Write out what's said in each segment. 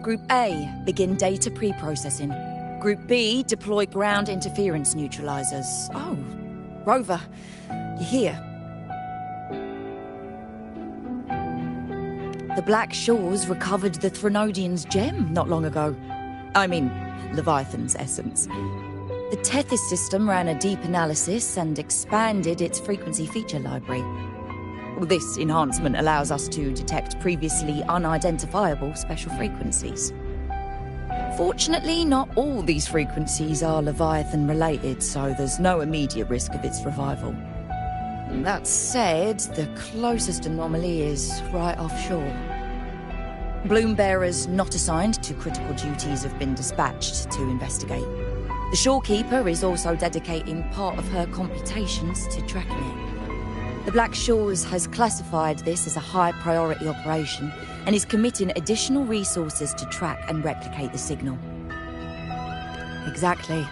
Group A, begin data pre-processing. Group B, deploy ground interference neutralizers. Oh, Rover, you're here. The Black Shores recovered the Threnodian's gem not long ago. I mean, Leviathan's essence. The Tethys system ran a deep analysis and expanded its frequency feature library. This enhancement allows us to detect previously unidentifiable special frequencies. Fortunately, not all these frequencies are Leviathan-related, so there's no immediate risk of its revival. That said, the closest anomaly is right offshore. Bloom bearers not assigned to critical duties have been dispatched to investigate. The shorekeeper is also dedicating part of her computations to tracking it. The Black Shores has classified this as a high-priority operation and is committing additional resources to track and replicate the signal. Exactly.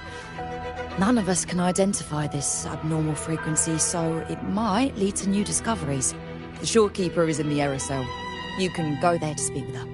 None of us can identify this abnormal frequency, so it might lead to new discoveries. The shorekeeper is in the error cell. You can go there to speak with her.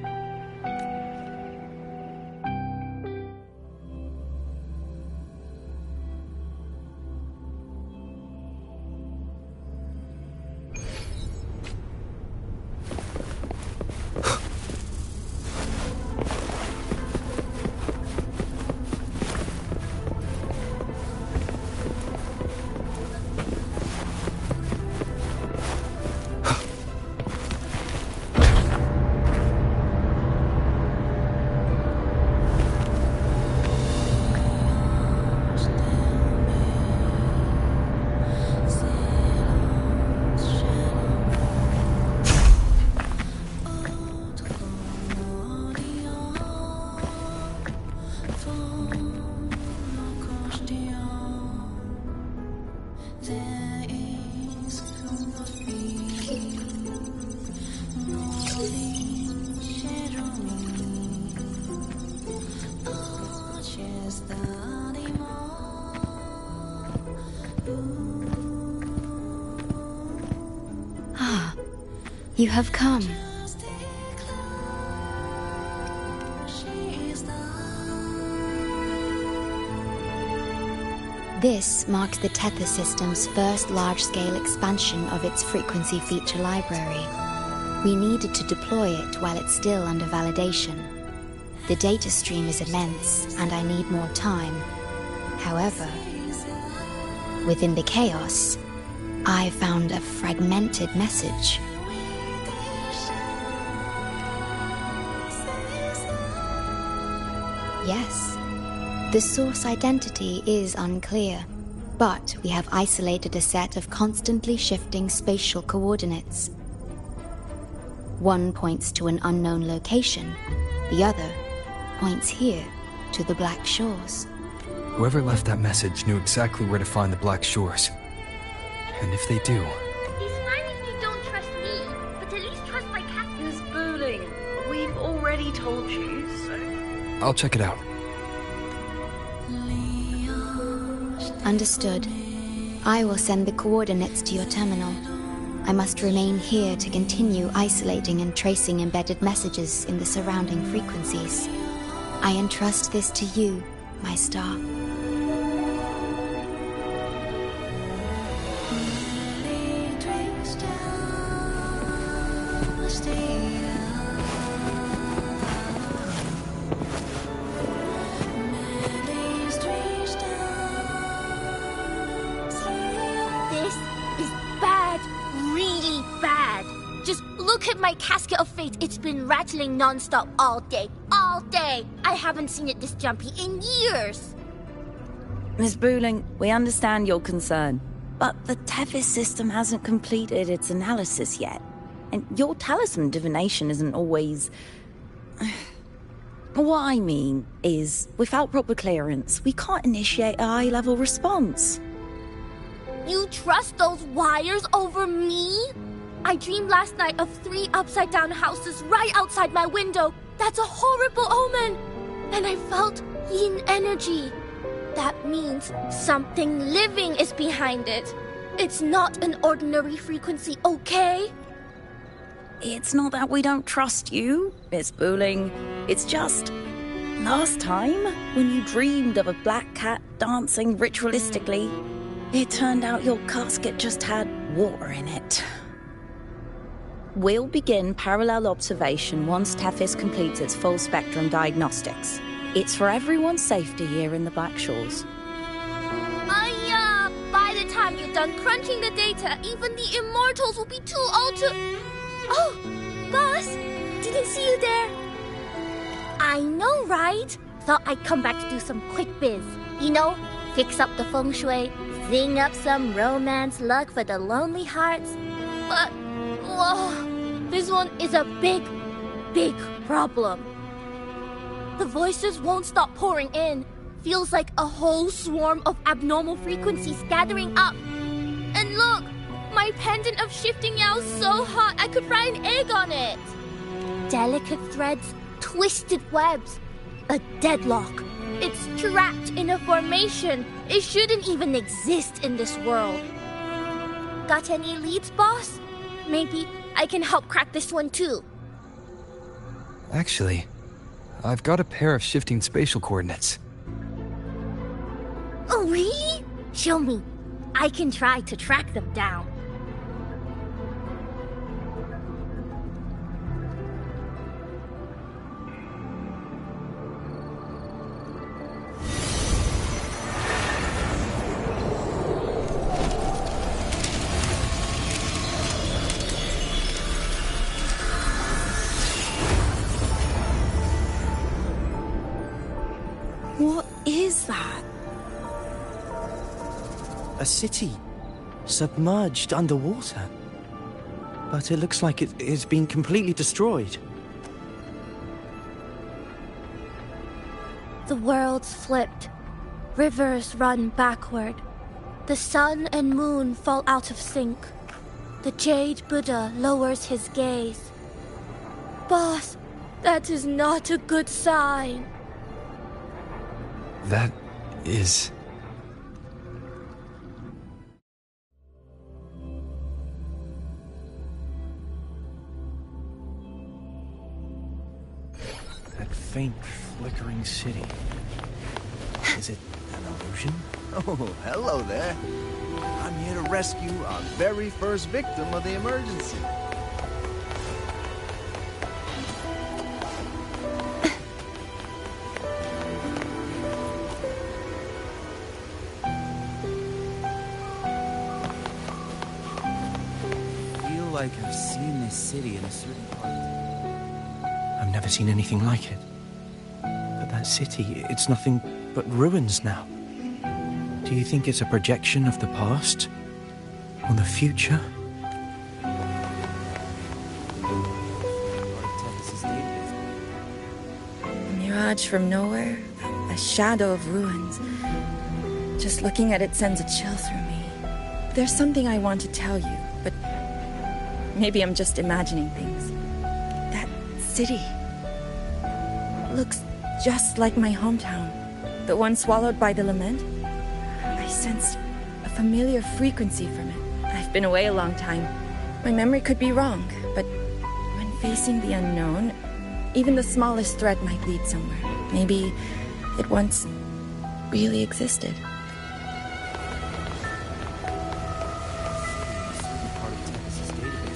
You have come. This marks the Tethys system's first large-scale expansion of its frequency feature library. We needed to deploy it while it's still under validation. The data stream is immense, and I need more time. However, within the chaos, I found a fragmented message. Yes, the source identity is unclear, but we have isolated a set of constantly shifting spatial coordinates. One points to an unknown location, the other points here to the Black Shores. Whoever left that message knew exactly where to find the Black Shores. And if they do... It's fine if you don't trust me, but at least trust my cat. Who's fooling? We've already told you, so... I'll check it out. Understood. I will send the coordinates to your terminal. I must remain here to continue isolating and tracing embedded messages in the surrounding frequencies. I entrust this to you, my star. Look at my casket of fate. It's been rattling non-stop all day. All day! I haven't seen it this jumpy in years. Miss Booling, we understand your concern, but the Tethys system hasn't completed its analysis yet. And your talisman divination isn't always... What I mean is, without proper clearance, we can't initiate a high-level response. You trust those wires over me? I dreamed last night of 3 upside-down houses right outside my window. That's a horrible omen. And I felt yin energy. That means something living is behind it. It's not an ordinary frequency, okay? It's not that we don't trust you, Miss Booling. It's just... last time, when you dreamed of a black cat dancing ritualistically, it turned out your casket just had water in it. We'll begin parallel observation once Tethys completes its full-spectrum diagnostics. It's for everyone's safety here in the Black Shores. By the time you're done crunching the data, even the immortals will be too old to... Oh, boss, didn't see you there. I know, right? Thought I'd come back to do some quick biz. You know, fix up the feng shui, zing up some romance luck for the lonely hearts. But, whoa, this one is a big, big problem. The voices won't stop pouring in. Feels like a whole swarm of abnormal frequencies gathering up. And look, my pendant of shifting yao is so hot I could fry an egg on it. Delicate threads, twisted webs, a deadlock. It's trapped in a formation. It shouldn't even exist in this world. Got any leads, boss? Maybe I can help crack this one too. Actually, I've got a pair of shifting spatial coordinates. Oh, really? Show me. I can try to track them down. What is that? A city, submerged underwater. But it looks like it has been completely destroyed. The world's flipped. Rivers run backward. The sun and moon fall out of sync. The Jade Buddha lowers his gaze. Boss, that is not a good sign. That is... That faint, flickering city. Is it an illusion? Oh, hello there. I'm here to rescue our very first victim of the emergency. I feel like I've seen this city in a certain part. I've never seen anything like it. But that city, it's nothing but ruins now. Do you think it's a projection of the past? Or the future? A mirage from nowhere, a shadow of ruins. Just looking at it sends a chill through me. There's something I want to tell you, but maybe I'm just imagining things. That city looks just like my hometown, the one swallowed by the lament. I sensed a familiar frequency from it. I've been away a long time. My memory could be wrong, but when facing the unknown, even the smallest thread might lead somewhere. Maybe it once really existed.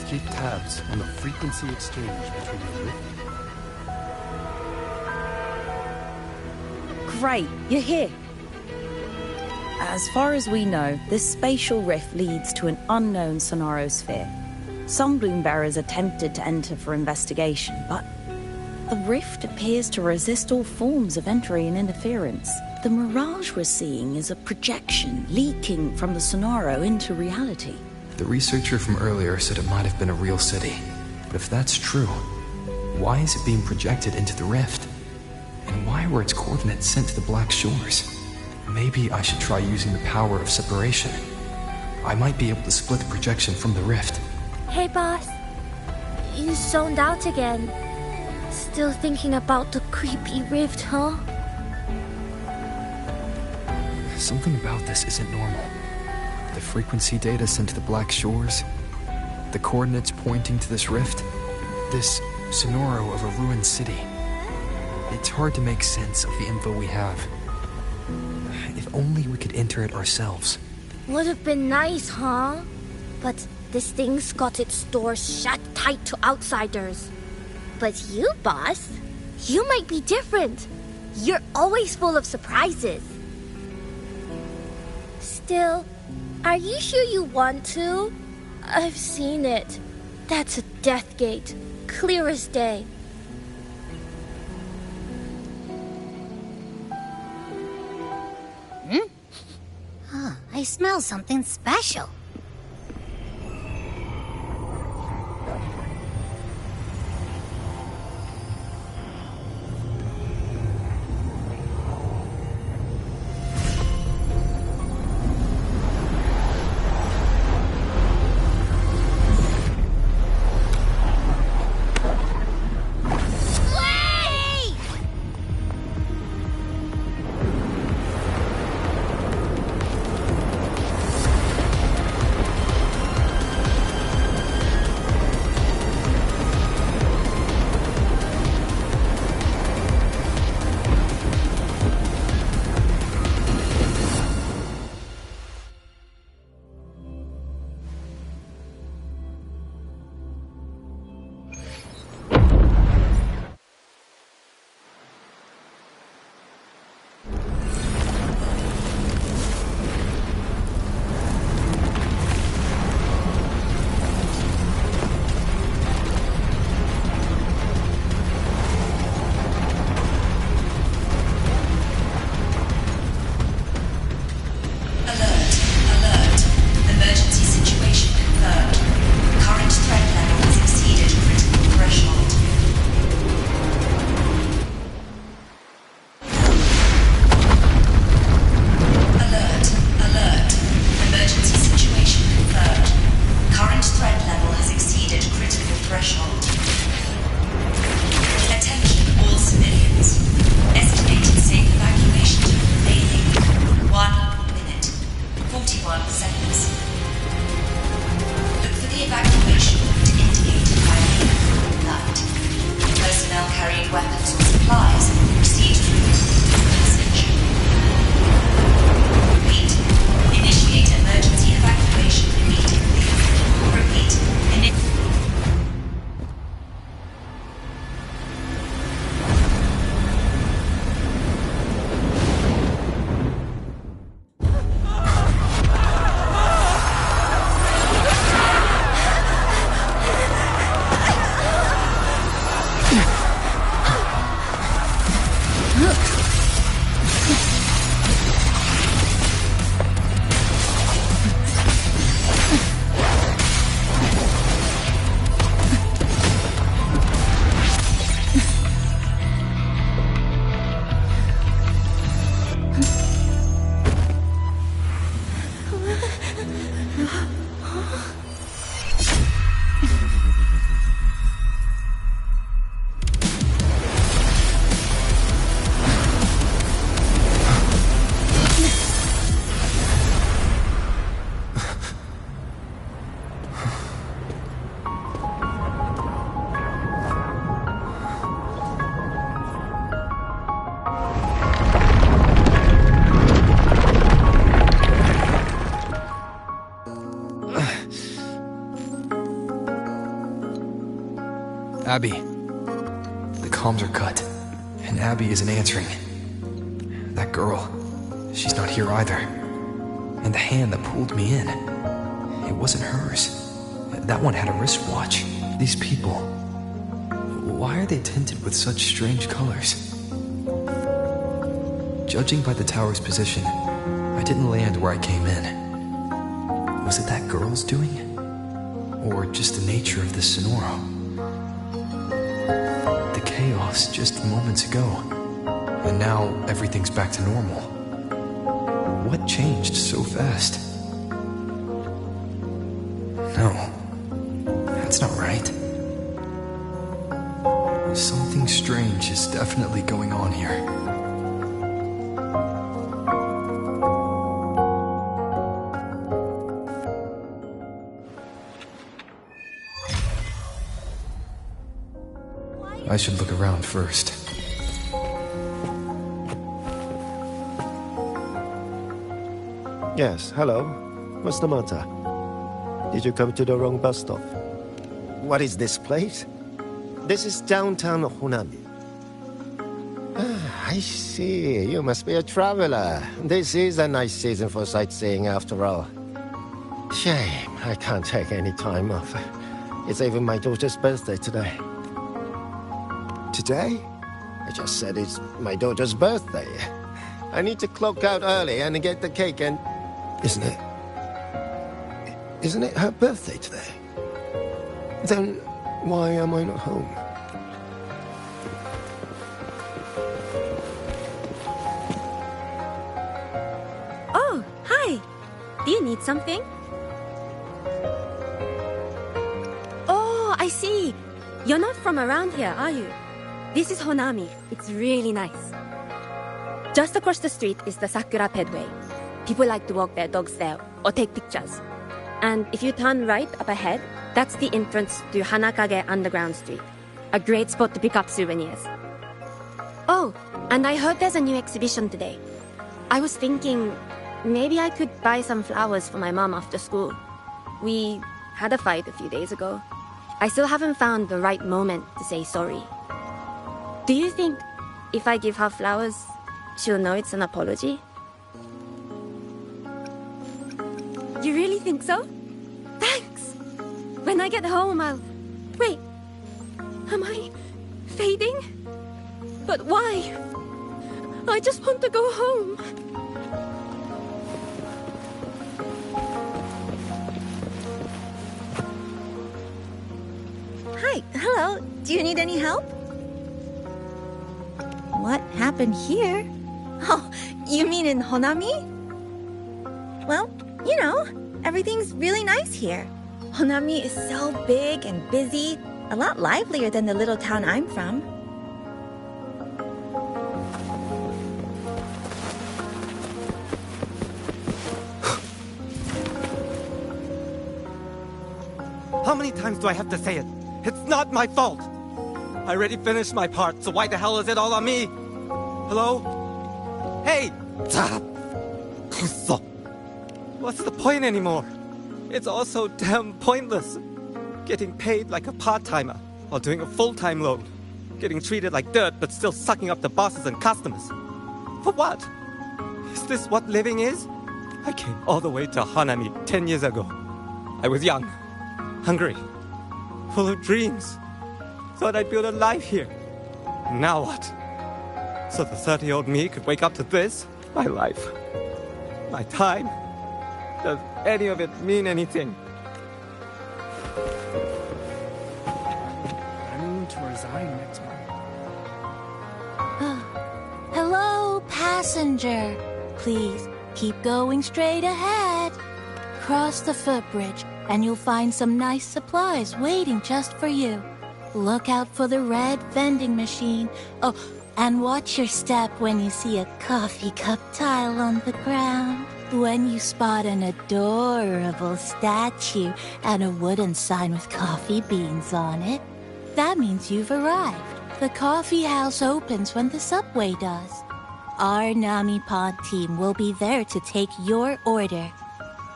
Keep tabs on the frequency exchange between the rift. Great, you're here. As far as we know, this spatial rift leads to an unknown sonarosphere. Some bloom bearers attempted to enter for investigation, but the rift appears to resist all forms of entry and interference. The mirage we're seeing is a projection leaking from the sonaro into reality. The researcher from earlier said it might have been a real city. But if that's true, why is it being projected into the rift? And why were its coordinates sent to the Black Shores? Maybe I should try using the power of separation. I might be able to split the projection from the rift. Hey, boss. You zoned out again. Still thinking about the creepy rift, huh? Something about this isn't normal. The frequency data sent to the Black Shores, the coordinates pointing to this rift. This sonoro of a ruined city. It's hard to make sense of the info we have. If only we could enter it ourselves. Would have been nice, huh? But this thing's got its doors shut tight to outsiders. But you, boss, you might be different. You're always full of surprises. Still, are you sure you want to? I've seen it. That's a death gate, clear as day. I smell something special. Abby. The comms are cut, and Abby isn't answering. That girl, she's not here either. And the hand that pulled me in, it wasn't hers. That one had a wristwatch. These people, why are they tinted with such strange colors? Judging by the tower's position, I didn't land where I came in. Was it that girl's doing? Or just the nature of this sonoro? The chaos just moments ago, and now everything's back to normal. What changed so fast? No, that's not right. Something strange is definitely going on here. I should look around first. Yes, hello. What's the matter? Did you come to the wrong bus stop? What is this place? This is downtown Honami. Ah, I see. You must be a traveler. This is a nice season for sightseeing after all. Shame, I can't take any time off. It's even my daughter's birthday today. Today? I just said it's my daughter's birthday. I need to clock out early and get the cake and... Isn't it her birthday today? Then why am I not home? Oh, hi. Do you need something? Oh, I see. You're not from around here, are you? This is Honami. It's really nice. Just across the street is the Sakura Pedway. People like to walk their dogs there or take pictures. And if you turn right up ahead, that's the entrance to Hanakage Underground Street. A great spot to pick up souvenirs. Oh, and I heard there's a new exhibition today. I was thinking maybe I could buy some flowers for my mom after school. We had a fight a few days ago. I still haven't found the right moment to say sorry. Do you think if I give her flowers, she'll know it's an apology? You really think so? Thanks! When I get home, I'll... Wait, am I fading? But why? I just want to go home. Hi, hello. Do you need any help? What happened here? Oh, you mean in Honami? Well, you know, everything's really nice here. Honami is so big and busy, a lot livelier than the little town I'm from. How many times do I have to say it? It's not my fault! I already finished my part, so why the hell is it all on me? Hello? Hey! What's the point anymore? It's all so damn pointless. Getting paid like a part-timer while doing a full-time load. Getting treated like dirt but still sucking up the bosses and customers. For what? Is this what living is? I came all the way to Hanami 10 years ago. I was young, hungry, full of dreams. Thought I'd build a life here. And now what? So the 30-year-old me could wake up to this? My life. My time. Does any of it mean anything? I'm to resign next month. Hello, passenger. Please keep going straight ahead. Cross the footbridge and you'll find some nice supplies waiting just for you. Look out for the red vending machine. Oh, and watch your step when you see a coffee cup tile on the ground. When you spot an adorable statue and a wooden sign with coffee beans on it, that means you've arrived. The coffee house opens when the subway does. Our Nami Pod team will be there to take your order.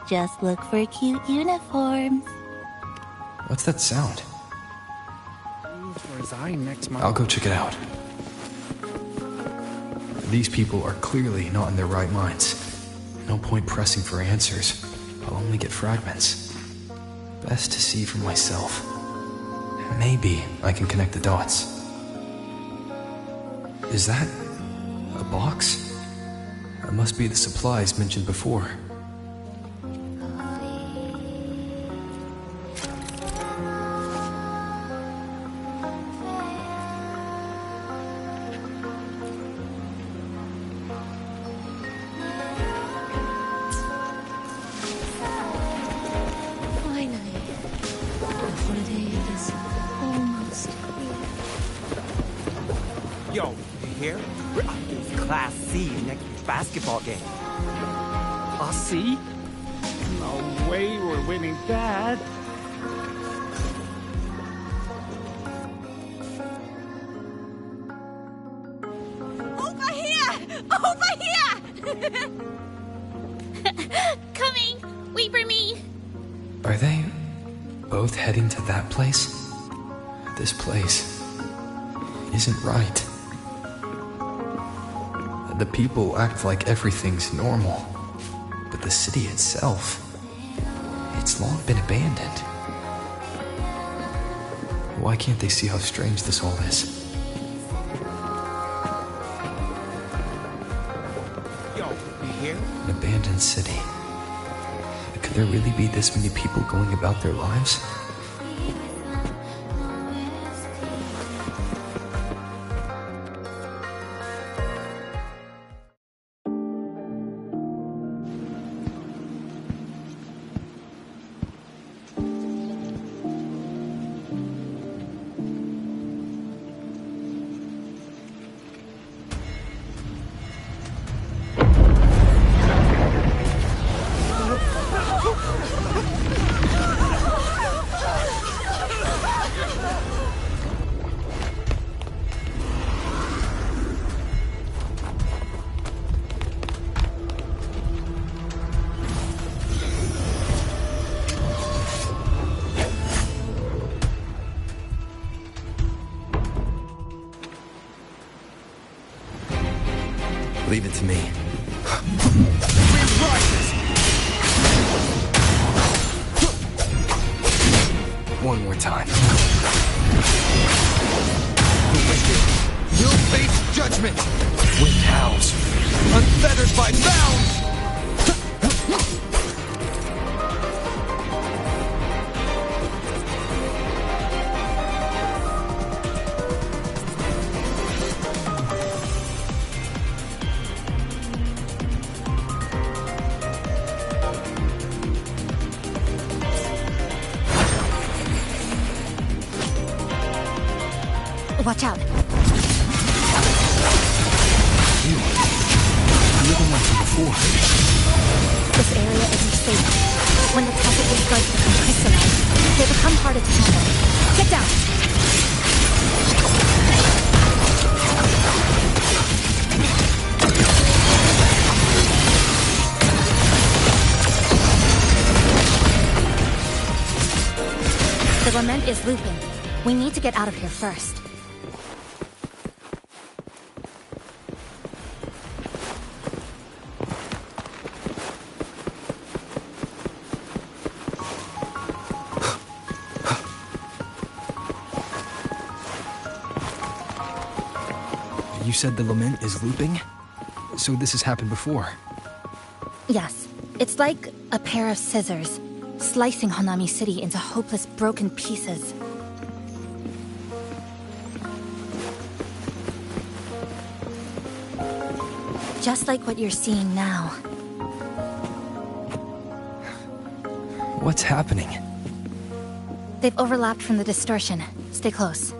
Just look for cute uniforms. What's that sound? I'm to resign next month. I'll go check it out. These people are clearly not in their right minds. No point pressing for answers. I'll only get fragments. Best to see for myself. Maybe I can connect the dots. Is that a box? That must be the supplies mentioned before. Yo, you hear? We're up against Class C next week's basketball game. Class C? No way we're winning that. Over here! Coming! Wait for me! Are they both heading to that place? This place isn't right. The people act like everything's normal, but the city itself, it's long been abandoned. Why can't they see how strange this all is? Yo, you here? An abandoned city. Could there really be this many people going about their lives? Leave it to me. One more time. You'll face judgment! Wind howls. Unfettered by bounds! Watch out. You're the one from before. This area isn't safe. When the tactical strikes become crystallized, they become harder to handle. Get down! The lament is looping. We need to get out of here first. You said the lament is looping? So this has happened before? Yes. It's like a pair of scissors, slicing Honami City into hopeless broken pieces. Just like what you're seeing now. What's happening? They've overlapped from the distortion. Stay close.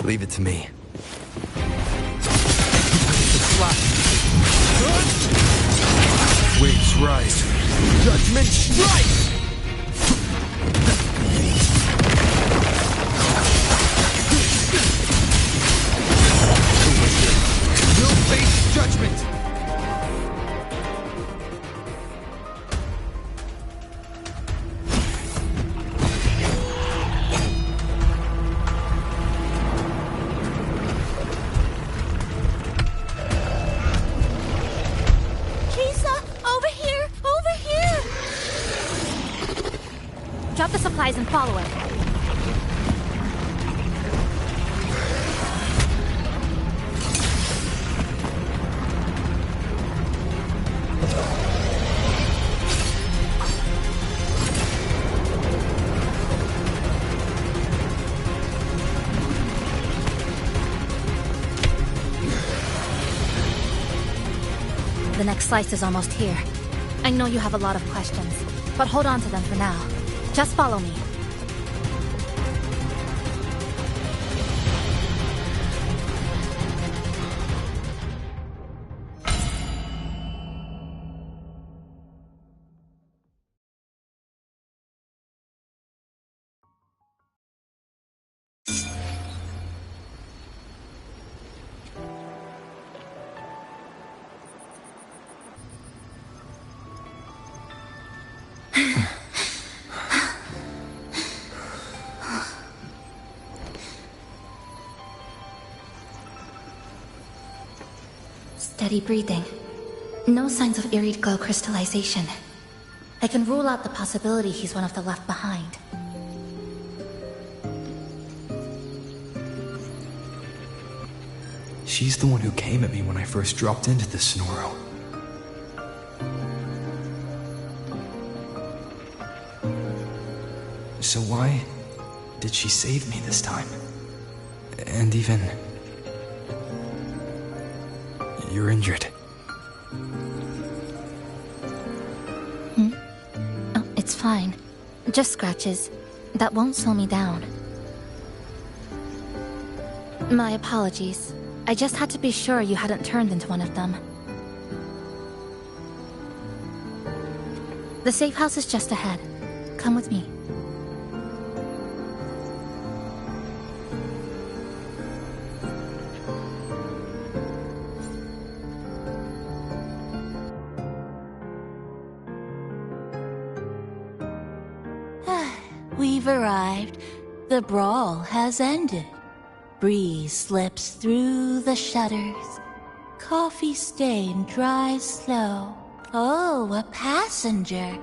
Leave it to me. Waves rise. Judgment strikes! You'll face judgment! Drop the supplies and follow it. The next slice is almost here. I know you have a lot of questions, but hold on to them for now. Just follow me. Steady breathing. No signs of iridical crystallization. I can rule out the possibility he's one of the left behind. She's the one who came at me when I first dropped into the Sonoro. So why did she save me this time? And even... You're injured. Oh, it's fine. Just scratches. That won't slow me down. My apologies. I just had to be sure you hadn't turned into one of them. The safe house is just ahead. Come with me. We've arrived. The brawl has ended. Breeze slips through the shutters. Coffee stain dries slow. Oh, a passenger.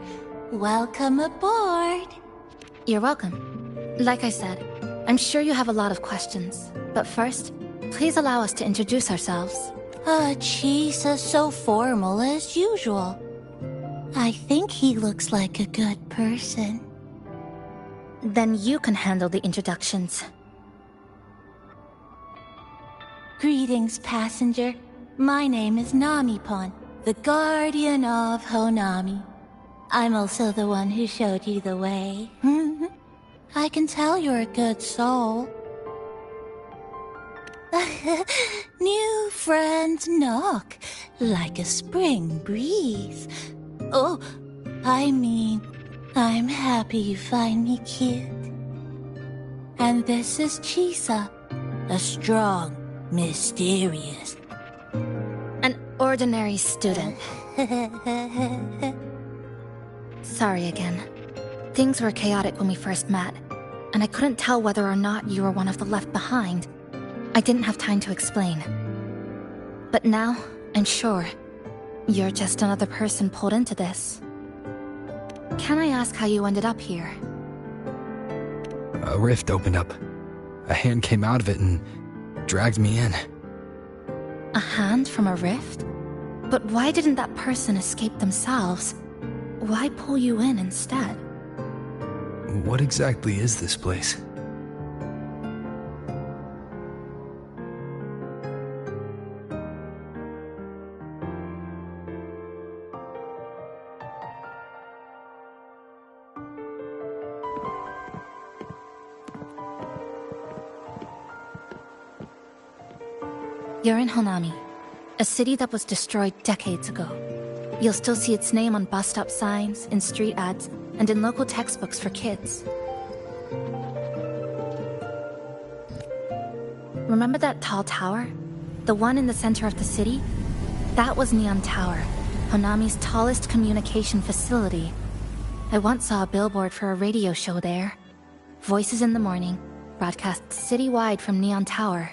Welcome aboard. You're welcome. Like I said, I'm sure you have a lot of questions. But first, please allow us to introduce ourselves. Chisa's so formal as usual. I think he looks like a good person. Then you can handle the introductions. Greetings, passenger. My name is Namipon, the guardian of Honami. I'm also the one who showed you the way. I can tell you're a good soul. New friends knock like a spring breeze. Oh, I mean, I'm happy you find me cute. And this is Chisa, a strong, mysterious, an ordinary student. Sorry again. Things were chaotic when we first met, and I couldn't tell whether or not you were one of the left behind. I didn't have time to explain. But now, I'm sure, you're just another person pulled into this. Can I ask how you ended up here? A rift opened up. A hand came out of it and dragged me in. A hand from a rift? But why didn't that person escape themselves? Why pull you in instead? What exactly is this place? You're in Honami, a city that was destroyed decades ago. You'll still see its name on bus stop signs, in street ads, and in local textbooks for kids. Remember that tall tower? The one in the center of the city? That was Neon Tower, Honami's tallest communication facility. I once saw a billboard for a radio show there. Voices in the morning, broadcast citywide from Neon Tower.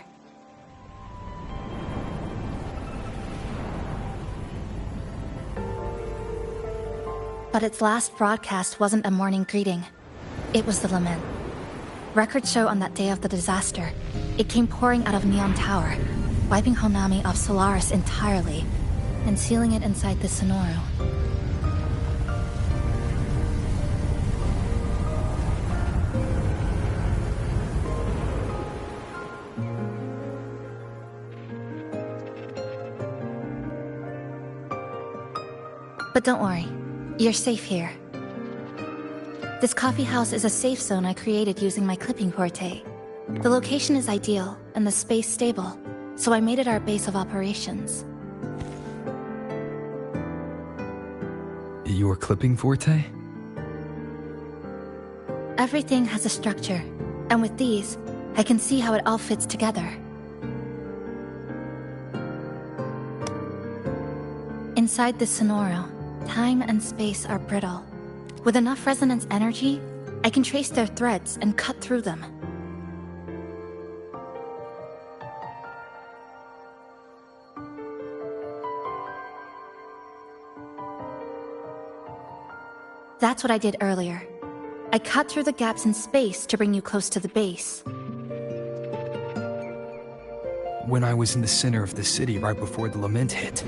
But its last broadcast wasn't a morning greeting. It was the lament. Records show on that day of the disaster, it came pouring out of Neon Tower, wiping Honami off Solaris entirely, and sealing it inside the Sonoro. But don't worry, you're safe here. This coffee house is a safe zone I created using my clipping porte. The location is ideal, and the space stable, so I made it our base of operations. Your clipping forte? Everything has a structure, and with these, I can see how it all fits together. Inside this sonoro, time and space are brittle. With enough resonance energy, I can trace their threads and cut through them. That's what I did earlier. I cut through the gaps in space to bring you close to the base. When I was in the center of the city right before the lament hit.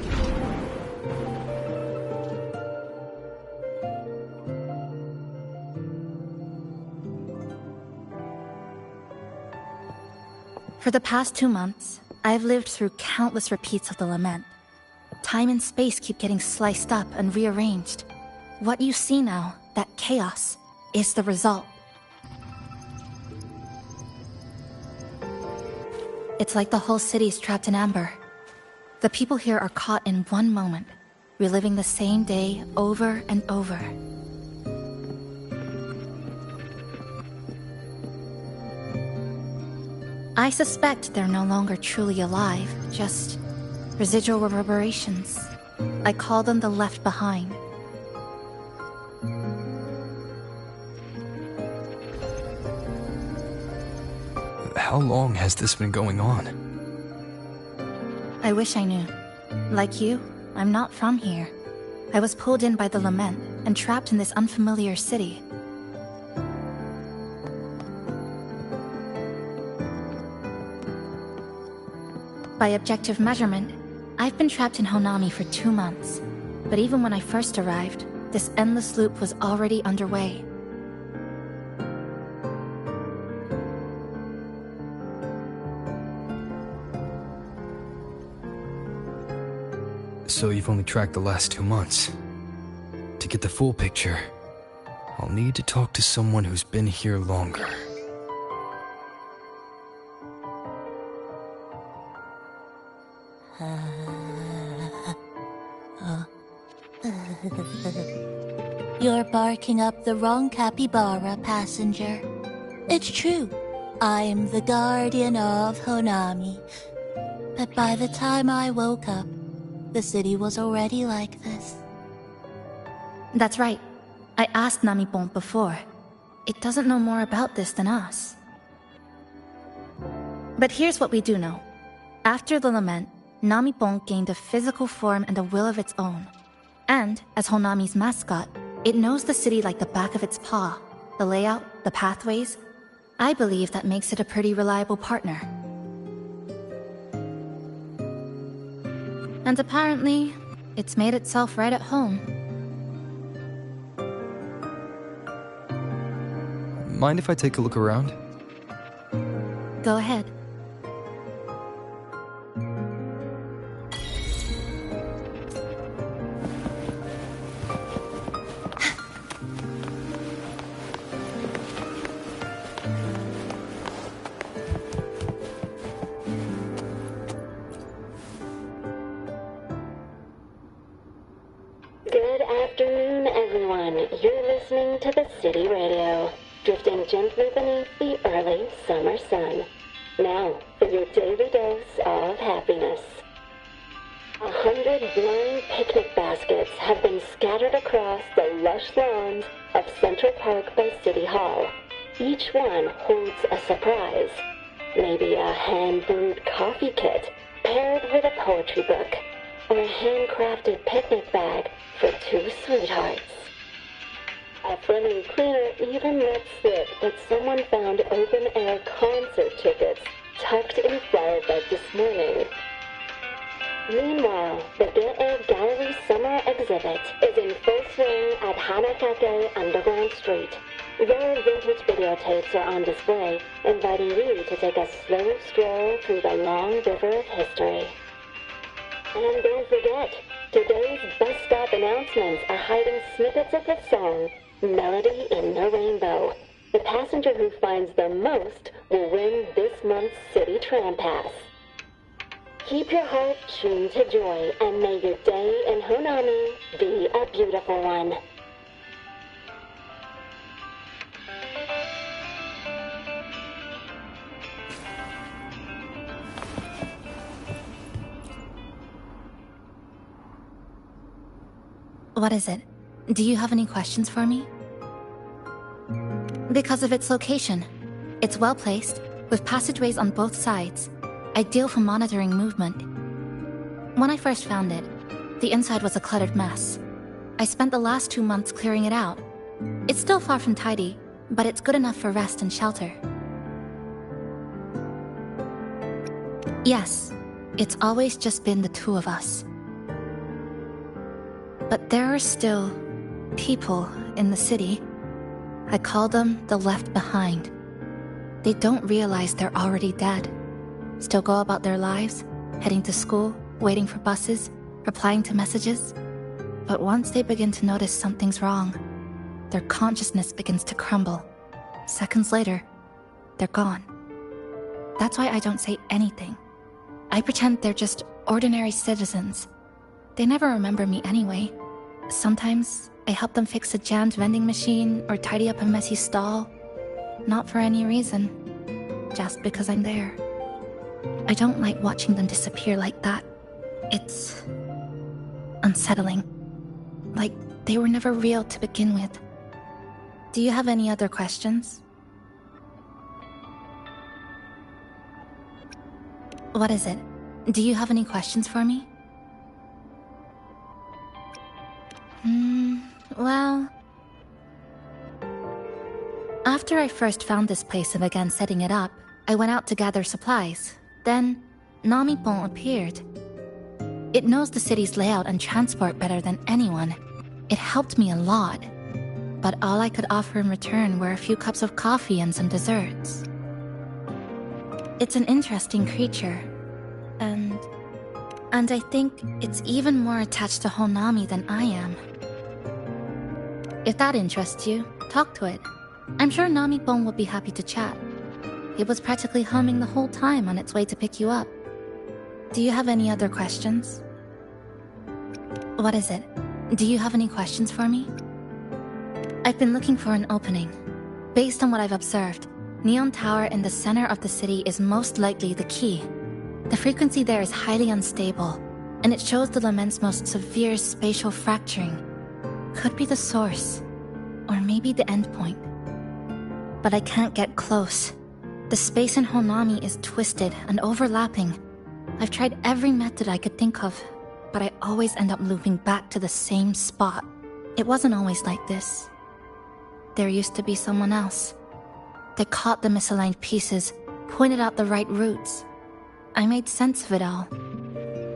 For the past 2 months, I've lived through countless repeats of the lament. Time and space keep getting sliced up and rearranged. What you see now, that chaos, is the result. It's like the whole city's trapped in amber. The people here are caught in one moment, reliving the same day over and over. I suspect they're no longer truly alive, just residual reverberations. I call them the left behind. How long has this been going on? I wish I knew. Like you, I'm not from here. I was pulled in by the lament and trapped in this unfamiliar city. By objective measurement, I've been trapped in Honami for 2 months. But even when I first arrived, this endless loop was already underway. So you've only tracked the last 2 months. To get the full picture, I'll need to talk to someone who's been here longer. You're barking up the wrong capybara, passenger. It's true, I'm the guardian of Honami. But by the time I woke up, the city was already like this. That's right. I asked Namipon before. It doesn't know more about this than us. But here's what we do know. After the lament, Namipon gained a physical form and a will of its own. And, as Honami's mascot, it knows the city like the back of its paw. The layout, the pathways. I believe that makes it a pretty reliable partner. And apparently, it's made itself right at home. Mind if I take a look around? Go ahead. Good afternoon, everyone. You're listening to the City Radio, drifting gently beneath the early summer sun. Now, for your daily dose of happiness. 100 blind picnic baskets have been scattered across the lush lawns of Central Park by City Hall. Each one holds a surprise. Maybe a hand-brewed coffee kit paired with a poetry book, or a handcrafted picnic bag for 2 sweethearts. A friendly cleaner even let slip that someone found open-air concert tickets tucked in flower bed this morning. Meanwhile, the Get-Air Gallery Summer Exhibit is in full swing at Hanakake Underground Street. Rare vintage videotapes are on display, inviting you to take a slow stroll through the long river of history. And don't forget, Today's bus stop announcements are hiding snippets of the song, Melody in the Rainbow. The passenger who finds the most will win this month's City Tram Pass. Keep your heart tuned to joy, and may your day in Honami be a beautiful one. What is it? Do you have any questions for me? Because of its location. It's well placed, with passageways on both sides, ideal for monitoring movement. When I first found it, the inside was a cluttered mess. I spent the last 2 months clearing it out. It's still far from tidy, but it's good enough for rest and shelter. Yes, it's always just been the two of us. But there are still people in the city. I call them the left behind. They don't realize they're already dead. Still go about their lives, heading to school, waiting for buses, replying to messages. But once they begin to notice something's wrong, their consciousness begins to crumble. Seconds later, they're gone. That's why I don't say anything. I pretend they're just ordinary citizens. They never remember me anyway. Sometimes I help them fix a jammed vending machine or tidy up a messy stall. Not for any reason, just because I'm there. I don't like watching them disappear like that. It's unsettling. Like they were never real to begin with. Do you have any other questions? What is it? Do you have any questions for me? Well... After I first found this place and began setting it up, I went out to gather supplies. Then, Namipon appeared. It knows the city's layout and transport better than anyone. It helped me a lot. But all I could offer in return were a few cups of coffee and some desserts. It's an interesting creature. And I think it's even more attached to Honami than I am. If that interests you, talk to it. I'm sure Namipon will be happy to chat. It was practically humming the whole time on its way to pick you up. Do you have any other questions? What is it? Do you have any questions for me? I've been looking for an opening. Based on what I've observed, Neon Tower in the center of the city is most likely the key. The frequency there is highly unstable, and it shows the lament's most severe spatial fracturing. Could be the source, or maybe the endpoint. But I can't get close. The space in Honami is twisted and overlapping. I've tried every method I could think of, but I always end up looping back to the same spot. It wasn't always like this. There used to be someone else. They caught the misaligned pieces, pointed out the right routes. I made sense of it all,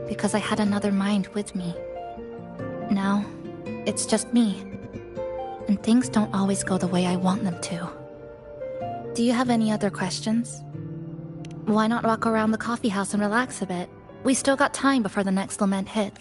because I had another mind with me. Now, it's just me, and things don't always go the way I want them to. Do you have any other questions? Why not walk around the coffee house and relax a bit? We still got time before the next lament hit.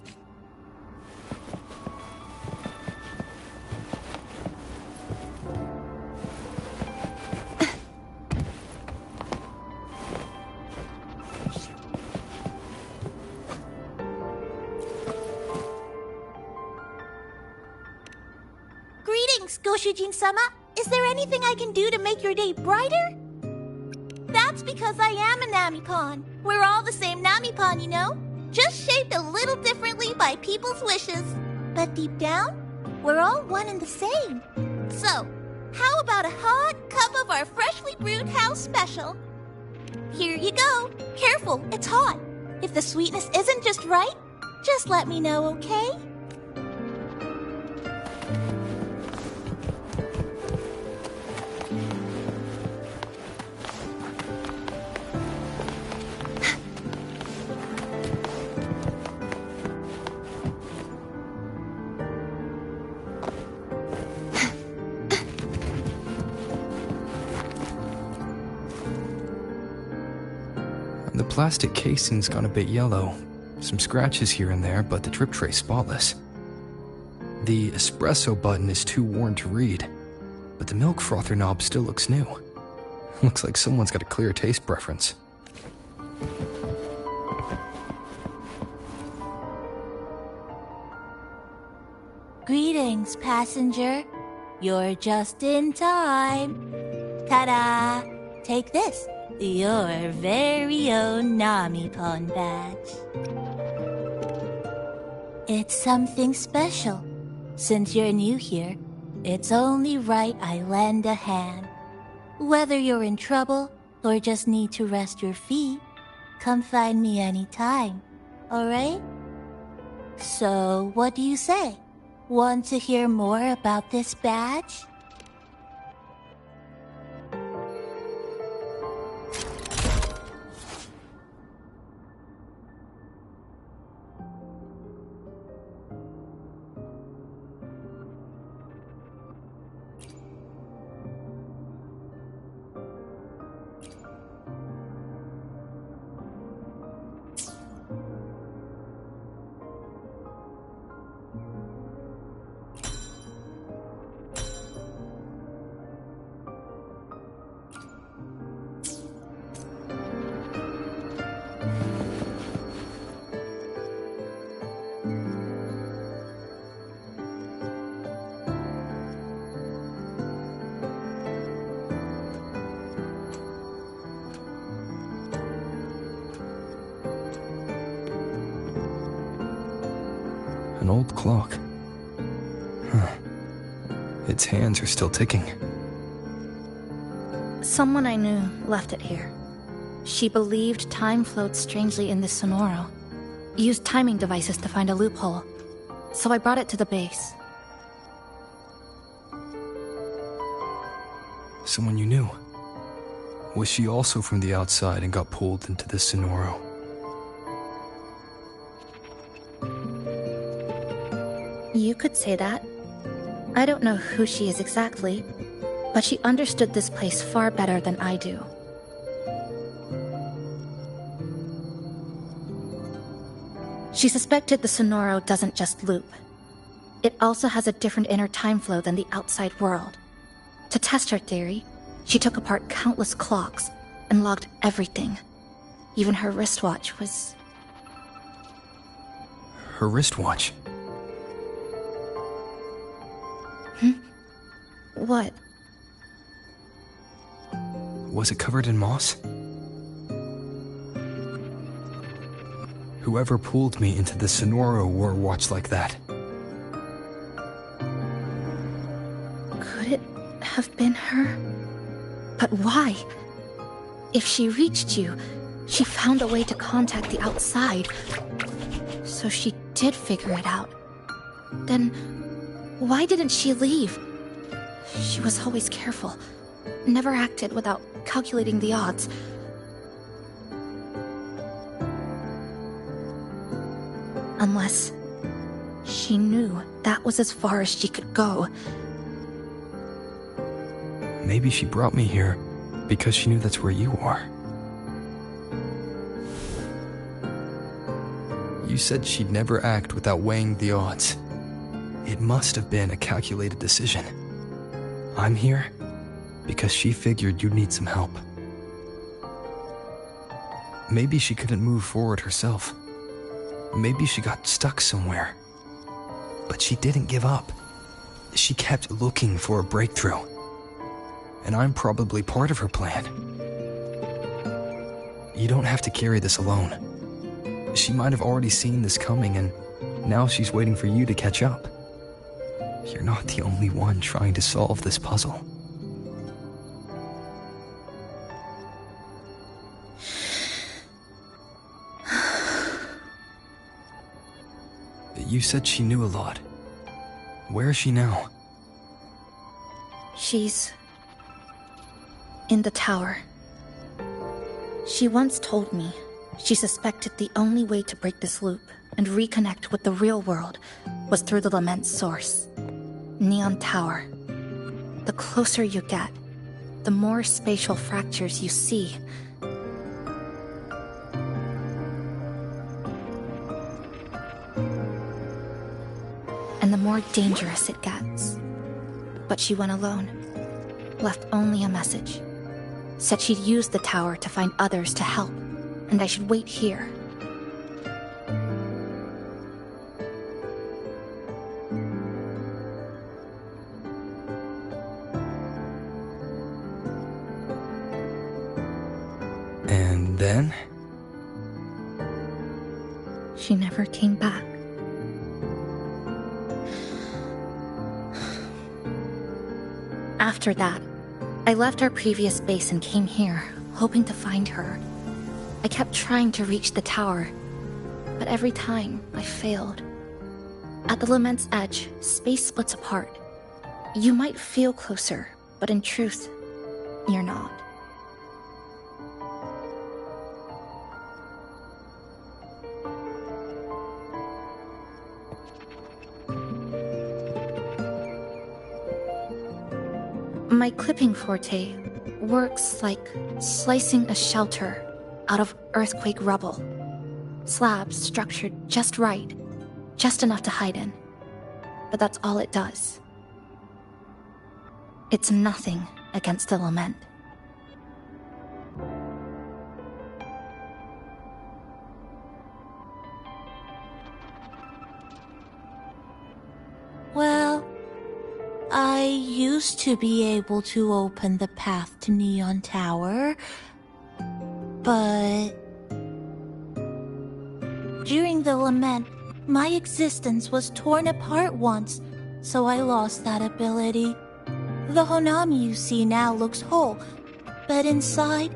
Greetings, Goshujin-sama. Is there anything I can do to make your day brighter? That's because I am a Namipon. We're all the same Namipon, you know? Just shaped a little differently by people's wishes. But deep down, we're all one and the same. So, how about a hot cup of our freshly brewed house special? Here you go. Careful, it's hot. If the sweetness isn't just right, just let me know, okay? The plastic casing's gone a bit yellow. Some scratches here and there, but the drip tray's spotless. The espresso button is too worn to read, but the milk frother knob still looks new. Looks like someone's got a clear taste preference. Greetings, passenger. You're just in time. Ta-da! Take this, your very own Nami-pon badge. It's something special. Since you're new here, it's only right I lend a hand. Whether you're in trouble or just need to rest your feet, come find me anytime, alright? So, what do you say? Want to hear more about this badge? An old clock. Huh. Its hands are still ticking. Someone I knew left it here. She believed time flowed strangely in this Sonoro. Used timing devices to find a loophole. So I brought it to the base. Someone you knew. Was she also from the outside and got pulled into this Sonoro? You could say that. I don't know who she is exactly, but she understood this place far better than I do. She suspected the Sonoro doesn't just loop. It also has a different inner time flow than the outside world. To test her theory, she took apart countless clocks and logged everything. Even her wristwatch was... Her wristwatch? What? Was it covered in moss? Whoever pulled me into the Sonoro wore a watch like that. Could it have been her? But why? If she reached you, she found a way to contact the outside. So she did figure it out. Then, why didn't she leave? She was always careful. Never acted without calculating the odds. Unless she knew that was as far as she could go. Maybe she brought me here because she knew that's where you are. You said she'd never act without weighing the odds. It must have been a calculated decision. I'm here because she figured you'd need some help. Maybe she couldn't move forward herself. Maybe she got stuck somewhere. But she didn't give up. She kept looking for a breakthrough. And I'm probably part of her plan. You don't have to carry this alone. She might have already seen this coming, and now she's waiting for you to catch up. You're not the only one trying to solve this puzzle. You said she knew a lot. Where is she now? She's... in the tower. She once told me she suspected the only way to break this loop and reconnect with the real world was through the Lament's source. Neon Tower. The closer you get, the more spatial fractures you see. more dangerous it gets. But she went alone, left only a message. Said she'd use the tower to find others to help, and I should wait here. And then? She never came back. After that, I left our previous base and came here, hoping to find her. I kept trying to reach the tower, but every time I failed. At the Lament's edge, space splits apart. You might feel closer, but in truth, you're not. My clipping forte works like slicing a shelter out of earthquake rubble. Slabs structured just right, just enough to hide in. But that's all it does. It's nothing against the Lament. Well, I used to be able to open the path to Neon Tower, but during the Lament, my existence was torn apart once, so I lost that ability. The Honami you see now looks whole, but inside,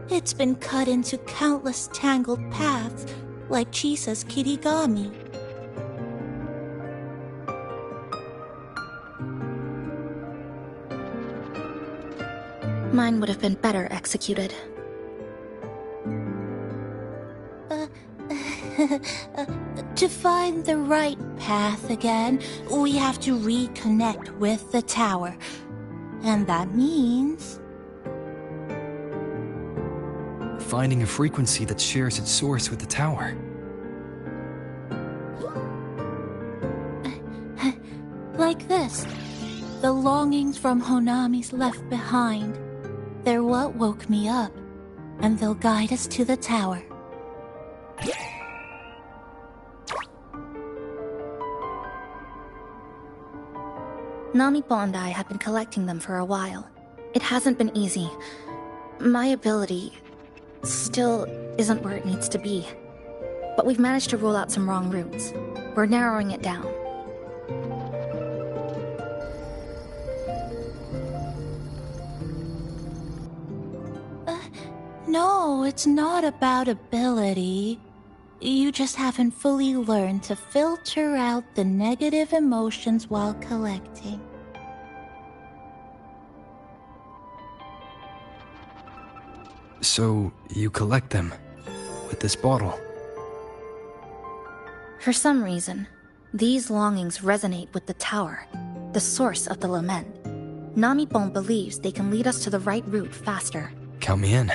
it's been cut into countless tangled paths, like Chisa's Kirigami. Mine would have been better executed. To find the right path again, we have to reconnect with the tower. And that means... finding a frequency that shares its source with the tower. Like this. The longings from Honami's left behind. They're what woke me up, and they'll guide us to the tower. Namipo and I have been collecting them for a while. It hasn't been easy. My ability still isn't where it needs to be. But we've managed to rule out some wrong routes. We're narrowing it down. No, it's not about ability. You just haven't fully learned to filter out the negative emotions while collecting. So, you collect them with this bottle? For some reason, these longings resonate with the tower, the source of the Lament. Namipon believes they can lead us to the right route faster. Count me in.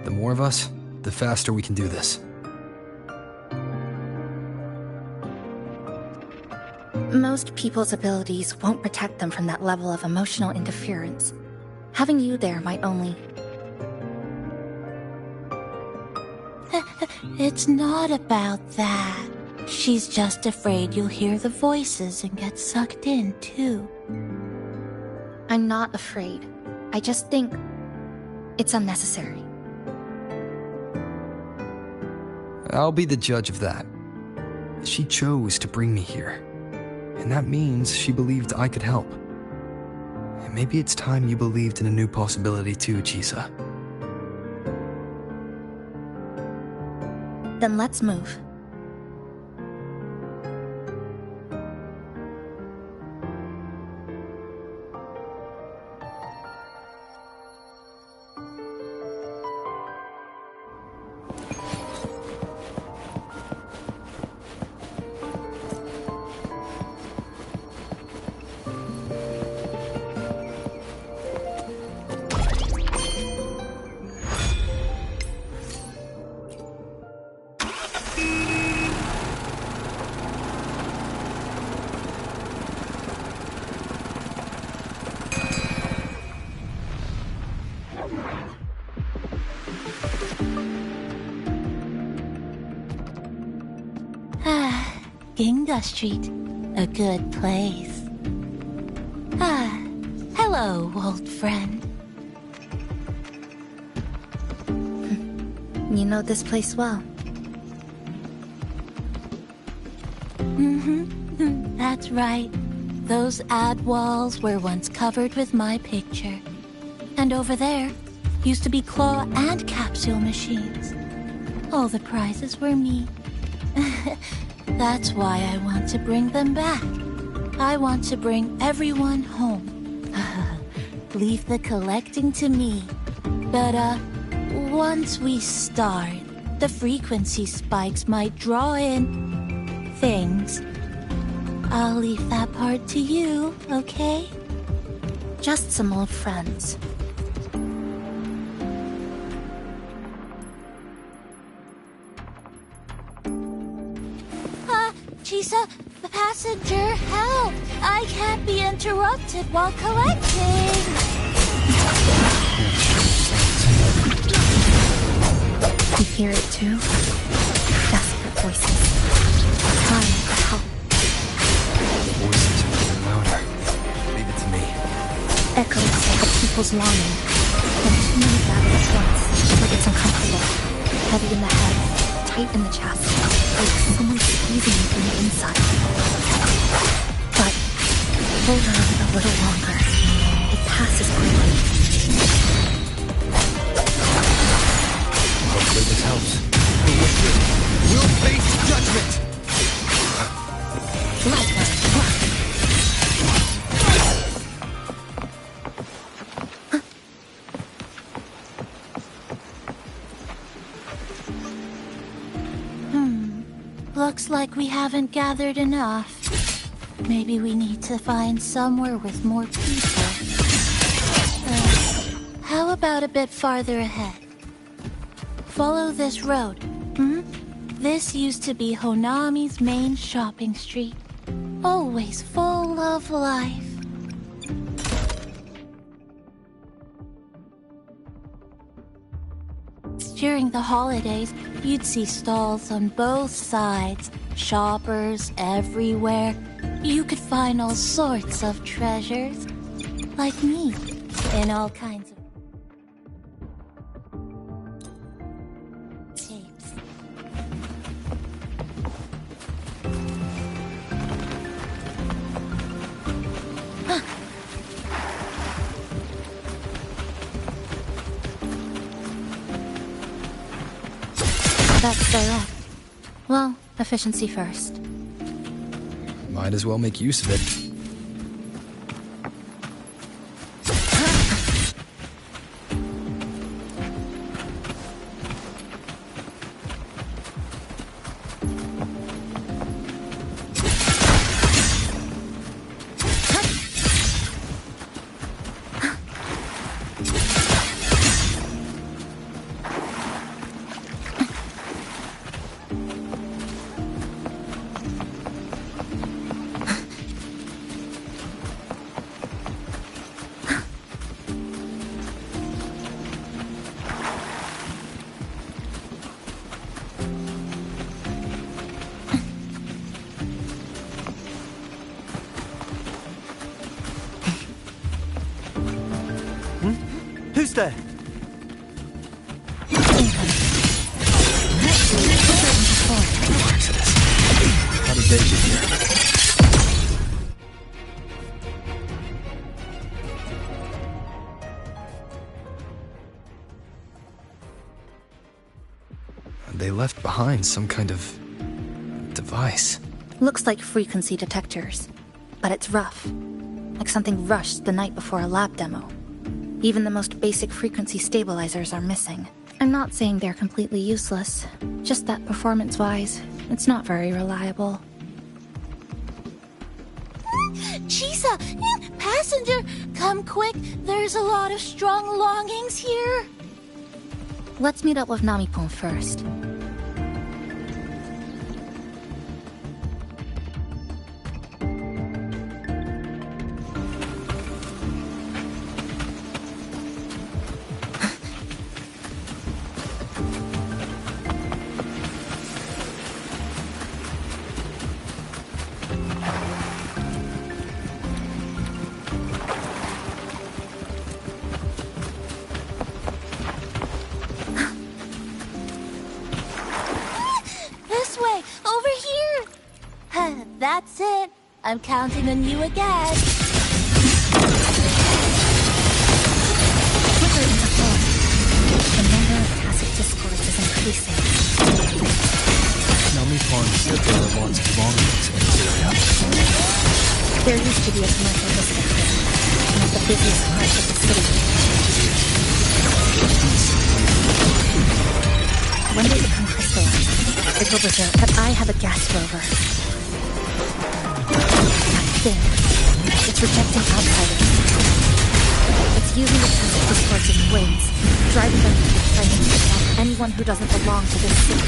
The more of us, the faster we can do this. Most people's abilities won't protect them from that level of emotional interference. Having you there might only... It's not about that. She's just afraid you'll hear the voices and get sucked in, too. I'm not afraid. I just think it's unnecessary. I'll be the judge of that. She chose to bring me here. And that means she believed I could help. And maybe it's time you believed in a new possibility too, Chisa. Then let's move. Ginga Street, a good place. Hello, old friend. You know this place well. That's right. Those ad walls were once covered with my picture. And over there used to be claw and capsule machines. All the prizes were me. That's why I want to bring them back. I want to bring everyone home. Leave the collecting to me. But, once we start, the frequency spikes might draw in things. I'll leave that part to you, okay? Just some old friends. Chisa, the passenger, help! I can't be interrupted while collecting! You hear it too? Desperate voices. Crying for help. Voices are getting louder. Leave it to me. Echoes of people's longing. When too many gather at once, like it's uncomfortable. Heavy in the head, tight in the chest, like someone squeezing you from the inside. But hold on a little longer. It passes quickly. Hopefully this helps. The wicked will face judgment! Looks like we haven't gathered enough. Maybe we need to find somewhere with more people. How about a bit farther ahead? Follow this road. This used to be Honami's main shopping street. Always full of life. During the holidays, you'd see stalls on both sides, shoppers everywhere. You could find all sorts of treasures, like me, in all kinds of shapes. That's direct. Well, efficiency first. Might as well make use of it. Who's there? How did they get here? They left behind some kind of device. Looks like frequency detectors, but it's rough. Like something rushed the night before a lab demo. Even the most basic frequency stabilizers are missing. I'm not saying they're completely useless, just that performance-wise, it's not very reliable. Chisa! Passenger! Come quick! There's a lot of strong longings here! Let's meet up with Namipon first. I'm counting on you again. Quicker into form. The number of tacit discords is increasing. Nami-Pon said there were lots of monuments in this area. There used to be a commercial district here, one of the busiest parts of the city. When they become crystallized, it will reserve, but I have a gas rover. That thing, it's rejecting outsiders. It's using the tacit discords as waves, driving them to fight against anyone who doesn't belong to this city.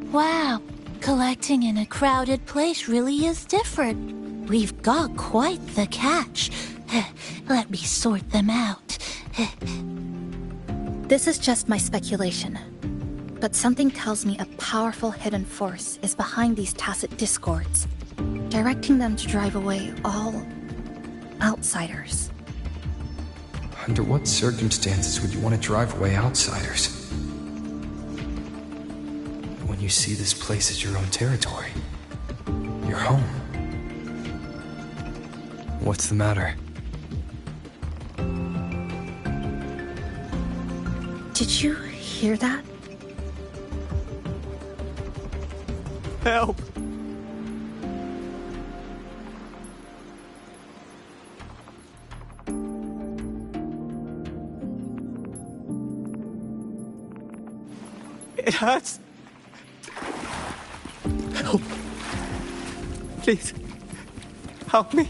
Wow, collecting in a crowded place really is different. We've got quite the catch. Let me sort them out. This is just my speculation, but something tells me a powerful hidden force is behind these tacit discords, directing them to drive away all outsiders. Under what circumstances would you want to drive away outsiders? When you see this place as your own territory, your home. What's the matter? Did you hear that? Help! It hurts. Help. Please. Help me.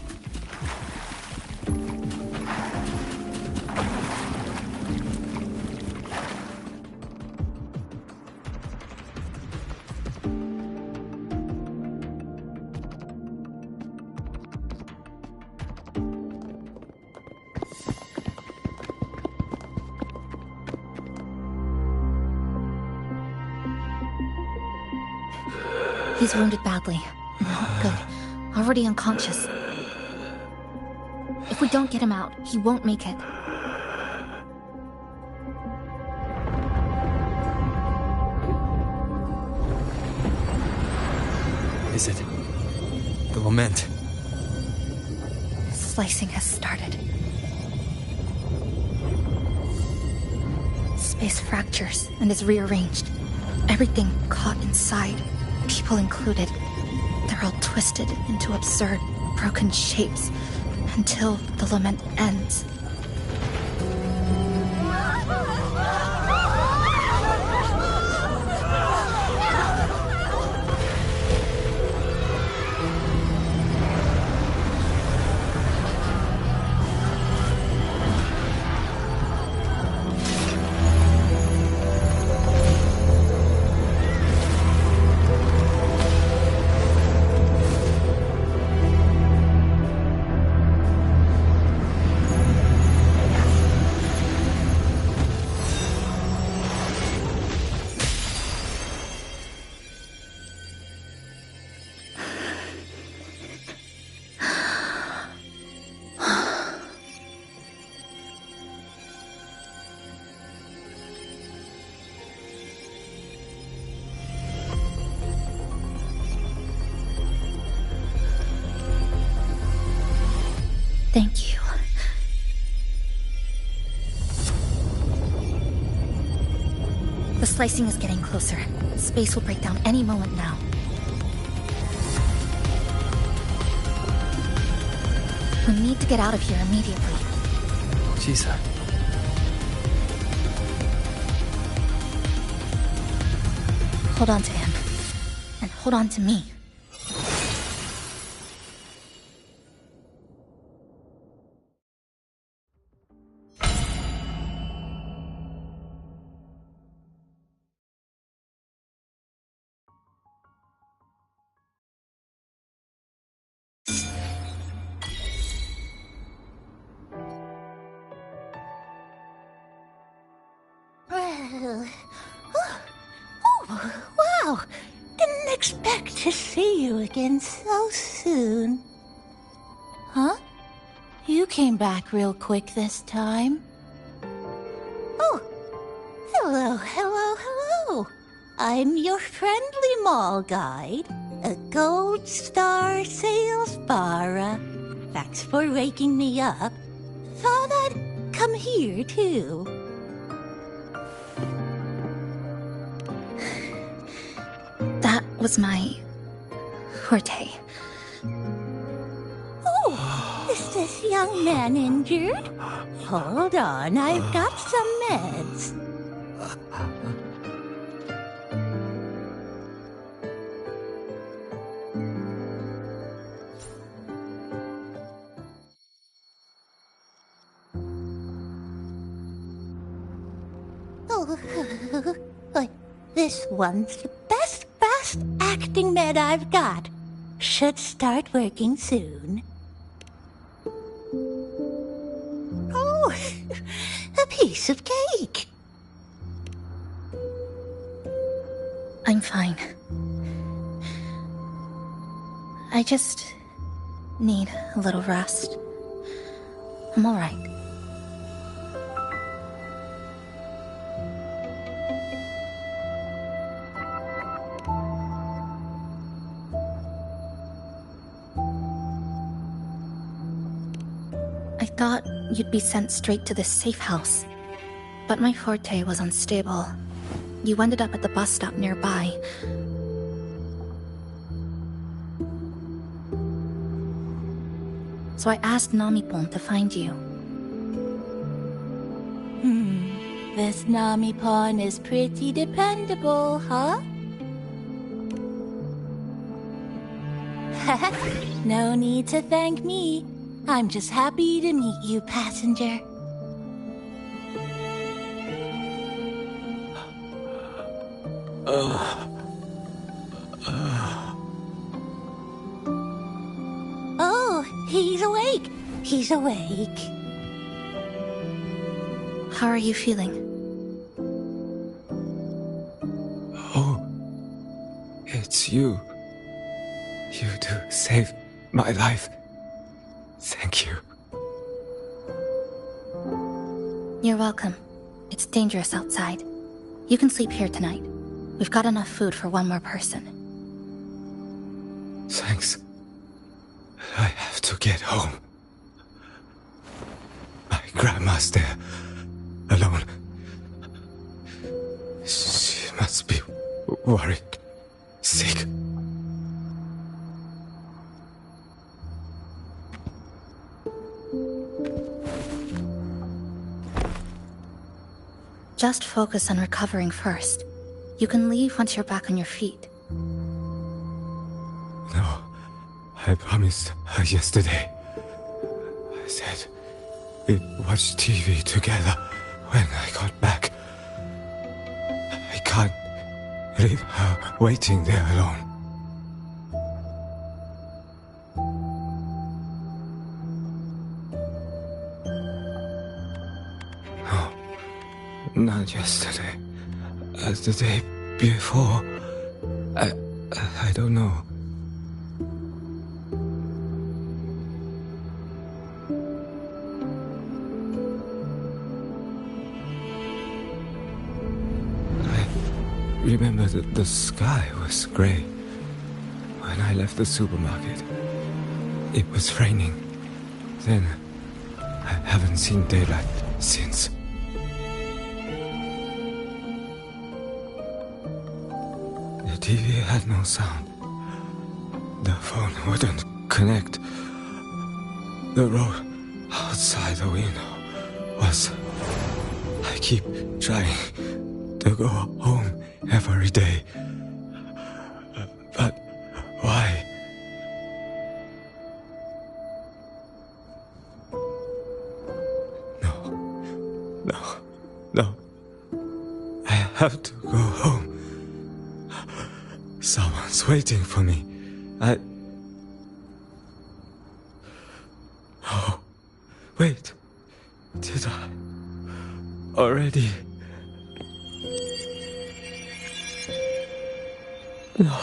He's wounded badly. Not good. Already unconscious. If we don't get him out, he won't make it. Is it the lament? Slicing has started. Space fractures and is rearranged. Everything caught inside, people included. They're all twisted into absurd, broken shapes until the lament ends. Thank you. The slicing is getting closer. Space will break down any moment now. We need to get out of here immediately. Jisa. Hold on to him. And hold on to me. expect to see you again so soon. Huh? You came back real quick this time. Oh, hello. I'm your friendly mall guide, a Gold Star sales bar. Thanks for waking me up. Thought I'd come here, too. That was my forte. Oh, is this young man injured? Hold on, I've got some meds. This one's the best acting med I've got. Should start working soon. Oh, a piece of cake. I'm fine. I just need a little rest. I'm all right. I thought you'd be sent straight to the safe house, but my forte was unstable. You ended up at the bus stop nearby. So I asked Namipon to find you. This Namipon is pretty dependable, huh? No need to thank me. I'm just happy to meet you, passenger. Oh, he's awake. He's awake. How are you feeling? Oh, it's you. You do save my life. Thank you. You're welcome. It's dangerous outside. You can sleep here tonight. We've got enough food for one more person. Thanks. I have to get home. My grandma's there, alone. She must be worried, sick. Just focus on recovering first. You can leave once you're back on your feet. No, I promised her yesterday. I said we'd watch TV together when I got back. I can't leave her waiting there alone. No, not yesterday. The day before. I don't know. I remember that the sky was grey. When I left the supermarket, it was raining. Then, I haven't seen daylight since. The TV had no sound. The phone wouldn't connect. The road outside the window was... I keep trying to go home every day. But why? No. I have to go home. Someone's waiting for me. Oh, wait. Did I already? No.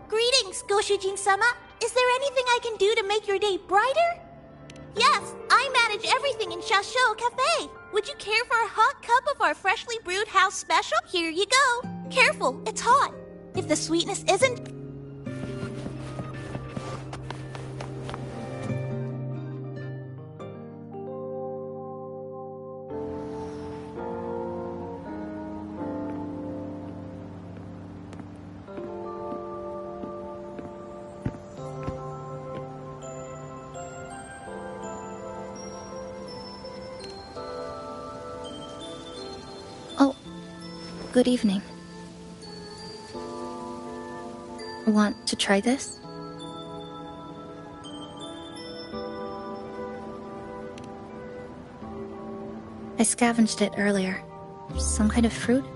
Greetings, Goshujin-sama. Is there anything I can do to make your day brighter? Yes, I manage everything in Shasho Cafe. Would you care for a hot cup of our freshly brewed house special? Here you go. Careful, it's hot. If the sweetness isn't... Good evening. Want to try this? I scavenged it earlier. Some kind of fruit?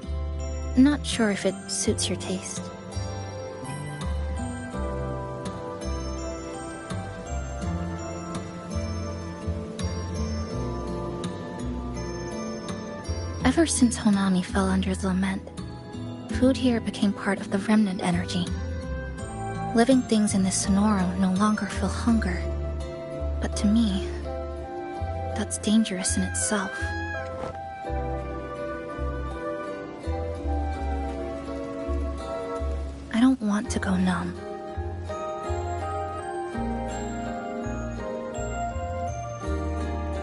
Not sure if it suits your taste. Ever since Honami fell under the lament, food here became part of the remnant energy. Living things in this Sonoro no longer feel hunger. But to me, that's dangerous in itself. I don't want to go numb.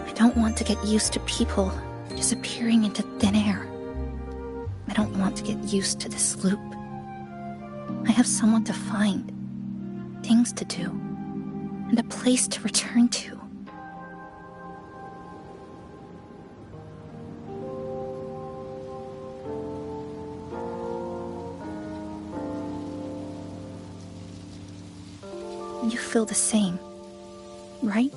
I don't want to get used to people disappearing into thin air. I don't want to get used to this loop. I have someone to find, things to do, and a place to return to. You feel the same, right?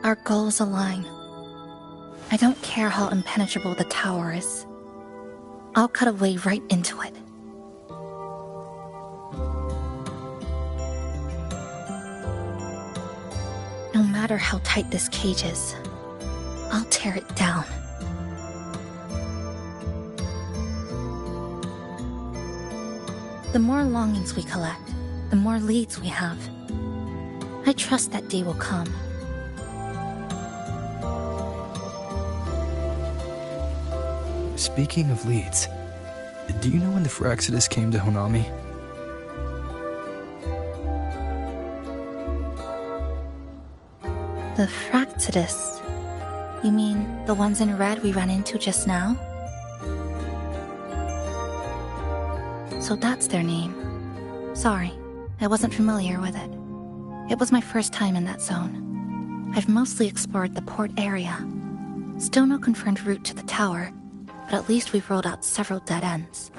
Our goals align. I don't care how impenetrable the tower is. I'll cut a way right into it. No matter how tight this cage is, I'll tear it down. The more longings we collect, the more leads we have. I trust that day will come. Speaking of leads, do you know when the Phraxidus came to Honami? The Phraxidus? You mean the ones in red we ran into just now? So that's their name. Sorry, I wasn't familiar with it. It was my first time in that zone. I've mostly explored the port area. Still no confirmed route to the tower, but at least we've rolled out several dead ends.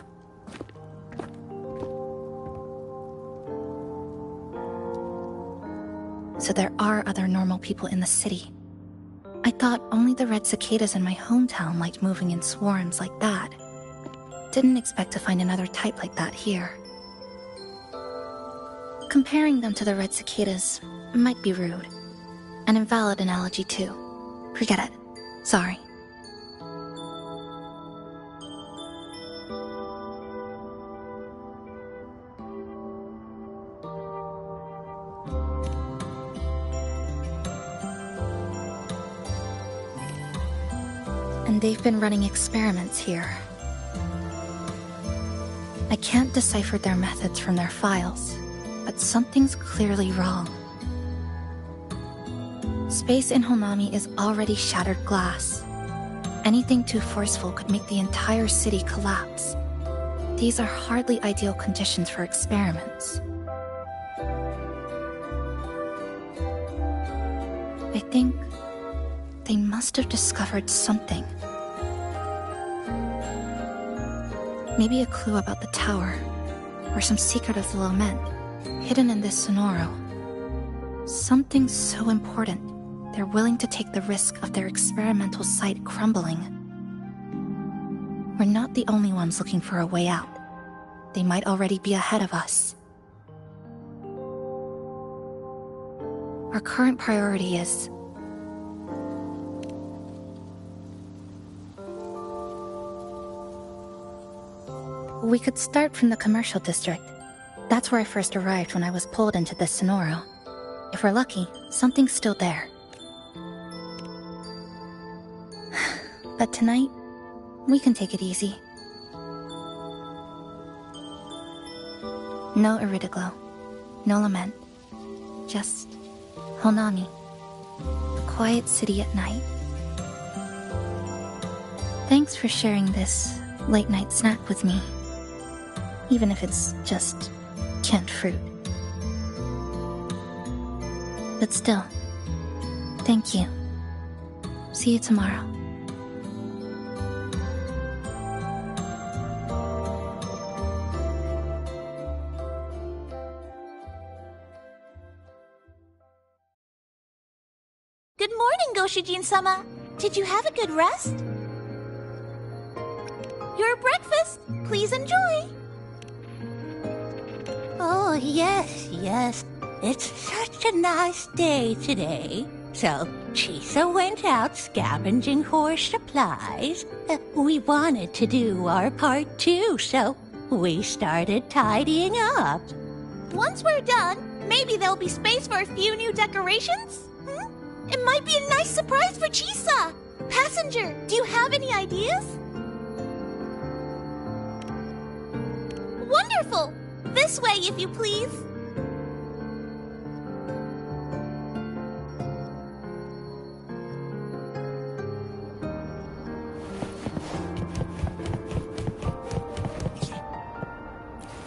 So there are other normal people in the city. I thought only the red cicadas in my hometown liked moving in swarms like that. Didn't expect to find another type like that here. Comparing them to the red cicadas might be rude. An invalid analogy too. Forget it. Sorry. And they've been running experiments here. I can't decipher their methods from their files, but something's clearly wrong. Space in Honami is already shattered glass. Anything too forceful could make the entire city collapse. These are hardly ideal conditions for experiments. I think they must have discovered something. Maybe a clue about the tower, or some secret of the lament, hidden in this sonoro. Something so important, they're willing to take the risk of their experimental site crumbling. We're not the only ones looking for a way out. They might already be ahead of us. Our current priority is... We could start from the commercial district. That's where I first arrived when I was pulled into this sonoro. If we're lucky, something's still there. But tonight, we can take it easy. No Iridoglow, no lament, just Honami, a quiet city at night. Thanks for sharing this late-night snack with me, even if it's just canned fruit. But still, thank you. See you tomorrow. Good morning, Goshijin-sama. Did you have a good rest? Your breakfast. Please enjoy. Oh, yes. It's such a nice day today. So, Chisa went out scavenging for supplies. We wanted to do our part too, so we started tidying up. Once we're done, maybe there'll be space for a few new decorations? It might be a nice surprise for Chisa. Passenger, do you have any ideas? Wonderful! This way, if you please.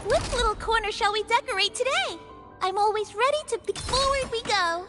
Which little corner shall we decorate today? I'm always ready to be forward we go.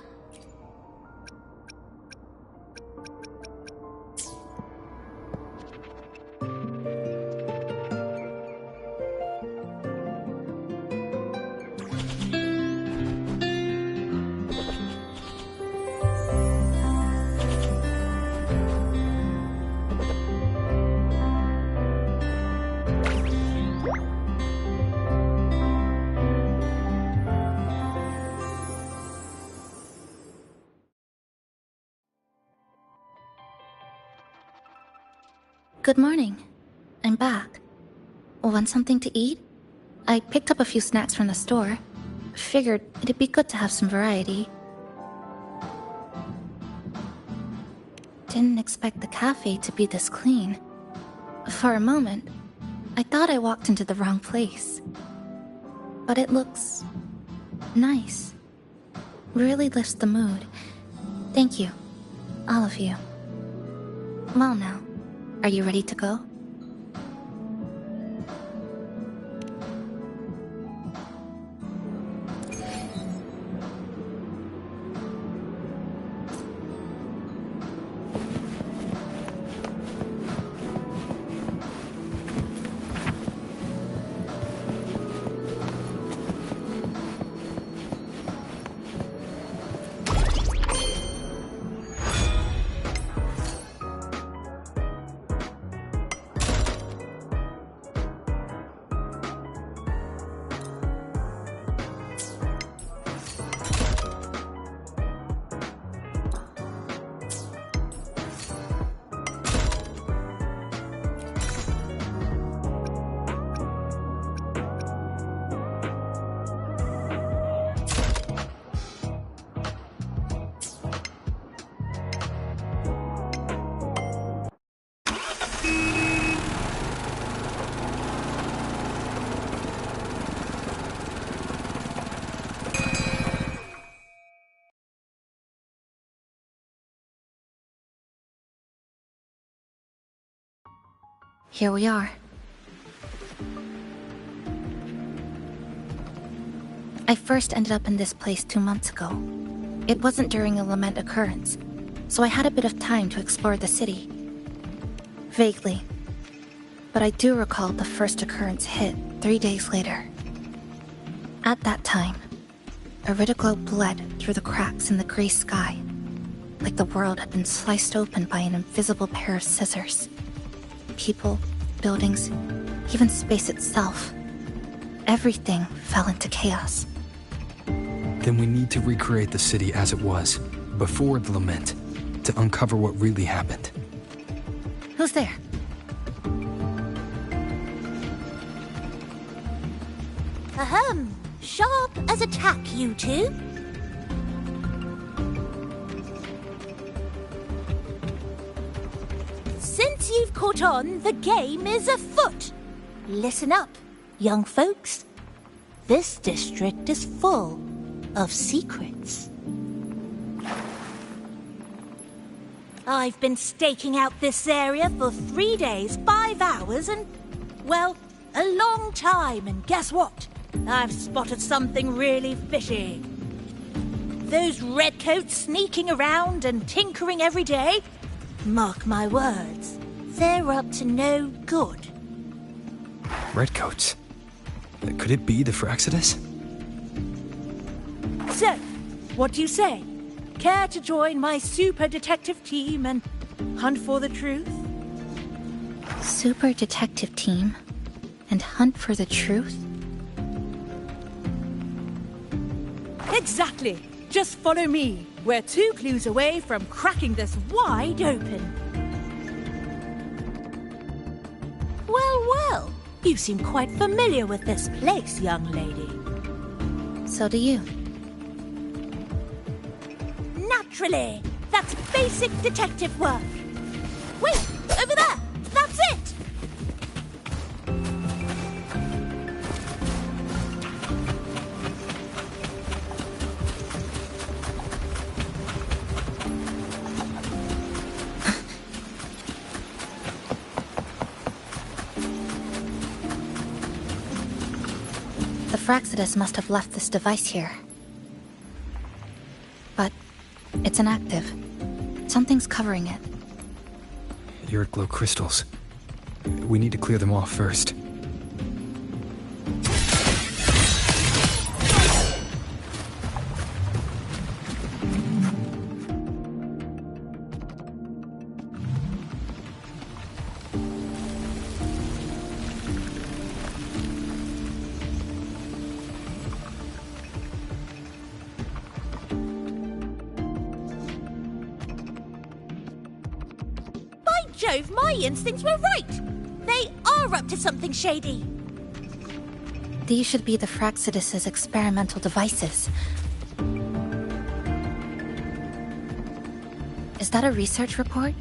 Good morning. I'm back. Want something to eat? I picked up a few snacks from the store. Figured it'd be good to have some variety. Didn't expect the cafe to be this clean. For a moment, I thought I walked into the wrong place. But it looks... nice. Really lifts the mood. Thank you. All of you. Well now. Are you ready to go? Here we are. I first ended up in this place 2 months ago. It wasn't during a lament occurrence, so I had a bit of time to explore the city. Vaguely. But I do recall the first occurrence hit 3 days later. At that time, Iridoglow bled through the cracks in the gray sky, like the world had been sliced open by an invisible pair of scissors. People, buildings, even space itself. Everything fell into chaos. Then we need to recreate the city as it was, before the lament, to uncover what really happened. Who's there? Ahem. Sharp as a tack, you two. Since you've caught on, the game is afoot. Listen up, young folks. This district is full of secrets. I've been staking out this area for 3 days, 5 hours, and, well, a long time, and guess what? I've spotted something really fishy. Those redcoats sneaking around and tinkering every day, mark my words, they're up to no good. Redcoats? Could it be the Fraxidus? So, what do you say? Care to join my super detective team and hunt for the truth? Super detective team? And hunt for the truth? Exactly. Just follow me. We're 2 clues away from cracking this wide open. Well. You seem quite familiar with this place, young lady. So do you. Naturally. That's basic detective work. Wait, over there. That's it. The Fraxidus must have left this device here. But it's inactive. Something's covering it. Iridoglow crystals. We need to clear them off first. Jove, my instincts were right! They are up to something shady! These should be the Fraxidus's experimental devices. Is that a research report?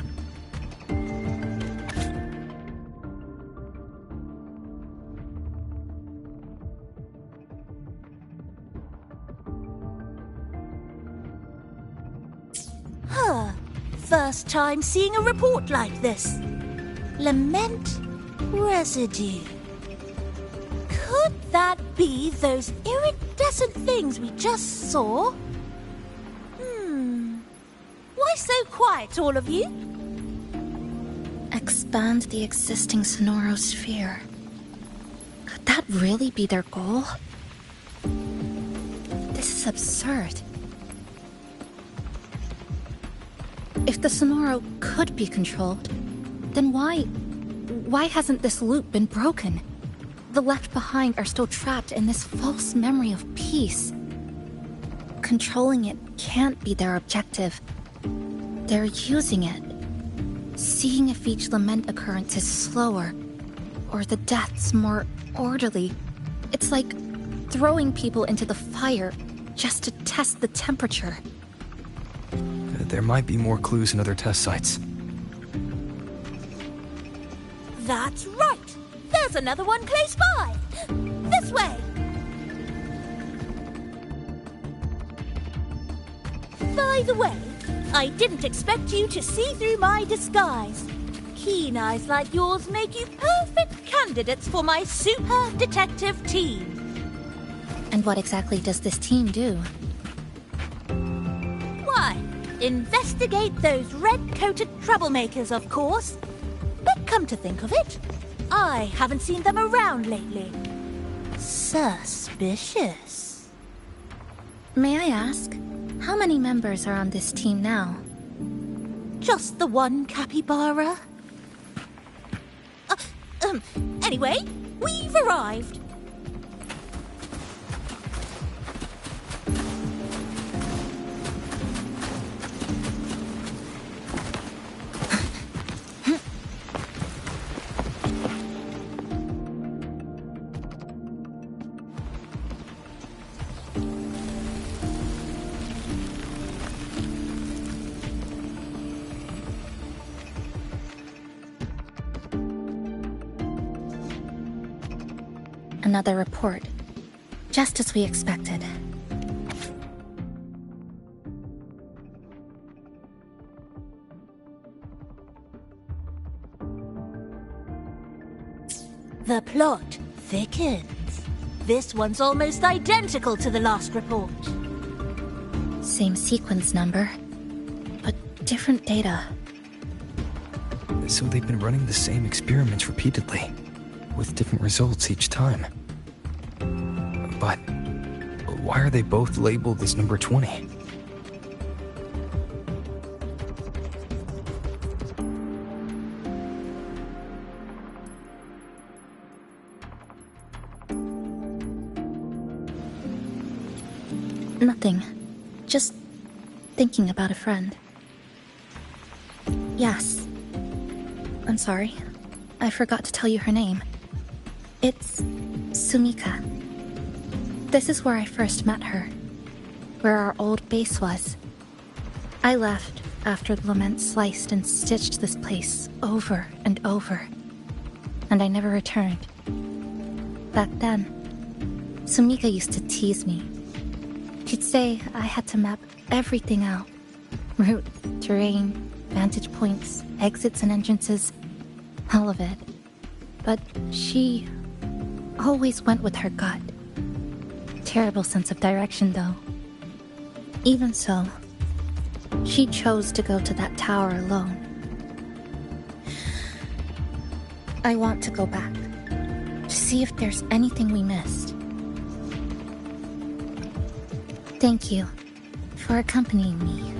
Huh. First time seeing a report like this. Lament residue. Could that be those iridescent things we just saw? Why so quiet, all of you? Expand the existing sonorosphere. Could that really be their goal? This is absurd. If the Sonoro could be controlled, then why hasn't this loop been broken? The left behind are still trapped in this false memory of peace. Controlling it can't be their objective. They're using it. Seeing if each lament occurrence is slower, or the deaths more orderly. It's like throwing people into the fire just to test the temperature. There might be more clues in other test sites. That's right! There's another one close by! This way! By the way, I didn't expect you to see through my disguise. keen eyes like yours make you perfect candidates for my super detective team. And what exactly does this team do? Why, investigate those red-coated troublemakers, of course. But come to think of it, I haven't seen them around lately. Suspicious. May I ask, how many members are on this team now? Just the one capybara. Anyway, we've arrived. Another report. Just as we expected. The plot thickens. This one's almost identical to the last report. Same sequence number, but different data. So they've been running the same experiments repeatedly, with different results each time. But why are they both labeled as number 20? Nothing. Just thinking about a friend. Yes. I'm sorry. I forgot to tell you her name. It's Sumika. This is where I first met her. Where our old base was. I left after the lament sliced and stitched this place over and over. And I never returned. Back then, Sumika used to tease me. She'd say I had to map everything out. Route, terrain, vantage points, exits and entrances. All of it. But she always went with her gut. Terrible sense of direction, though. Even so, she chose to go to that tower alone. I want to go back, to see if there's anything we missed. Thank you for accompanying me.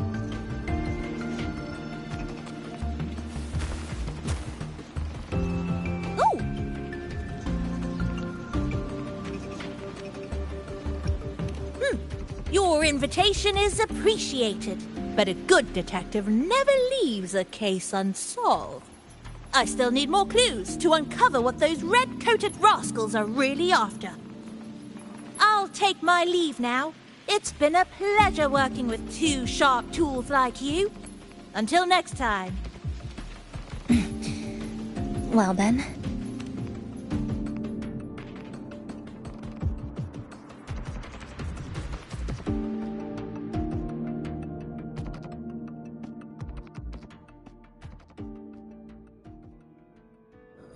Your invitation is appreciated, but a good detective never leaves a case unsolved. I still need more clues to uncover what those red-coated rascals are really after. I'll take my leave now. It's been a pleasure working with two sharp tools like you. Until next time. Well then.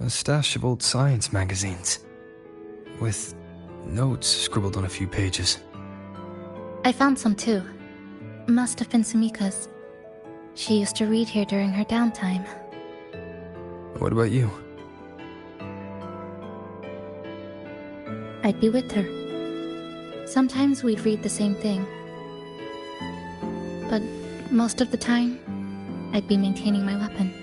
A stash of old science magazines, with notes scribbled on a few pages. I found some too. Must have been Sumika's. She used to read here during her downtime. What about you? I'd be with her. Sometimes we'd read the same thing. But most of the time, I'd be maintaining my weapon.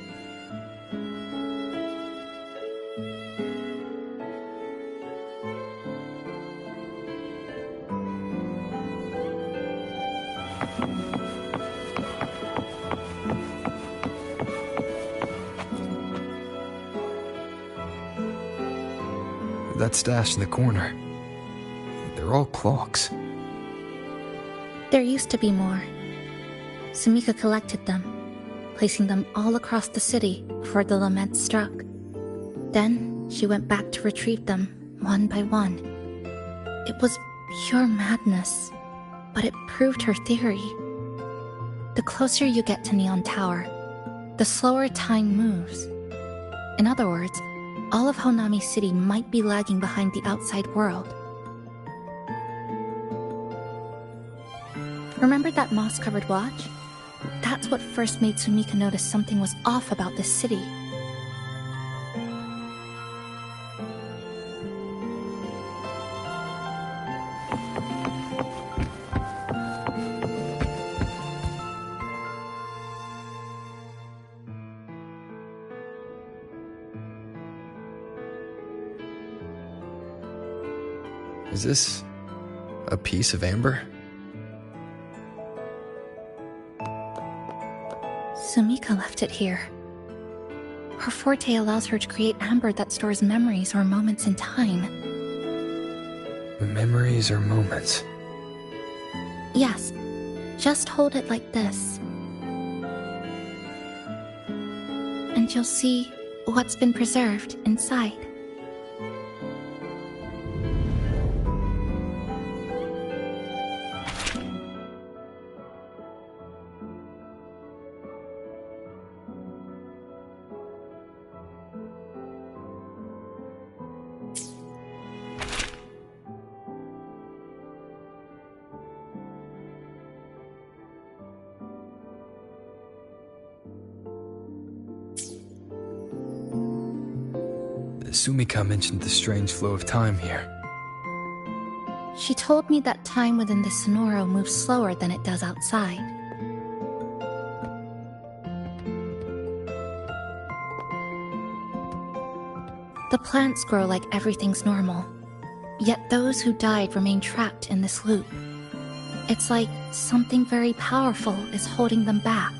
That stash in the corner. They're all clocks. There used to be more. Sumika collected them, placing them all across the city before the lament struck. Then she went back to retrieve them, one by one. It was pure madness, but it proved her theory. The closer you get to Neon Tower, the slower time moves, In other words, all of Honami City might be lagging behind the outside world. Remember that moss-covered watch? That's what first made Sumika notice something was off about this city. Is this a piece of amber? Sumika left it here. Her forte allows her to create amber that stores memories or moments in time. Memories or moments? Yes, just hold it like this. And you'll see what's been preserved inside. Sumika mentioned the strange flow of time here. She told me that time within the Sonoro moves slower than it does outside. The plants grow like everything's normal, yet those who died remain trapped in this loop. It's like something very powerful is holding them back.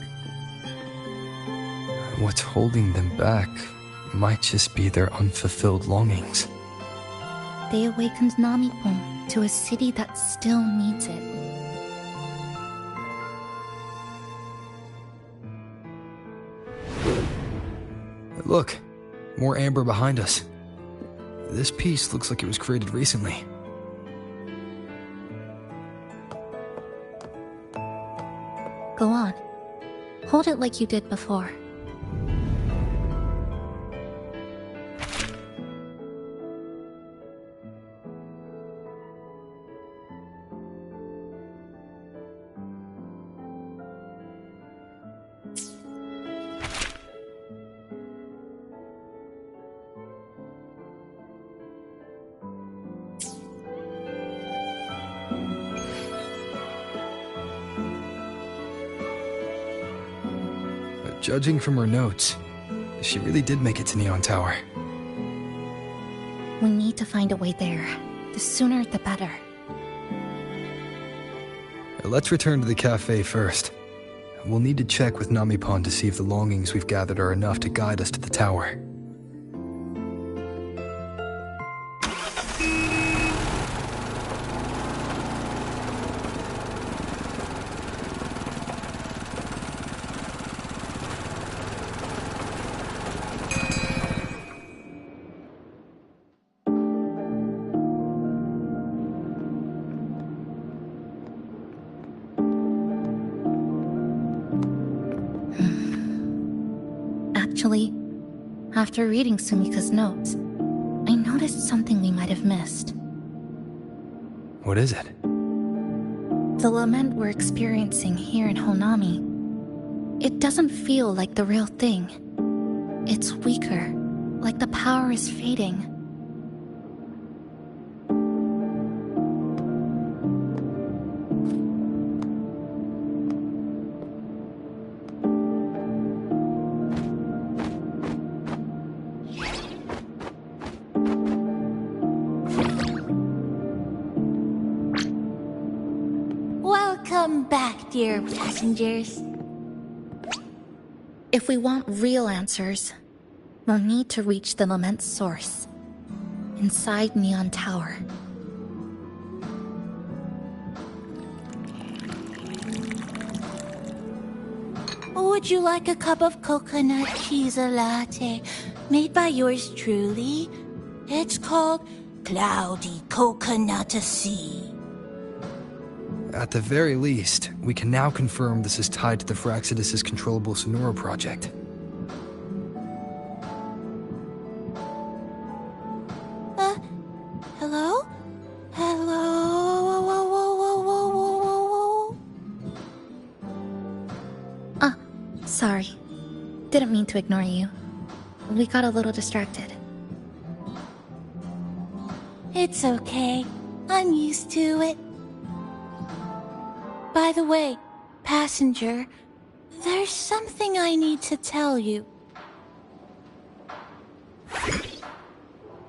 What's holding them back might just be their unfulfilled longings. They awakened Namipon to a city that still needs it. Look, more amber behind us. This piece looks like it was created recently. Go on. Hold it like you did before. Judging from her notes, she really did make it to Neon Tower. We need to find a way there. The sooner, the better. Let's return to the cafe first. We'll need to check with Namipon to see if the longings we've gathered are enough to guide us to the tower. Actually, after reading Sumika's notes, I noticed something we might have missed. What is it? The lament we're experiencing here in Honami. It doesn't feel like the real thing. It's weaker, like the power is fading. Welcome back, dear passengers. If we want real answers, we'll need to reach the lament's source, inside Neon Tower. Would you like a cup of coconut cheese latte made by yours truly? It's called Cloudy Coconut Sea. At the very least, we can now confirm this is tied to the Fraxidus' controllable Sonoro project. Hello? Hello? Whoa, whoa, whoa, whoa, whoa, whoa, whoa. Ah, sorry. Didn't mean to ignore you. We got a little distracted. It's okay. I'm used to it. By the way, passenger, there's something I need to tell you.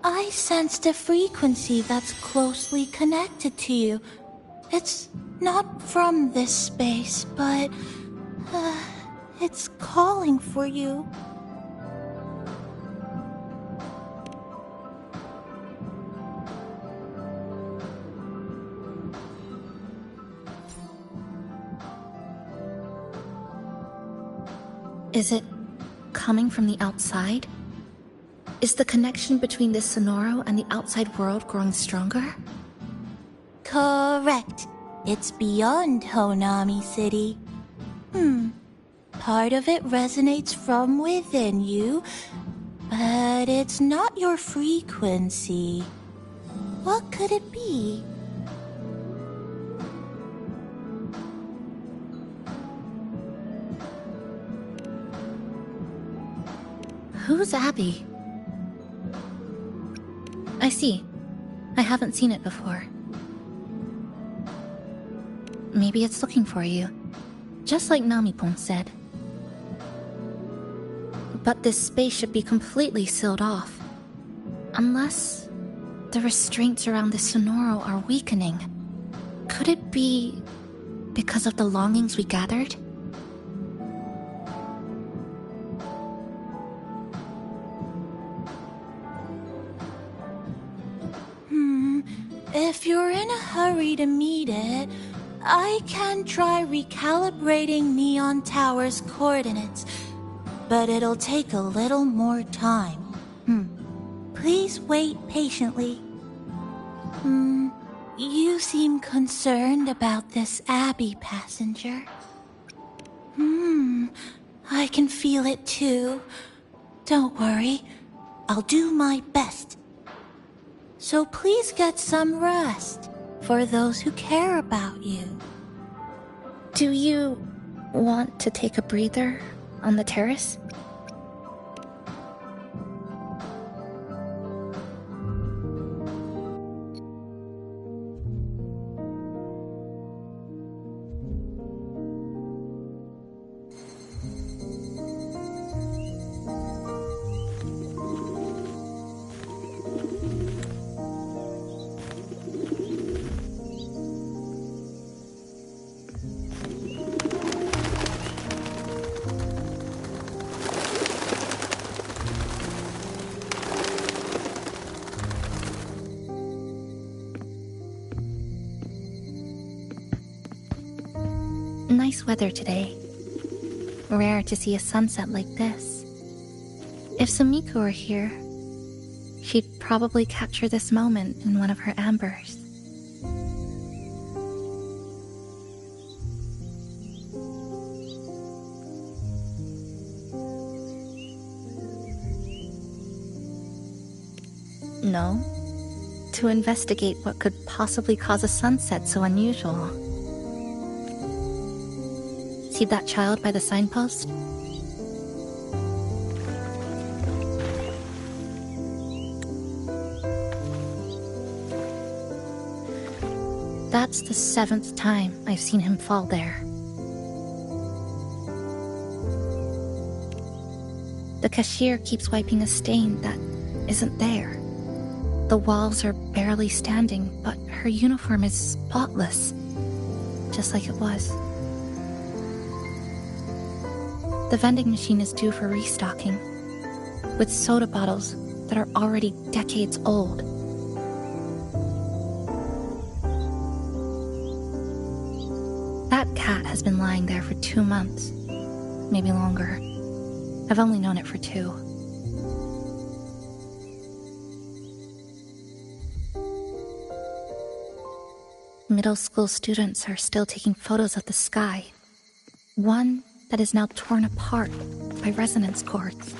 I sensed a frequency that's closely connected to you. It's not from this space, but it's calling for you. Is it coming from the outside? Is the connection between this Sonoro and the outside world growing stronger? Correct. It's beyond Honami City. Part of it resonates from within you, but it's not your frequency. What could it be? Who's Abby? I see. I haven't seen it before. Maybe it's looking for you, just like Namipon said. But this space should be completely sealed off. Unless the restraints around the Sonoro are weakening. Could it be because of the longings we gathered? If you're in a hurry to meet it, I can try recalibrating Neon Tower's coordinates, but it'll take a little more time. Please wait patiently. You seem concerned about this Abby, passenger. I can feel it too. Don't worry, I'll do my best. So please get some rest for those who care about you. Do you want to take a breather on the terrace? Nice weather today. Rare to see a sunset like this. If Sumiko were here, she'd probably capture this moment in one of her ambers. No, to investigate what could possibly cause a sunset so unusual. See that child by the signpost? That's the 7th time I've seen him fall there. The cashier keeps wiping a stain that isn't there. The walls are barely standing, but her uniform is spotless, just like it was. The vending machine is due for restocking, with soda bottles that are already decades old. That cat has been lying there for 2 months, maybe longer. I've only known it for 2. Middle school students are still taking photos of the sky. One that is now torn apart by resonance cords.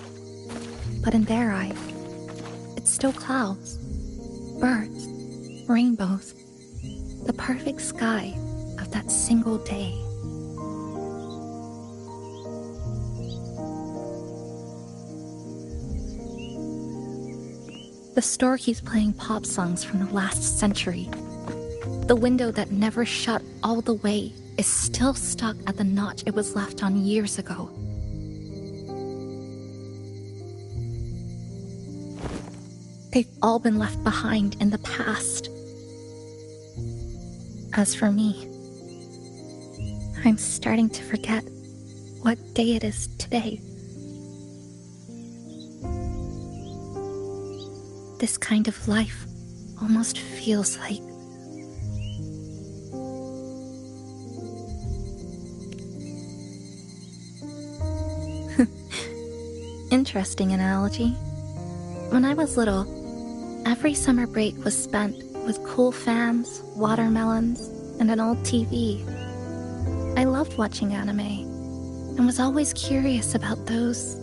But in their eyes, it's still clouds, birds, Rainbows. The perfect sky of that single day. The store keeps playing pop songs from the last century. The window that never shut all the way is still stuck at the notch it was left on years ago. They've all been left behind in the past. As for me, I'm starting to forget what day it is today. This kind of life almost feels like interesting analogy. When I was little, every summer break was spent with cool fans, watermelons, and an old TV. I loved watching anime and was always curious about those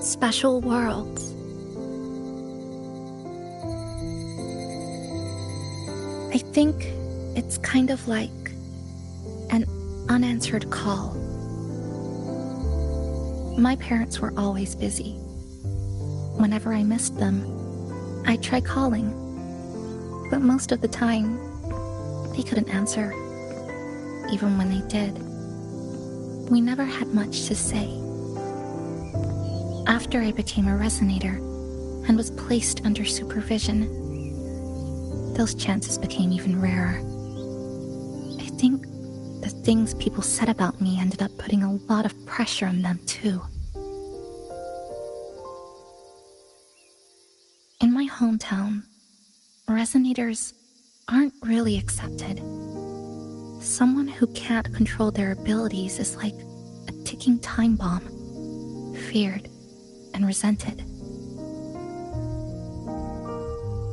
special worlds. I think it's kind of like an unanswered call. My parents were always busy. Whenever I missed them, I'd try calling, but most of the time, they couldn't answer, even when they did. We never had much to say. After I became a resonator and was placed under supervision, those chances became even rarer. I think the things people said about me ended up putting a lot of pressure on them too. In my hometown, resonators aren't really accepted. Someone who can't control their abilities is like a ticking time bomb, feared and resented.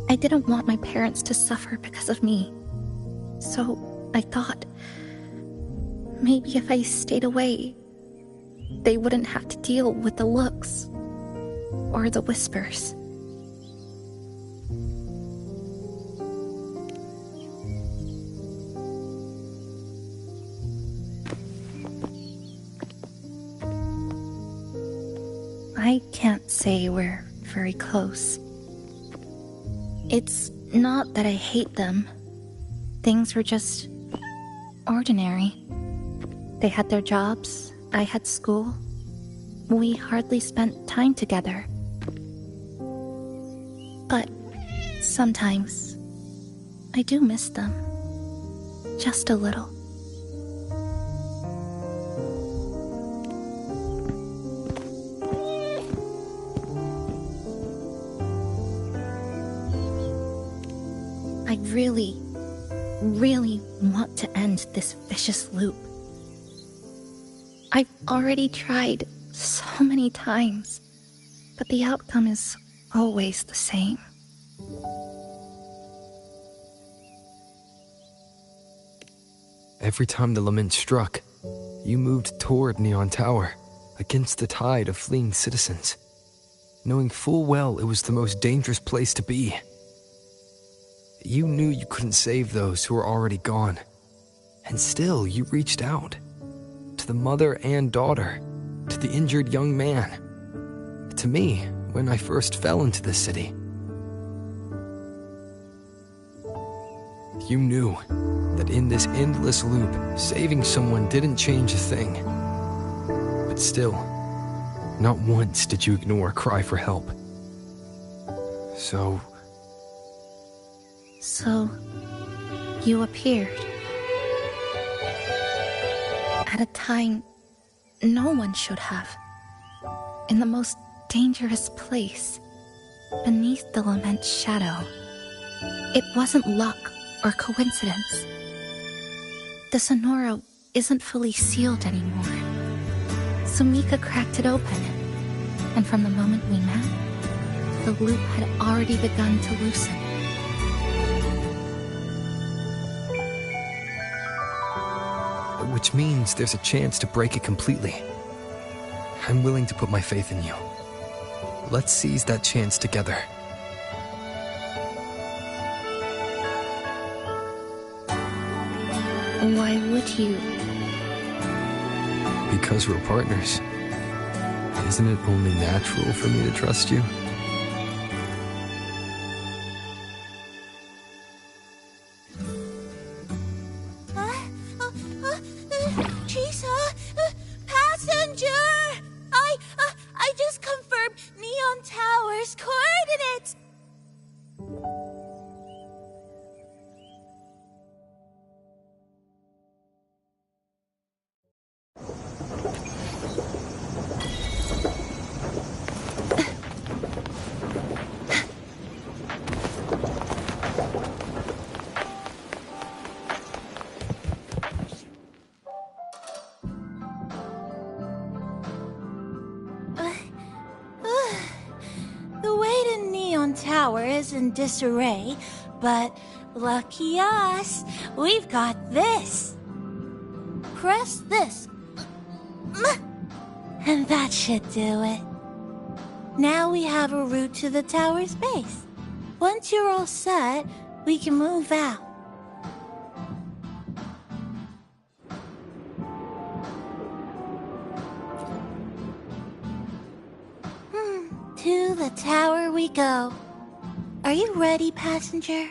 I didn't want my parents to suffer because of me, so I thought maybe if I stayed away, they wouldn't have to deal with the looks or the whispers. I can't say we're very close. It's not that I hate them. Things were just ordinary. They had their jobs, I had school. We hardly spent time together. But sometimes I do miss them. Just a little. I really want to end this vicious loop. I've already tried so many times, but the outcome is always the same. Every time the lament struck, you moved toward Neon Tower, against the tide of fleeing citizens, knowing full well it was the most dangerous place to be. You knew you couldn't save those who were already gone, and still you reached out. To the mother and daughter, to the injured young man, to me when I first fell into the city. You knew that in this endless loop, saving someone didn't change a thing. But still, not once did you ignore a cry for help. So you appeared. At a time no one should have. In the most dangerous place, beneath the lament's shadow. It wasn't luck or coincidence. The Sonoro isn't fully sealed anymore. Sumika cracked it open, and from the moment we met, the loop had already begun to loosen. Which means there's a chance to break it completely. I'm willing to put my faith in you. Let's seize that chance together. Why would you? Because we're partners. Isn't it only natural for me to trust you? Chisa, passenger! I just confirmed Neon Tower's coordinates. The way to Neon Tower is in disarray, but lucky us, we've got this. Press this. And that should do it. Now we have a route to the tower's base. Once you're all set, we can move out. To the tower we go. Are you ready, passenger?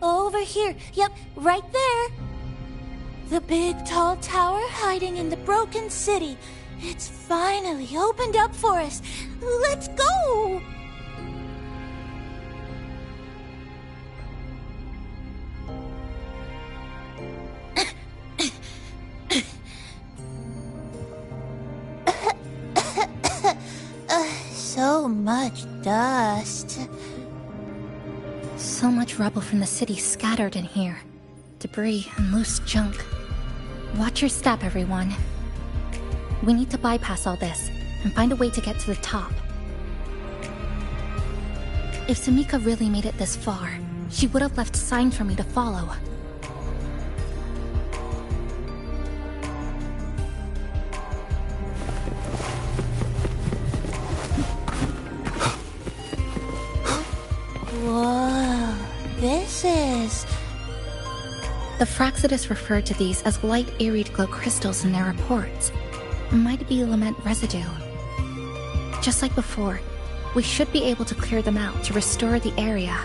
Over here. Yep, right there. The big, tall tower hiding in the broken city. It's finally opened up for us. Let's go! So much dust. So much rubble from the city scattered in here. Debris and loose junk. Watch your step, everyone. We need to bypass all this and find a way to get to the top. If Sumika really made it this far, she would have left signs for me to follow. Whoa, this is... The Fraxidus referred to these as light arid glow crystals in their reports. Might be lament residue. Just like before, we should be able to clear them out to restore the area.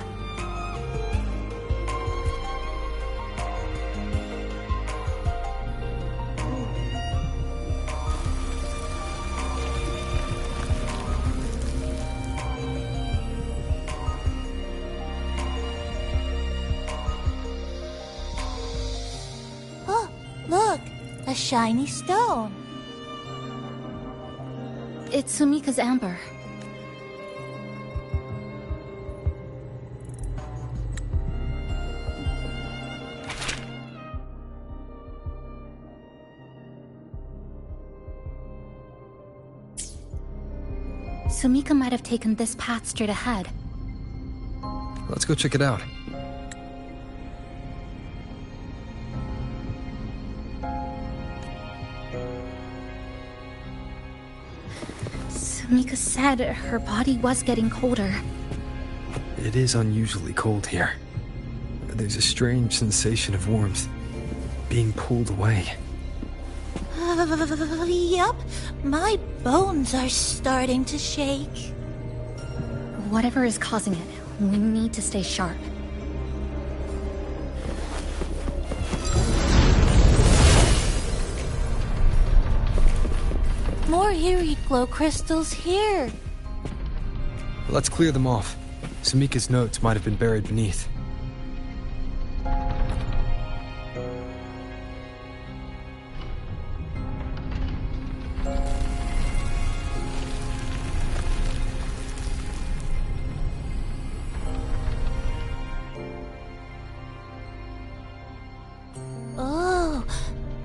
Oh, look, a shiny stone. It's Sumika's amber. Sumika might have taken this path straight ahead. Let's go check it out. Sumika said her body was getting colder. It is unusually cold here. There's a strange sensation of warmth, being pulled away. Yup, my bones are starting to shake. Whatever is causing it, we need to stay sharp. More eerie glow crystals here. Let's clear them off. Sumika's notes might have been buried beneath. Oh,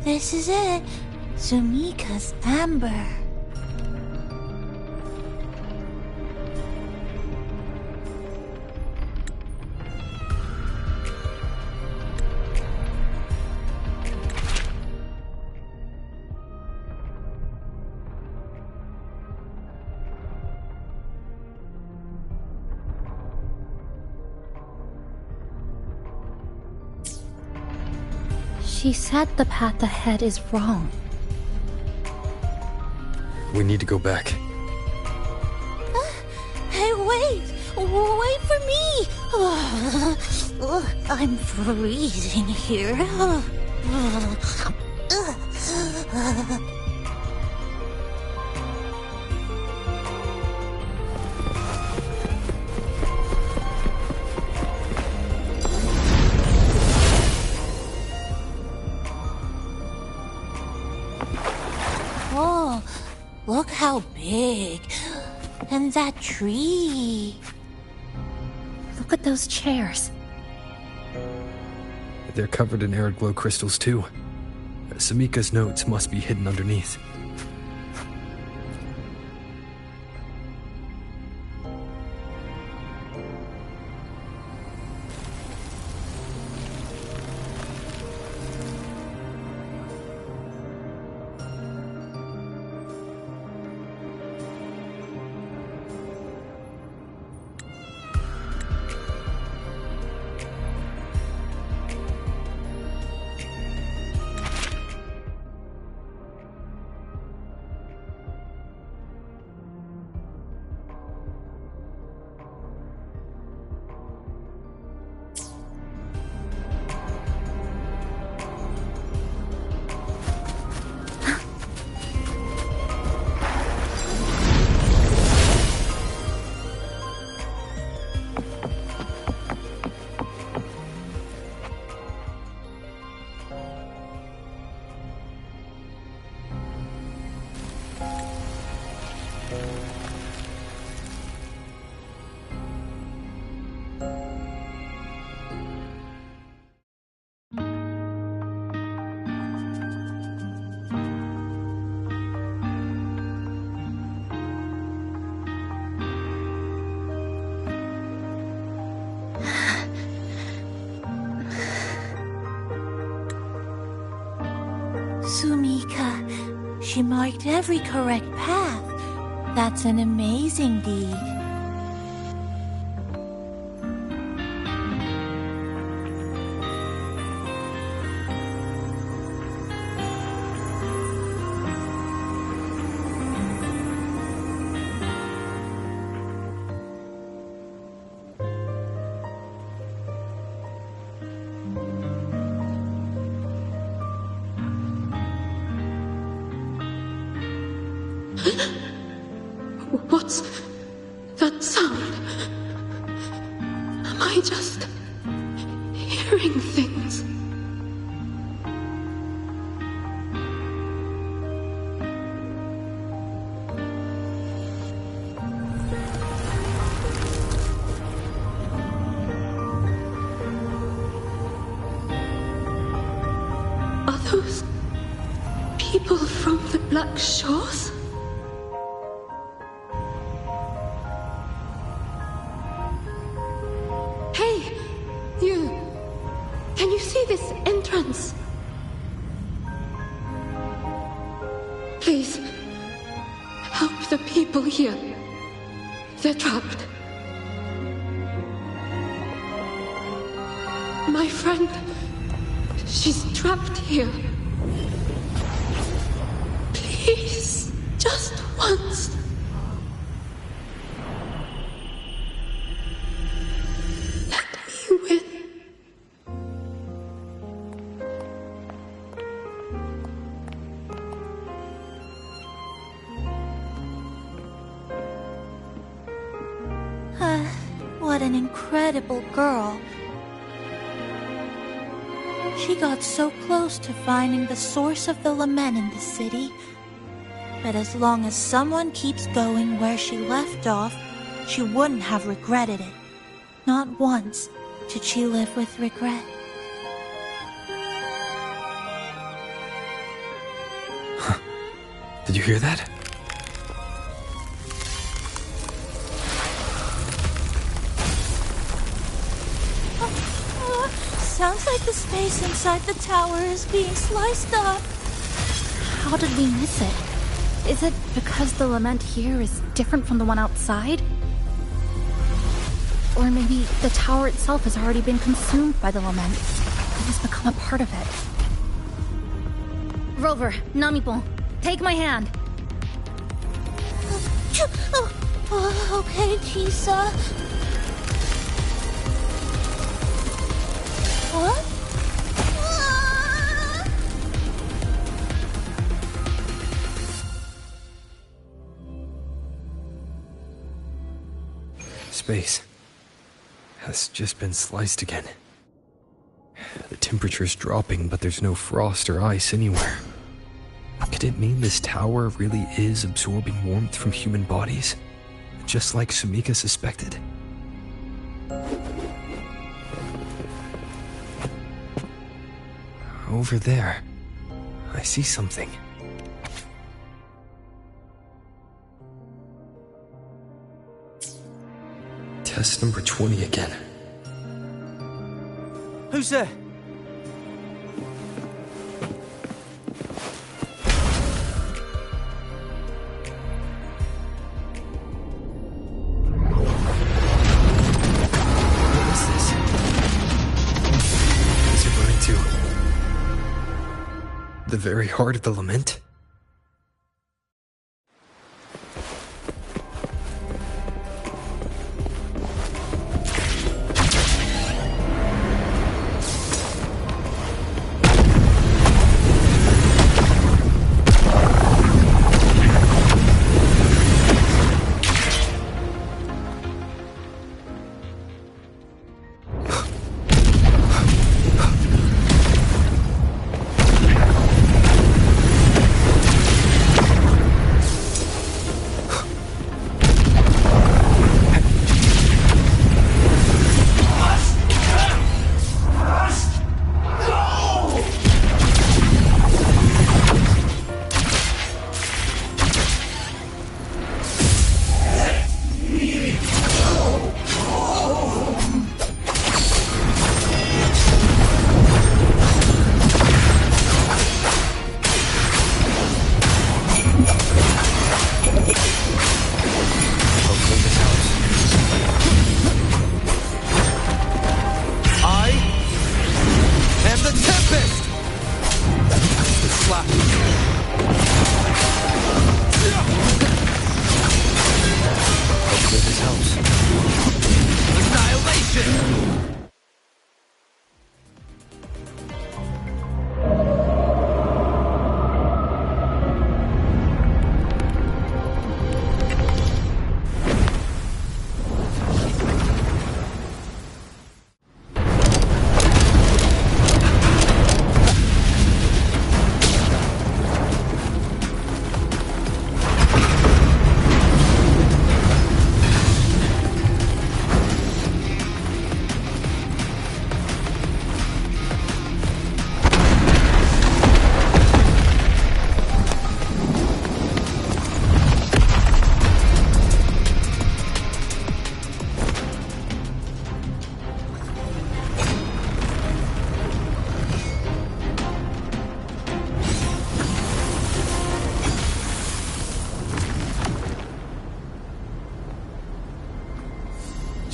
this is it. Sumika's amber. She said the path ahead is wrong. We need to go back. Hey, wait! Wait for me! I'm freezing here. Oh, look how big. And that tree. Look at those chairs. They're covered in arid glow crystals too. Samika's notes must be hidden underneath. Sumika, she marked every correct path. That's an amazing deed. What's that sound? Am I just hearing things? Are those people from the Black Shores? Please, help the people here. They're trapped. My friend, she's trapped here. Please, just once. Let me win. What an incredible girl. She got so close to finding the source of the lament in the city. But as long as someone keeps going where she left off, she wouldn't have regretted it. Not once did she live with regret. Did you hear that? Sounds like the space inside the tower is being sliced up. How did we miss it? Is it because the lament here is different from the one outside? Or maybe the tower itself has already been consumed by the lament and has become a part of it. Rover, Namipon, take my hand. Okay, Chisa. What? Space has just been sliced again. The temperature's dropping, but there's no frost or ice anywhere. Could it mean this tower really is absorbing warmth from human bodies? Just like Sumika suspected? Over there, I see something. Test number 20 again. Who's there? What is this? Is it running to the very heart of the lament?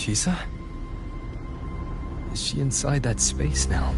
Chisa? Is she inside that space now?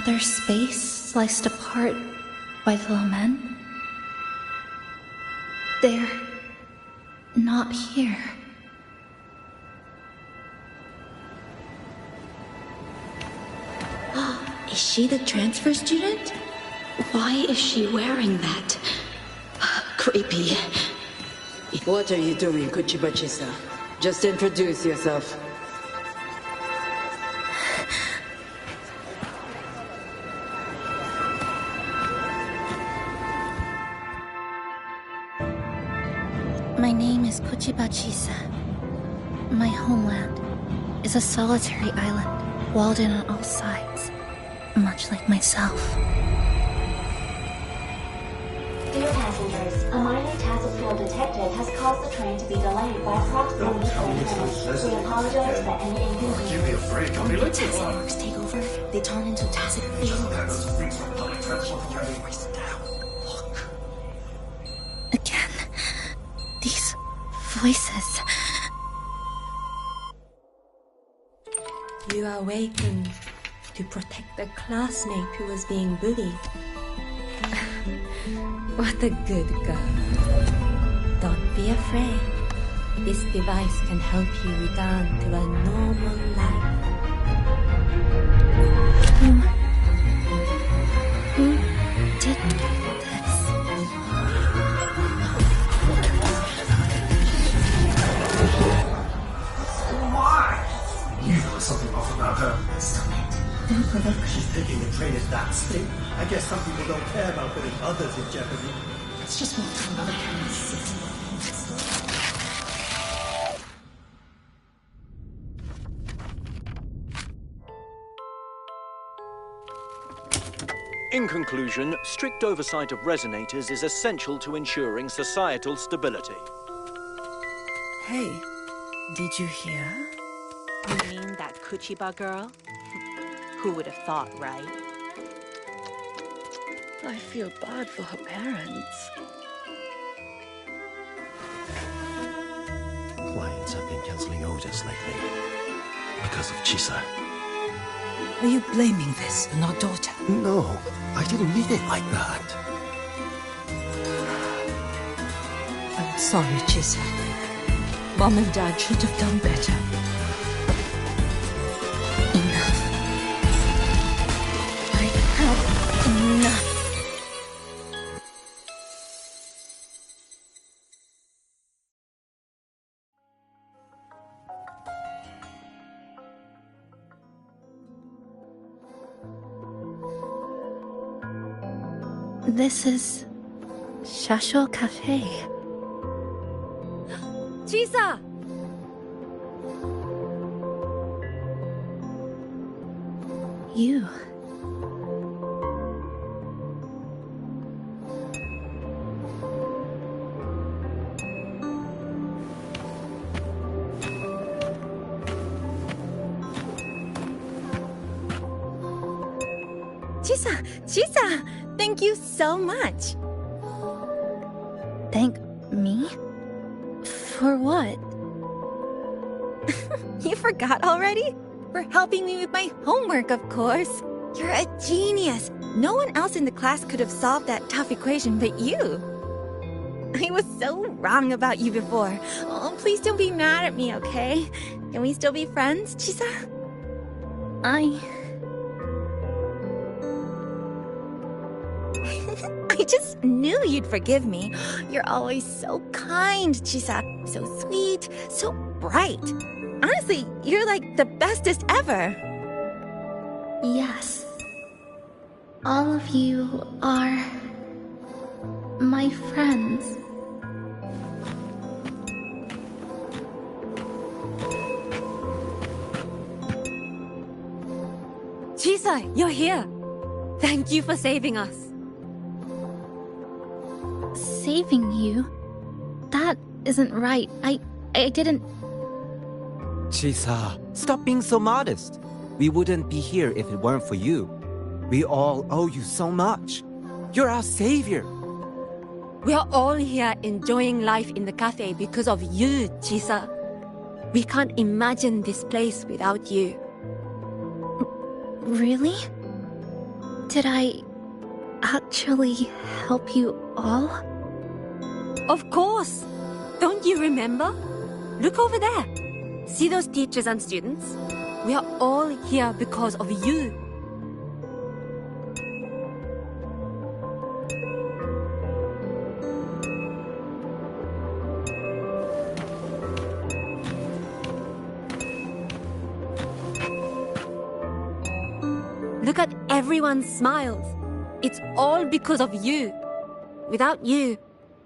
Another space sliced apart by the men? They're not here. Is she the transfer student? Why is she wearing that? Creepy. What are you doing, Kuchiba-chisa? Just introduce yourself. My name is Kuchiba-chisa. My homeland is a solitary island, walled in on all sides, much like myself. Dear passengers, a minor Tacit field detected has caused the train to be delayed by approximately 4 minutes. We apologize for any inconvenience. Give me a break, When Tacit marks take over, they turn into Tacit fields. Again, these voices. You are awakened to protect the classmate who was being bullied. What a good girl. Don't be afraid. This device can help you return to a normal life. Who did this? Why? You know something off about her. Stop it. She's thinking the train is that speed. I guess some people don't care about putting others in jeopardy. Let's just move to another campus. In conclusion, strict oversight of resonators is essential to ensuring societal stability. Hey, did you hear? You mean that Kuchiba girl? Who would have thought, right? I feel bad for her parents. Clients have been canceling orders lately because of Chisa. Are you blaming this on our daughter? No, I didn't mean it like that. I'm sorry, Chisa. Mom and Dad should have done better. Enough. I have enough. This is Shasho Cafe. Chisa! You. Chisa! Thank you so much. Thank me? For what? You forgot already? For helping me with my homework, of course. You're a genius. No one else in the class could have solved that tough equation but you. I was so wrong about you before. Oh, please don't be mad at me, okay? Can we still be friends, Chisa? I just knew you'd forgive me. You're always so kind, Chisa. So sweet, so bright. Honestly, you're like the bestest ever. Yes. All of you are my friends. Chisa, you're here. Thank you for saving us. Saving you? That isn't right. I didn't... Chisa, stop being so modest. We wouldn't be here if it weren't for you. We all owe you so much. You're our savior. We are all here enjoying life in the cafe because of you, Chisa. We can't imagine this place without you. Really? Did I actually help you all? Of course! Don't you remember? Look over there. See those teachers and students? We are all here because of you. Look at everyone's smiles. It's all because of you. Without you,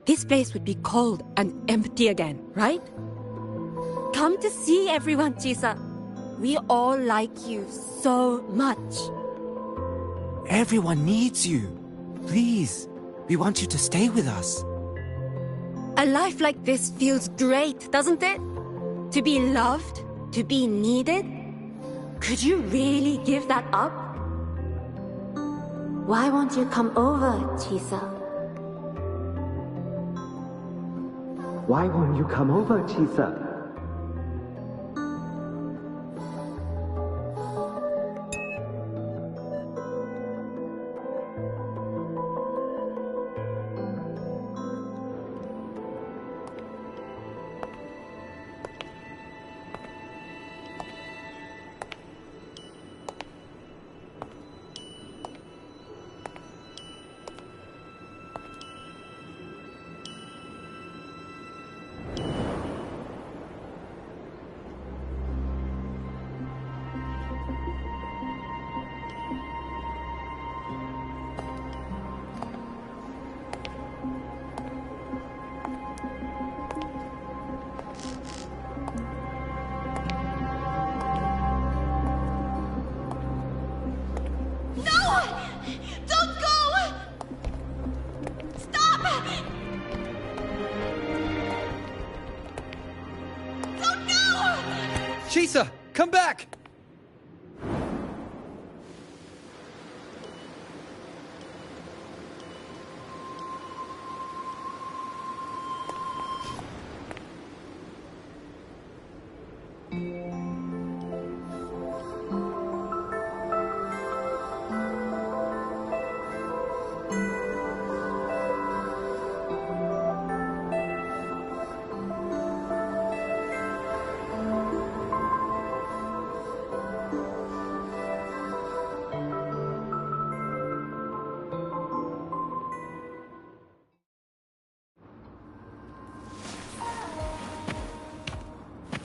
this place would be cold and empty again, right? Come to see everyone, Chisa. We all like you so much. Everyone needs you. Please, we want you to stay with us. A life like this feels great, doesn't it? To be loved, to be needed. Could you really give that up? Why won't you come over, Chisa? Why won't you come over, Chisa? Chisa, come back!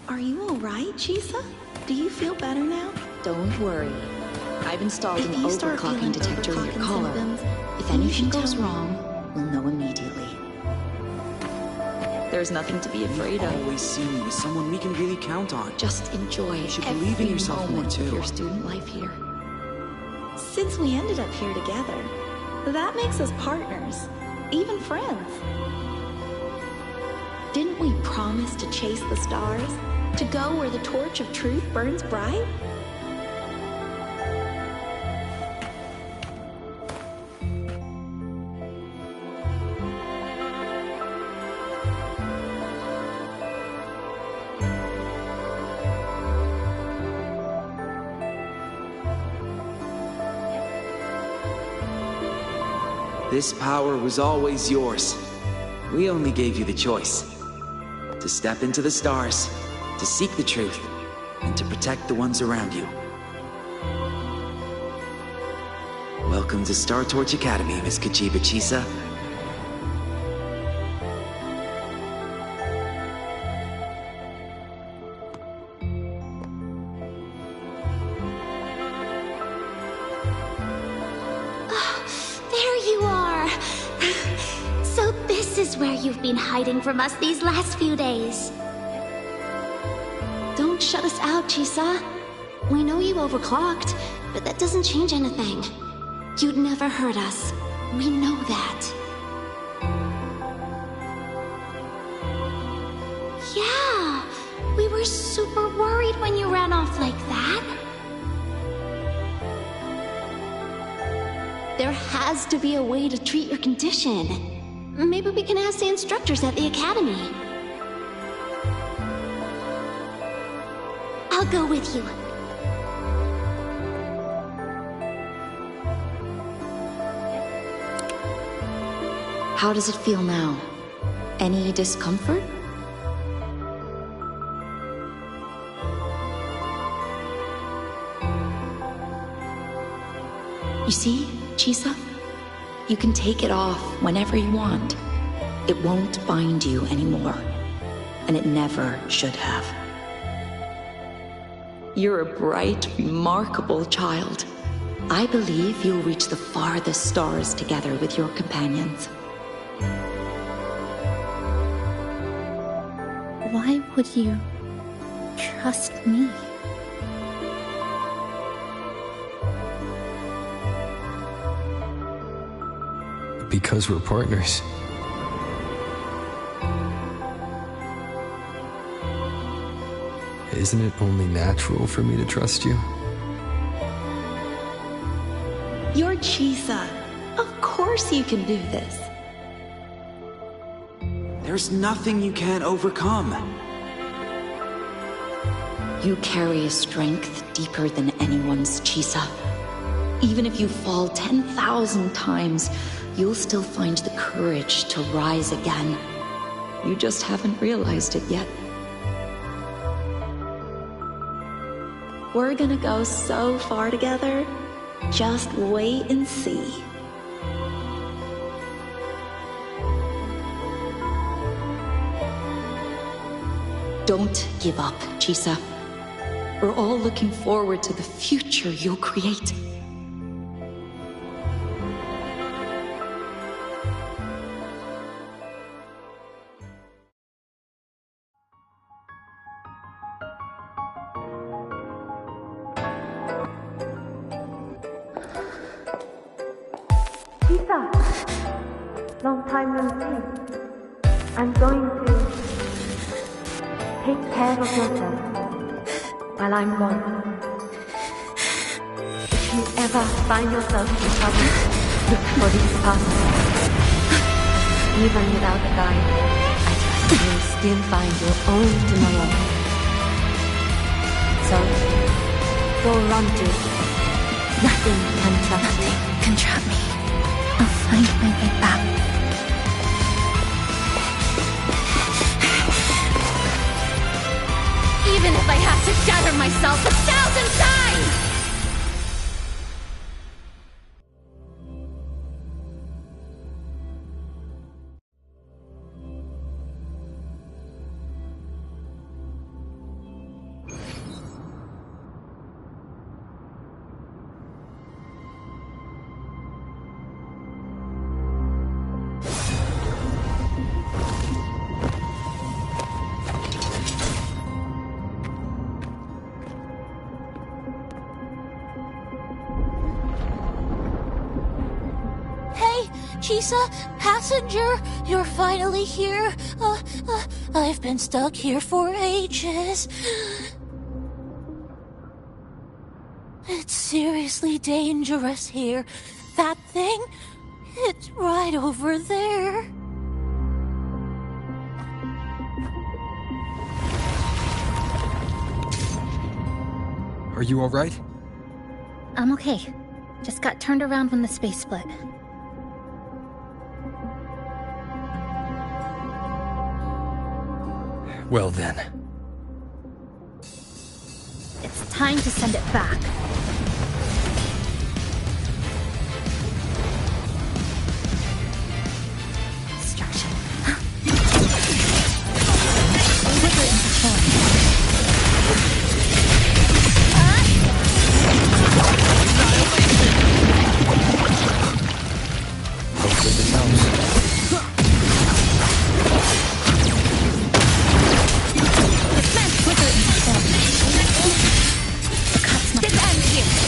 Are you alright, Chisa? Do you feel better now? Don't worry. I've installed an you start overclocking feeling detector in your overclocking collar. symptoms, If then you anything should goes tell me. wrong, we'll know immediately. There's nothing to be afraid of. Always seem you as someone we can really count on. Just enjoy You should every believe in yourself more moment too. of your student life here. Since we ended up here together, that makes us partners, even friends. Didn't we promise to chase the stars? To go where the torch of truth burns bright? This power was always yours. We only gave you the choice. To step into the stars, to seek the truth, and to protect the ones around you. Welcome to Star Torch Academy, Miss Kachiba Chisa. There you are! So this is where you've been hiding from us these last few days. Don't shut us out, Chisa. We know you overclocked, but that doesn't change anything. You'd never hurt us. We know that. Yeah, we were super worried when you ran off like that. There has to be a way to treat your condition. Maybe we can ask the instructors at the academy. I'll go with you. How does it feel now? Any discomfort? You see, Chisa? You can take it off whenever you want. It won't bind you anymore. And it never should have. You're a bright, remarkable child. I believe you'll reach the farthest stars together with your companions. Why would you trust me? Because we're partners. Isn't it only natural for me to trust you? You're Chisa. Of course you can do this. There's nothing you can't overcome. You carry a strength deeper than anyone's, Chisa. Even if you fall 10,000 times, you'll still find the courage to rise again. You just haven't realized it yet. We're gonna go so far together. Just wait and see. Don't give up, Chisa. We're all looking forward to the future you'll create. Chisa! Long time no see. I'm going to take care of yourself while I'm gone. If you ever find yourself in trouble, look for these passes. Even without a guide, I trust you'll still find your own tomorrow. So, go run to it. Nothing can trap me. Nothing can trap me. I'll find my way back. Even if I have to shatter myself 1,000 times! Chisa, passenger, you're finally here. I've been stuck here for ages. It's seriously dangerous here. That thing, it's right over there. Are you all right? I'm okay. Just got turned around when the space split. Well then. It's time to send it back. Destruction. Wither into form. Hopefully this helps. The cut's not... This ends here!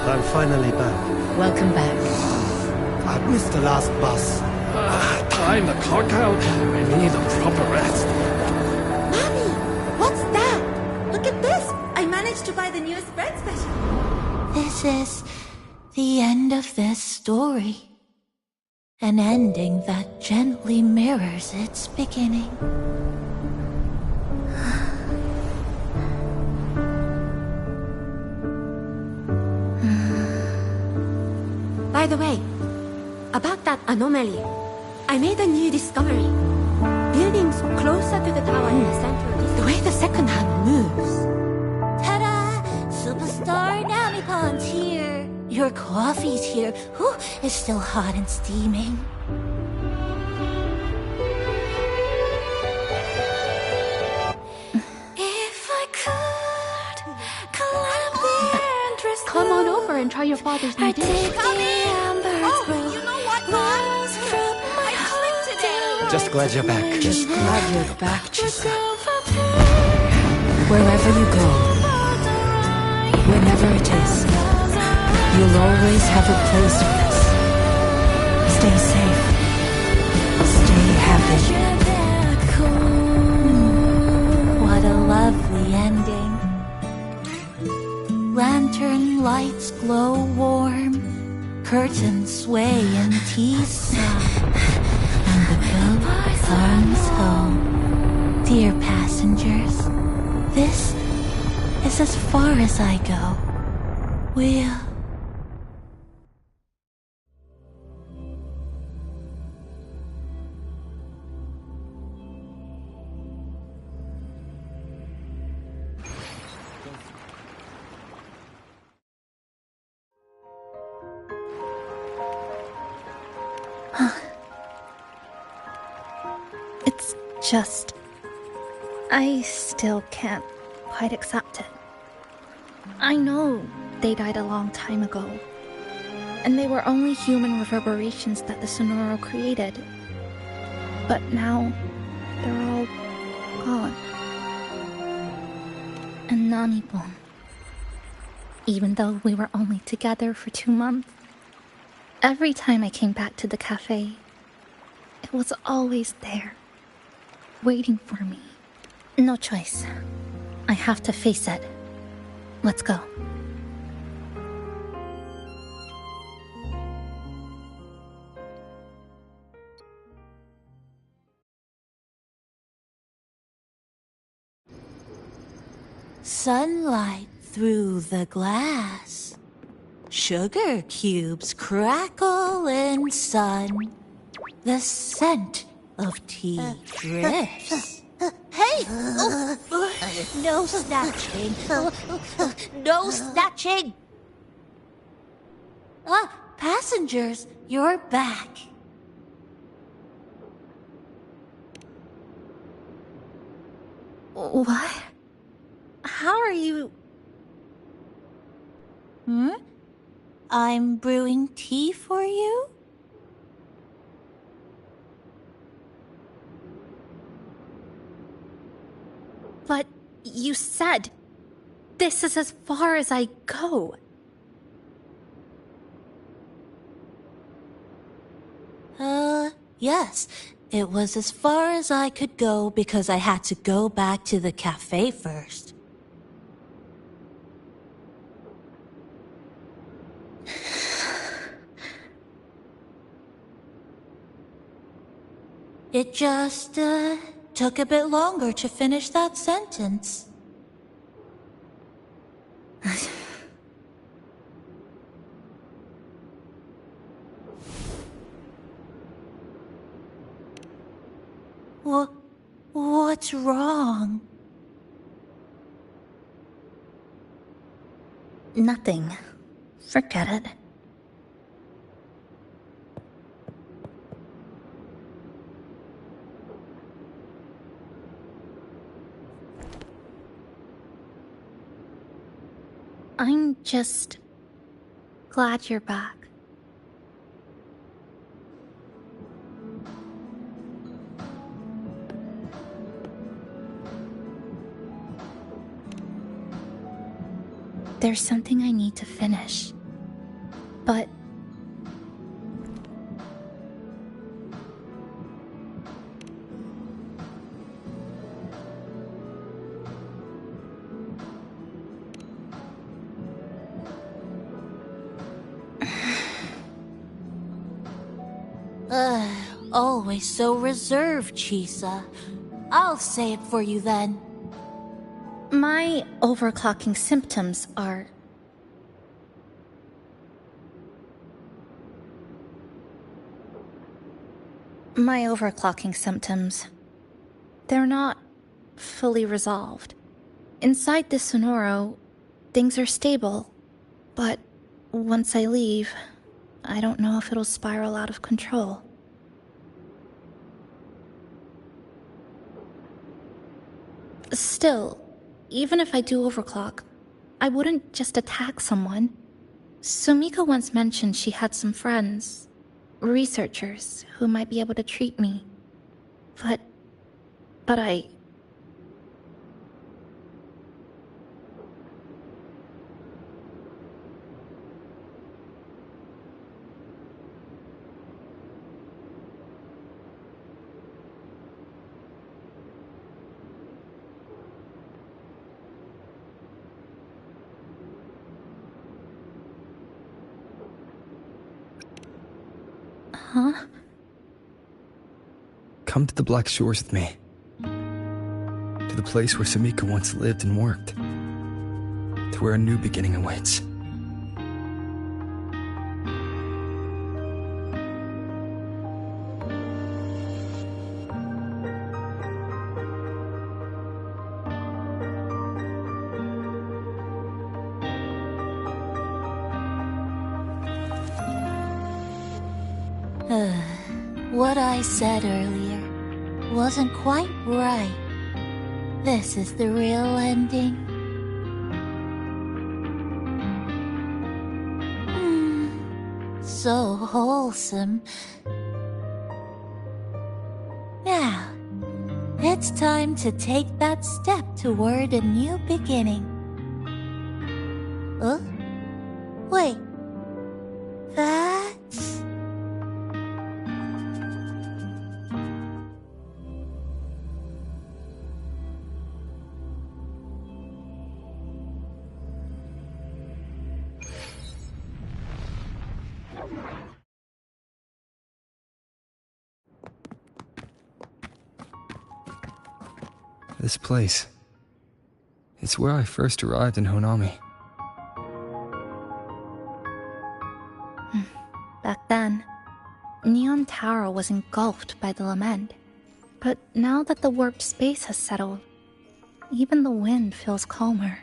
I'm finally back. Welcome back. I missed the last bus. Time to clock out. I need a proper rest. Mommy, what's that? Look at this. I managed to buy the newest bread special. This is the end of this story. An ending that gently mirrors its beginning. By the way, about that anomaly, I made a new discovery. Buildings closer to the tower in the center, the way the second hand moves. Ta-da! Superstar Namipon's here. Your coffee's here. Whew, it's still hot and steaming. If I could climb the entrance. Come on over and try your father's new dish. You know what, Mom? I sleep today. Just glad you're back. Just glad you're back, Chisa. Wherever you go, whenever it is, you'll always have a place with us. Stay safe. Stay happy. What a lovely ending. Lantern lights glow warm, curtains sway in tease song, and the boat hums home. Dear passengers, this is as far as I go. We'll... It's just... I still can't quite accept it. I know they died a long time ago, and they were only human reverberations that the Sonoro created. But now, they're all gone. And Namipon. Even though we were only together for 2 months, every time I came back to the cafe, it was always there, waiting for me. No choice. I have to face it. Let's go. Sunlight through the glass. Sugar cubes crackle in sun. The scent of tea drifts. Hey! Oh, no snatching. No snatching! Ah, passengers, you're back. What? How are you... I'm brewing tea for you? But you said this is as far as I go. Yes. It was as far as I could go because I had to go back to the cafe first. It just, took a bit longer to finish that sentence. What's wrong? Nothing. Forget it. I'm just glad you're back. There's something I need to finish. But Always so reserved, Chisa. I'll say it for you then. my overclocking symptoms are... My overclocking symptoms... They're not fully resolved. Inside this Sonoro, things are stable. But once I leave, I don't know if it'll spiral out of control. Still, even if I do overclock, I wouldn't just attack someone. Sumika once mentioned she had some friends, researchers, who might be able to treat me. But I... Huh? Come to the Black Shores with me. To the place where Sumika once lived and worked. To where a new beginning awaits. What I said earlier wasn't quite right. This is the real ending. So wholesome. Now, it's time to take that step toward a new beginning. Huh? Wait. That's... This place. It's where I first arrived in Honami. Back then, Neon Tower was engulfed by the lament. But now that the warped space has settled, even the wind feels calmer.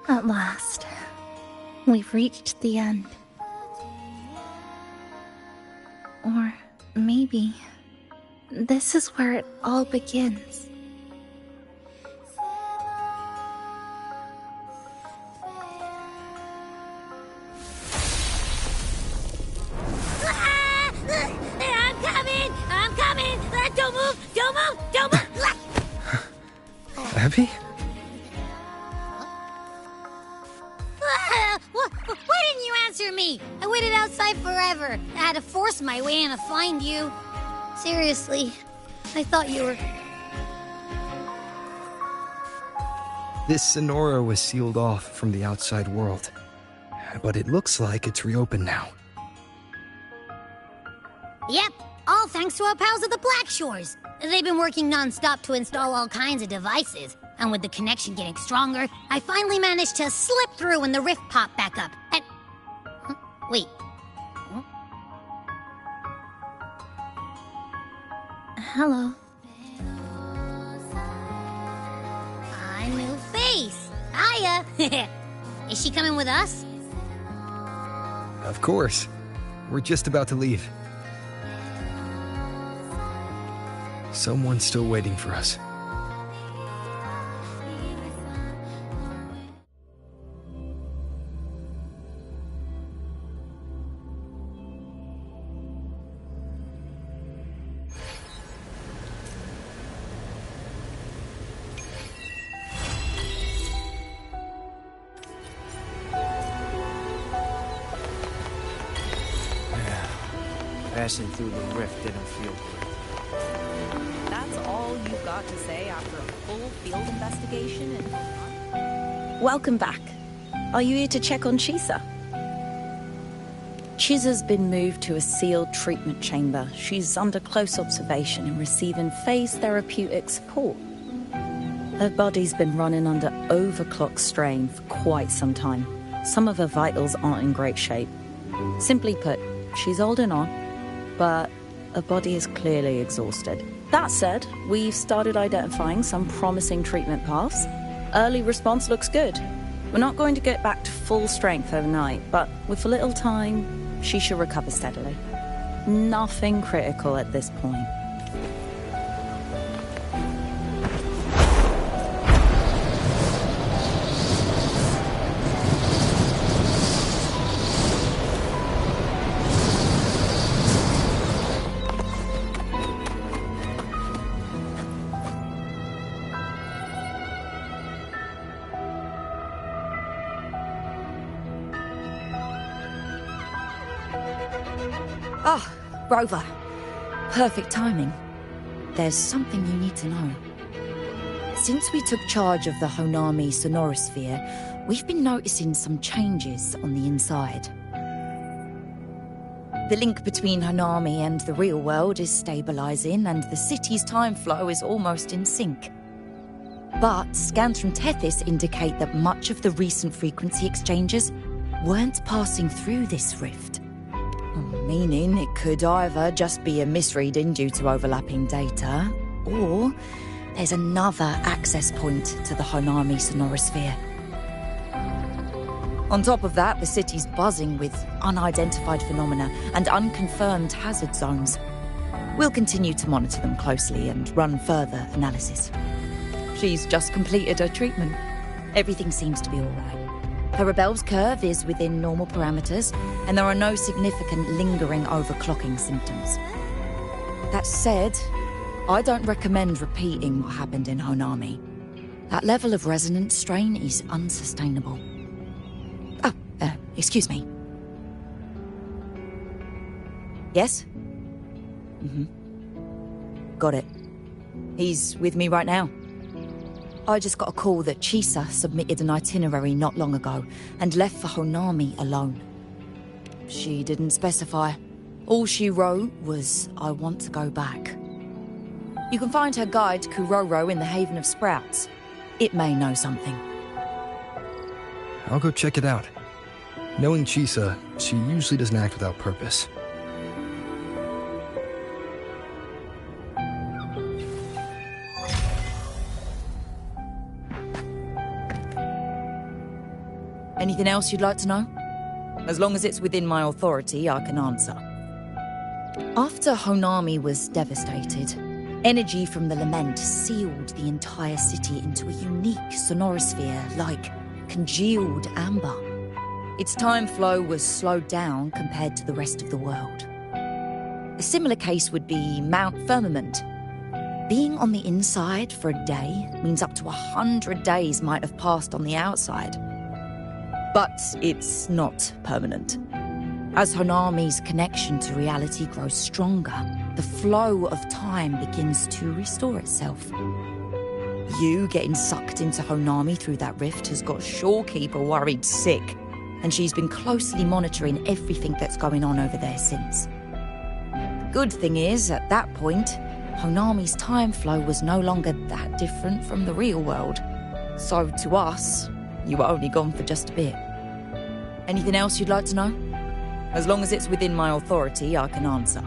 At last, we've reached the end. Or maybe this is where it all begins. I'm coming! Don't move! Don't move! Don't move! Abby? Why didn't you answer me? I waited outside forever. I had to force my way in to find you. Seriously, I thought you were... This Sonora was sealed off from the outside world. But it looks like it's reopened now. Yep, all thanks to our pals at the Black Shores. They've been working non-stop to install all kinds of devices. And with the connection getting stronger, I finally managed to slip through when the rift popped back up. And... Huh? Wait. Huh? Hello. A new face. Hiya. Is she coming with us? Of course. We're just about to leave. Someone's still waiting for us. passing through the rift didn't feel good. That's all you've got to say after a full field investigation and... Welcome back. Are you here to check on Chisa? Chisa's been moved to a sealed treatment chamber. She's under close observation and receiving phase therapeutic support. Her body's been running under overclock strain for quite some time. Some of her vitals aren't in great shape. Simply put, she's holding on, but her body is clearly exhausted. That said, we've started identifying some promising treatment paths. Early response looks good. We're not going to get back to full strength overnight, but with a little time, she should recover steadily. Nothing critical at this point. Ah, Rover. Perfect timing. There's something you need to know. Since we took charge of the Honami sonorosphere, we've been noticing some changes on the inside. The link between Honami and the real world is stabilizing, and the city's time flow is almost in sync. But scans from Tethys indicate that much of the recent frequency exchanges weren't passing through this rift. Meaning it could either just be a misreading due to overlapping data, or there's another access point to the Honami sonorosphere. On top of that, the city's buzzing with unidentified phenomena and unconfirmed hazard zones. We'll continue to monitor them closely and run further analysis. She's just completed her treatment. Everything seems to be all right. Her rebel's curve is within normal parameters, and there are no significant lingering overclocking symptoms. That said, I don't recommend repeating what happened in Honami. That level of resonance strain is unsustainable. Oh, excuse me. Yes? Got it. He's with me right now. I just got a call that Chisa submitted an itinerary not long ago and left for Honami alone. She didn't specify. All she wrote was, "I want to go back." You can find her guide, Kuroro, in the Haven of Sprouts. It may know something. I'll go check it out. Knowing Chisa, she usually doesn't act without purpose. Anything else you'd like to know? As long as it's within my authority, I can answer. After Honami was devastated, energy from the lament sealed the entire city into a unique sonorosphere like congealed amber. Its time flow was slowed down compared to the rest of the world. A similar case would be Mount Firmament. Being on the inside for a day means up to 100 days might have passed on the outside. But it's not permanent. As Honami's connection to reality grows stronger, the flow of time begins to restore itself. You getting sucked into Honami through that rift has got Shorekeeper worried sick, and she's been closely monitoring everything that's going on over there since. The good thing is, at that point, Honami's time flow was no longer that different from the real world. So to us, you were only gone for just a bit. Anything else you'd like to know? As long as it's within my authority, I can answer.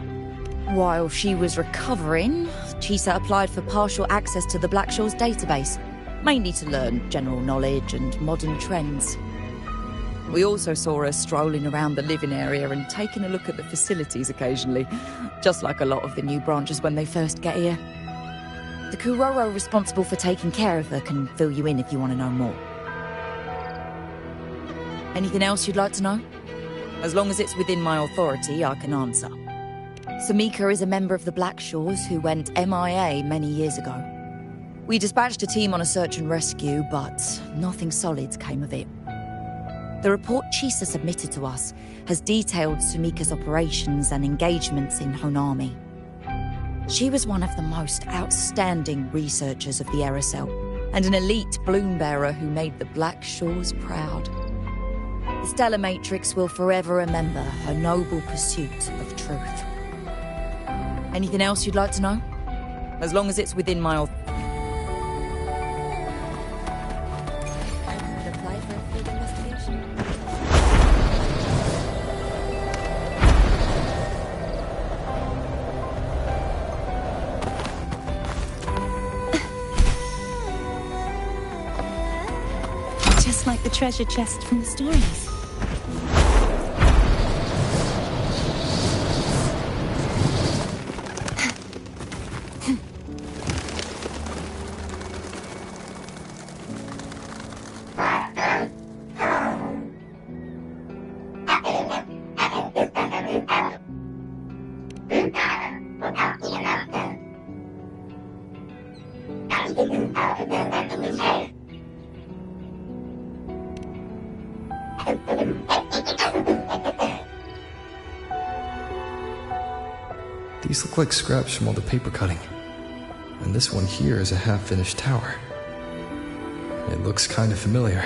While she was recovering, Chisa applied for partial access to the Black Shores database, mainly to learn general knowledge and modern trends. We also saw her strolling around the living area and taking a look at the facilities occasionally, just like a lot of the new branches when they first get here. The Kuroro responsible for taking care of her can fill you in if you want to know more. Anything else you'd like to know? As long as it's within my authority, I can answer. Samika is a member of the Black Shores who went MIA many years ago. We dispatched a team on a search and rescue, but nothing solid came of it. The report Chisa submitted to us has detailed Sumika's operations and engagements in Honami. She was one of the most outstanding researchers of the Aerosol, and an elite bloom bearer who made the Black Shores proud. The Stellar Matrix will forever remember her noble pursuit of truth. Anything else you'd like to know? As long as it's within my authority. Apply for a field investigation? Just like the treasure chest from the stories. These look like scraps from all the paper cutting. And this one here is a half-finished tower. It looks kind of familiar.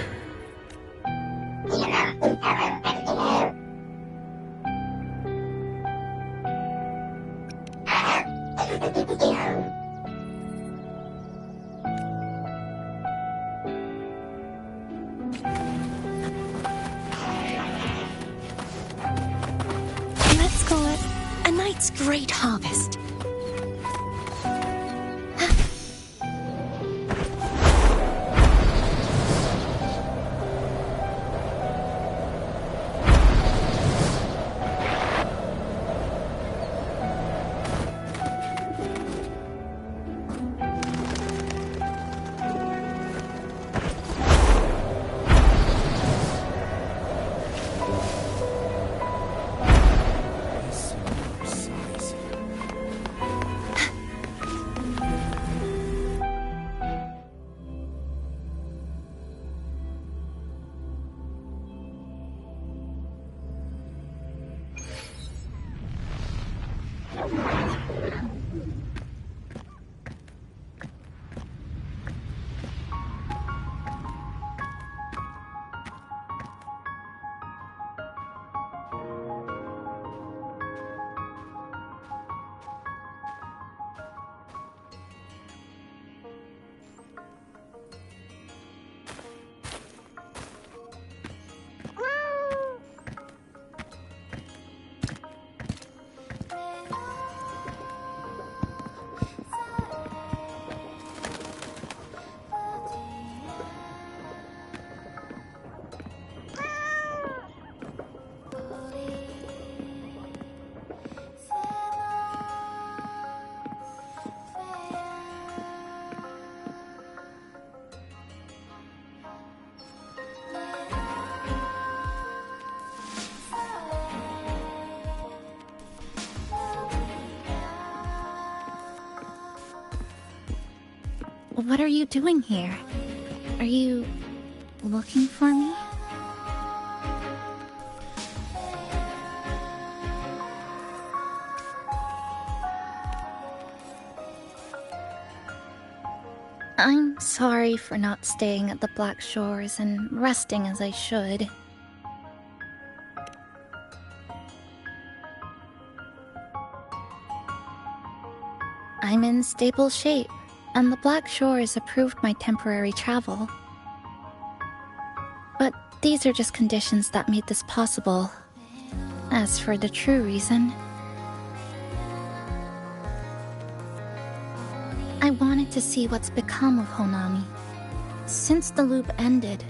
Let's call it a night's great harvest. What are you doing here? Are you looking for me? I'm sorry for not staying at the Black Shores and resting as I should. I'm in stable shape, and the Black Shores approved my temporary travel. But these are just conditions that made this possible. As for the true reason, I wanted to see what's become of Honami. Since the loop ended,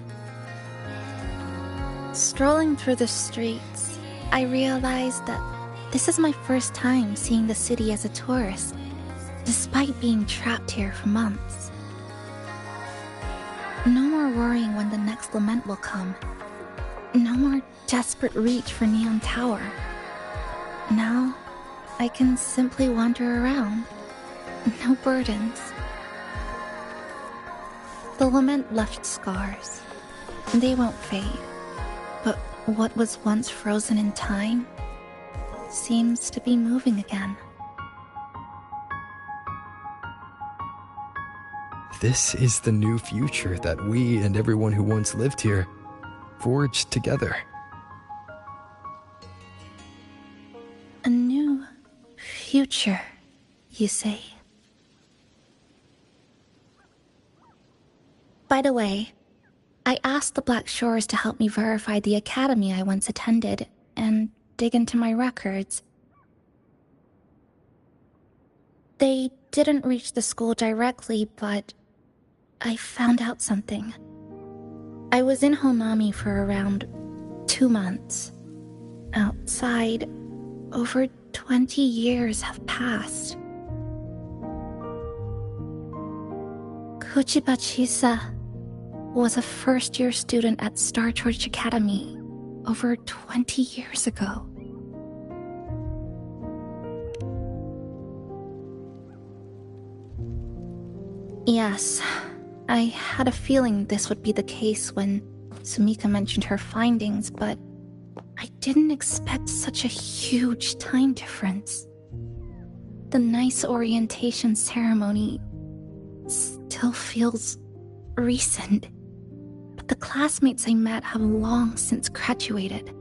strolling through the streets, I realized that this is my first time seeing the city as a tourist, despite being trapped here for months. No more worrying when the next lament will come. No more desperate reach for Neon Tower. Now, I can simply wander around. No burdens. The lament left scars. They won't fade. But what was once frozen in time seems to be moving again. This is the new future that we and everyone who once lived here forged together. A new future, you say? By the way, I asked the Black Shores to help me verify the academy I once attended and dig into my records. They didn't reach the school directly, but I found out something. I was in Honami for around 2 months. Outside, over 20 years have passed. Kuchiba Chisa was a first-year student at Star Church Academy over 20 years ago. Yes, I had a feeling this would be the case when Sumika mentioned her findings, but I didn't expect such a huge time difference. The nice orientation ceremony still feels recent, but the classmates I met have long since graduated.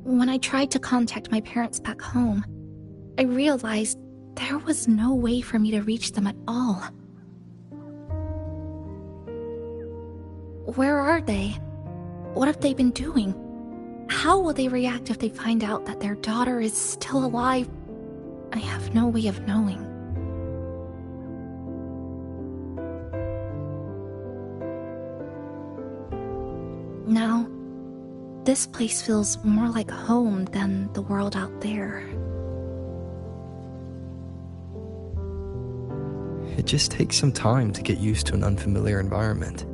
When I tried to contact my parents back home, I realized there was no way for me to reach them at all. Where are they? What have they been doing? How will they react if they find out that their daughter is still alive? I have no way of knowing. Now, this place feels more like home than the world out there. It just takes some time to get used to an unfamiliar environment.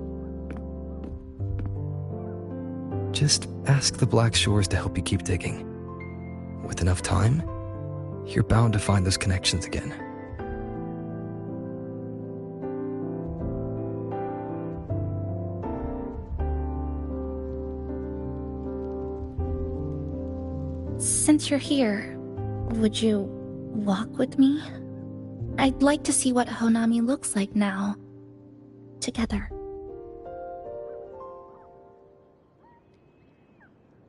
Just ask the Black Shores to help you keep digging. With enough time, you're bound to find those connections again. Since you're here, would you walk with me? I'd like to see what Honami looks like now, together.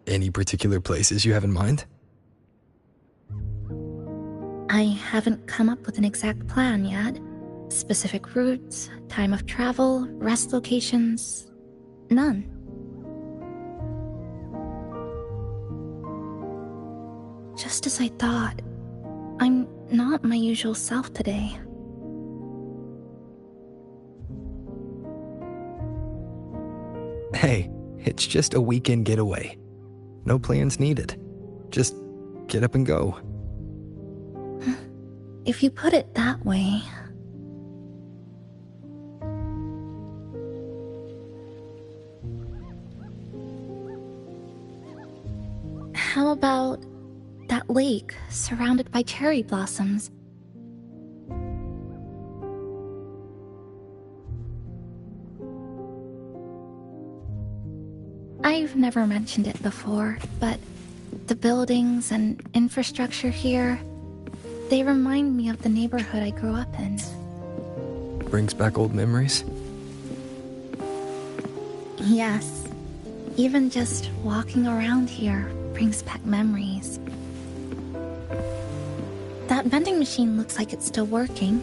Any particular places you have in mind? I haven't come up with an exact plan yet. Specific routes, time of travel, rest locations, none. Just as I thought, I'm not my usual self today. Hey, it's just a weekend getaway. No plans needed. Just get up and go. If you put it that way... How about that lake surrounded by cherry blossoms? I've never mentioned it before, but the buildings and infrastructure here, they remind me of the neighborhood I grew up in. Brings back old memories? Yes. Even just walking around here brings back memories. That vending machine looks like it's still working.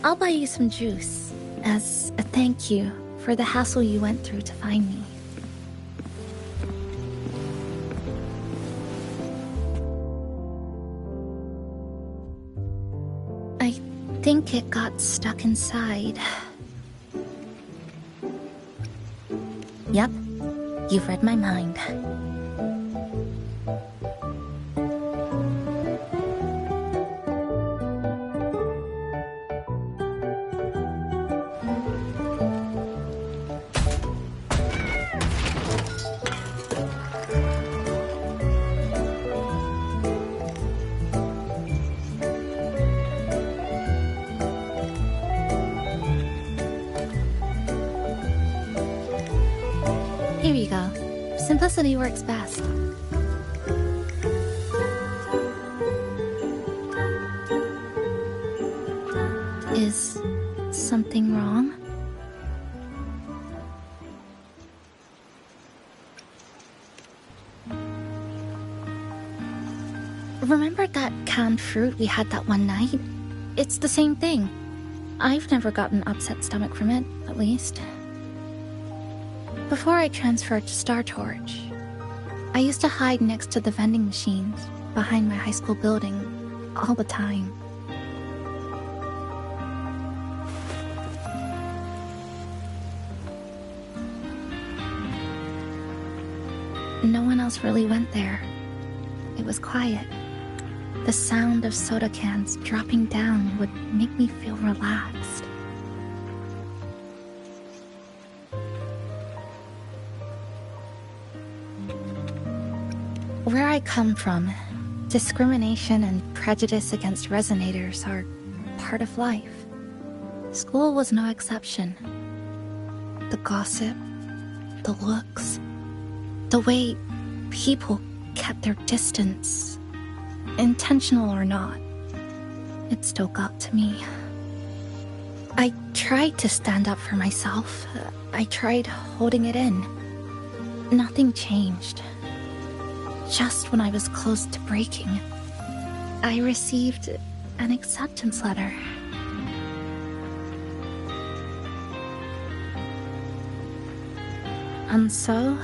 I'll buy you some juice as a thank you for the hassle you went through to find me. I think it got stuck inside. Yep, you've read my mind. Here you go. Simplicity works best. Is something wrong? Remember that canned fruit we had that one night? It's the same thing. I've never gotten upset stomach from it, at least. Before I transferred to Star Torch, I used to hide next to the vending machines behind my high school building all the time. No one else really went there. It was quiet. The sound of soda cans dropping down would make me feel relaxed. Where I come from, discrimination and prejudice against resonators are part of life. School was no exception. The gossip, the looks, the way people kept their distance, intentional or not, it still got to me. I tried to stand up for myself. I tried holding it in. Nothing changed. Just when I was close to breaking, I received an acceptance letter. And so,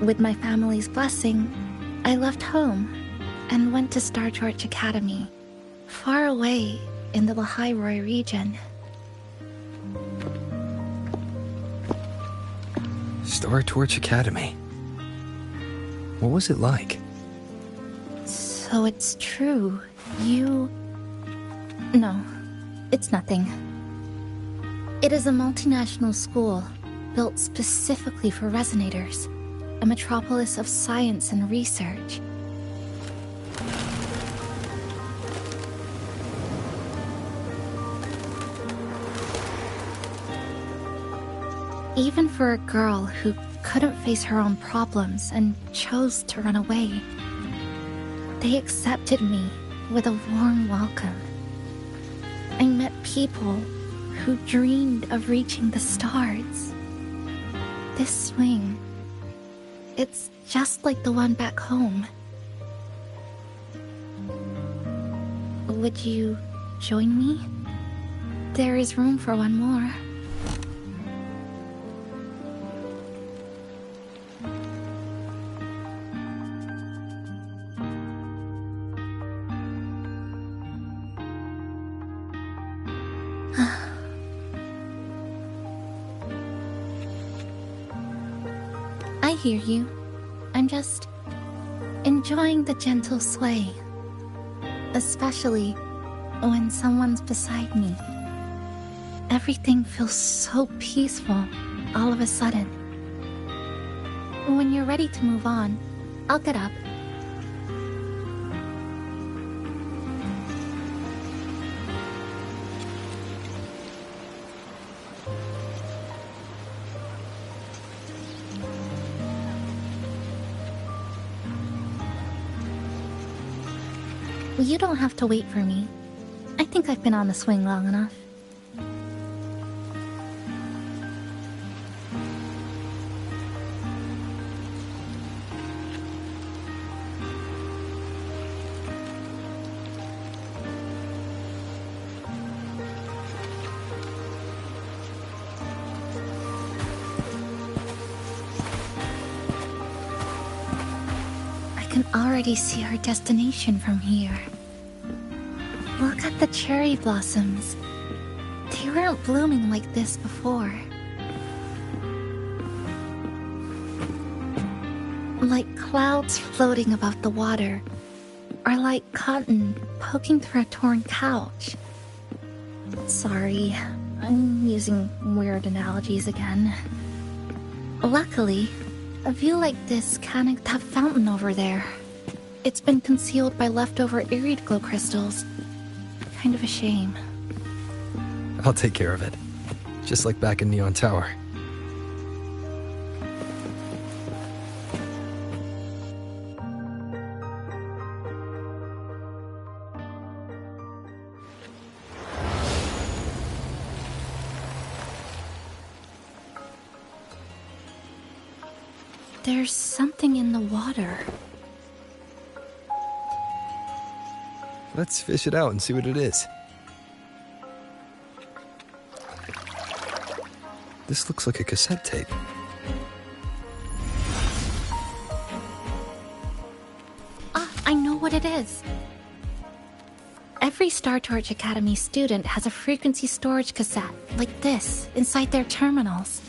with my family's blessing, I left home and went to Star Torch Academy, far away in the Lahairoi region. Star Torch Academy. What was it like? So it's true. You... No, it's nothing. It is a multinational school built specifically for resonators, a metropolis of science and research. Even for a girl who couldn't face her own problems and chose to run away, they accepted me with a warm welcome. I met people who dreamed of reaching the stars. This swing, it's just like the one back home. Would you join me? There is room for one more. I hear you. I'm just enjoying the gentle sway. Especially when someone's beside me. Everything feels so peaceful all of a sudden. When you're ready to move on, I'll get up. You don't have to wait for me. I think I've been on the swing long enough. I can already see our destination from here. Look at the cherry blossoms. They weren't blooming like this before. Like clouds floating above the water, or like cotton poking through a torn couch. Sorry, I'm using weird analogies again. Luckily, a view like this can't have that fountain over there. It's been concealed by leftover irid glow crystals. Kind of a shame. I'll take care of it. Just like back in Neon Tower. There's something in the water. Let's fish it out and see what it is. This looks like a cassette tape. Ah, I know what it is. Every Star Torch Academy student has a frequency storage cassette, like this, inside their terminals.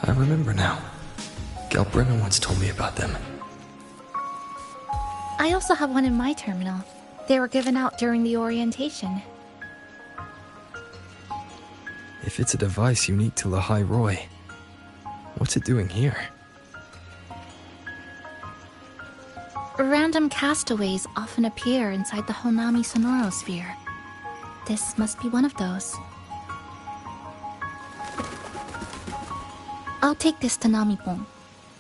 I remember now. Galbrina once told me about them. I also have one in my terminal. They were given out during the orientation. If it's a device unique to Lahai Roy, what's it doing here? Random castaways often appear inside the Honami sonorosphere. This must be one of those. I'll take this to Namipon.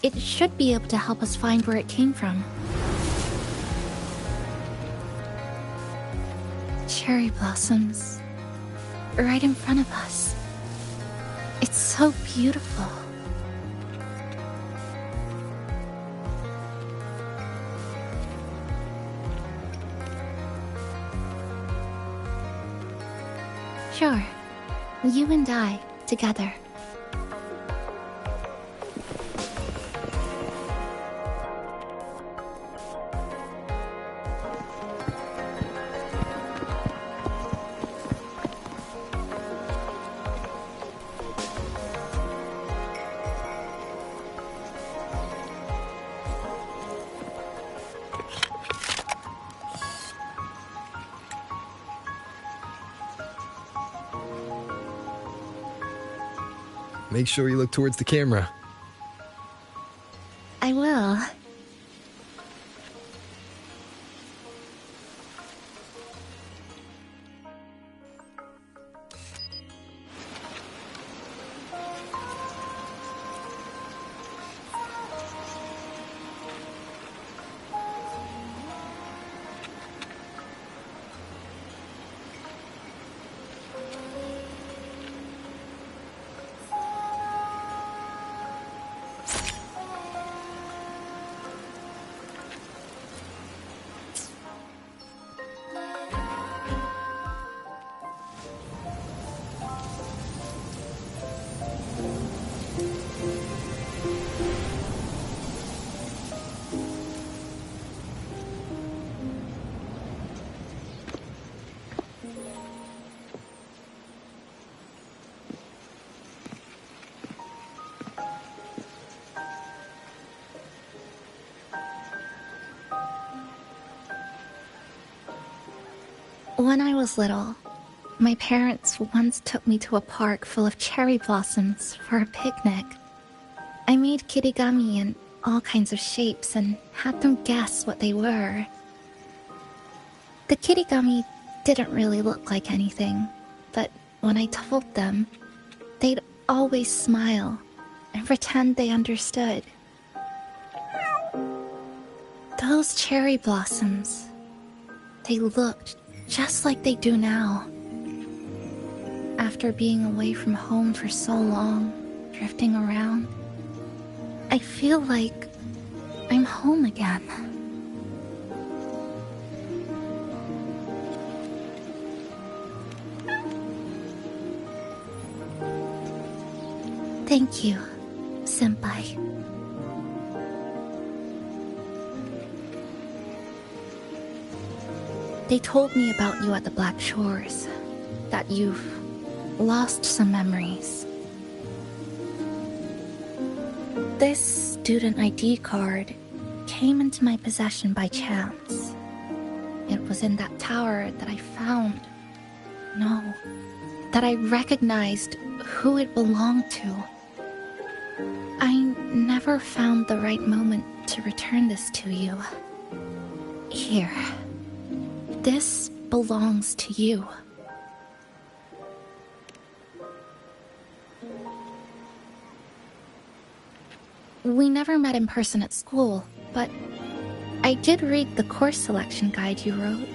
It should be able to help us find where it came from. Cherry blossoms. Right in front of us. It's so beautiful. Sure. You and I, together. Make sure you look towards the camera. I will. When I was little, my parents once took me to a park full of cherry blossoms for a picnic. I made kirigami in all kinds of shapes and had them guess what they were. The kirigami didn't really look like anything, but when I told them, they'd always smile and pretend they understood. Those cherry blossoms, they looked just like they do now. After being away from home for so long, drifting around, I feel like I'm home again. Thank you, Senpai. They told me about you at the Black Shores, that you've lost some memories. This student ID card came into my possession by chance. It was in that tower that I found. No, that I recognized who it belonged to. I never found the right moment to return this to you. Here. This belongs to you. We never met in person at school, but I did read the course selection guide you wrote.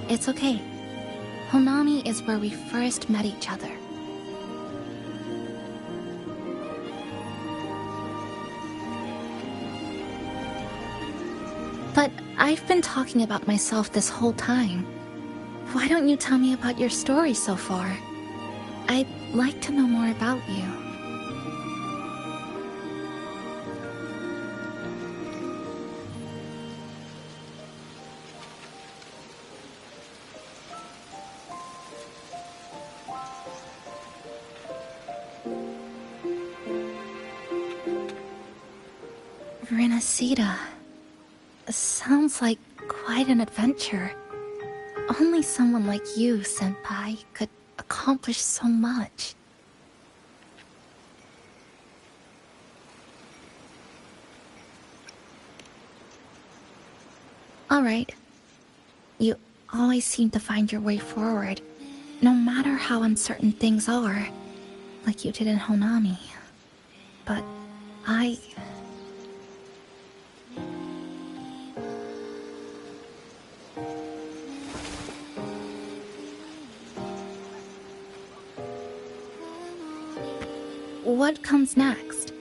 It's okay. Honami is where we first met each other. But I've been talking about myself this whole time. Why don't you tell me about your story so far? I'd like to know more about you. Renacida. Sounds like quite an adventure. Only someone like you, Senpai, could accomplish so much. Alright. You always seem to find your way forward, no matter how uncertain things are, like you did in Honami. But I... What comes next?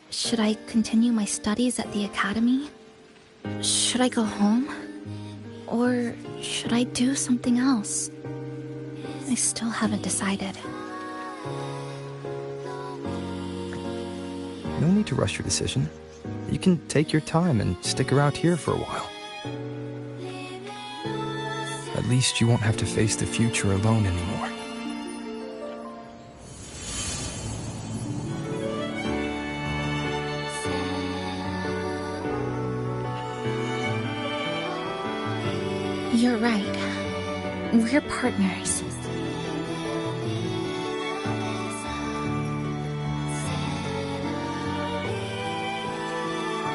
Should I continue my studies at the academy? Should I go home? Or should I do something else? I still haven't decided. No need to rush your decision. You can take your time and stick around here for a while. At least you won't have to face the future alone anymore. You're right. We're partners.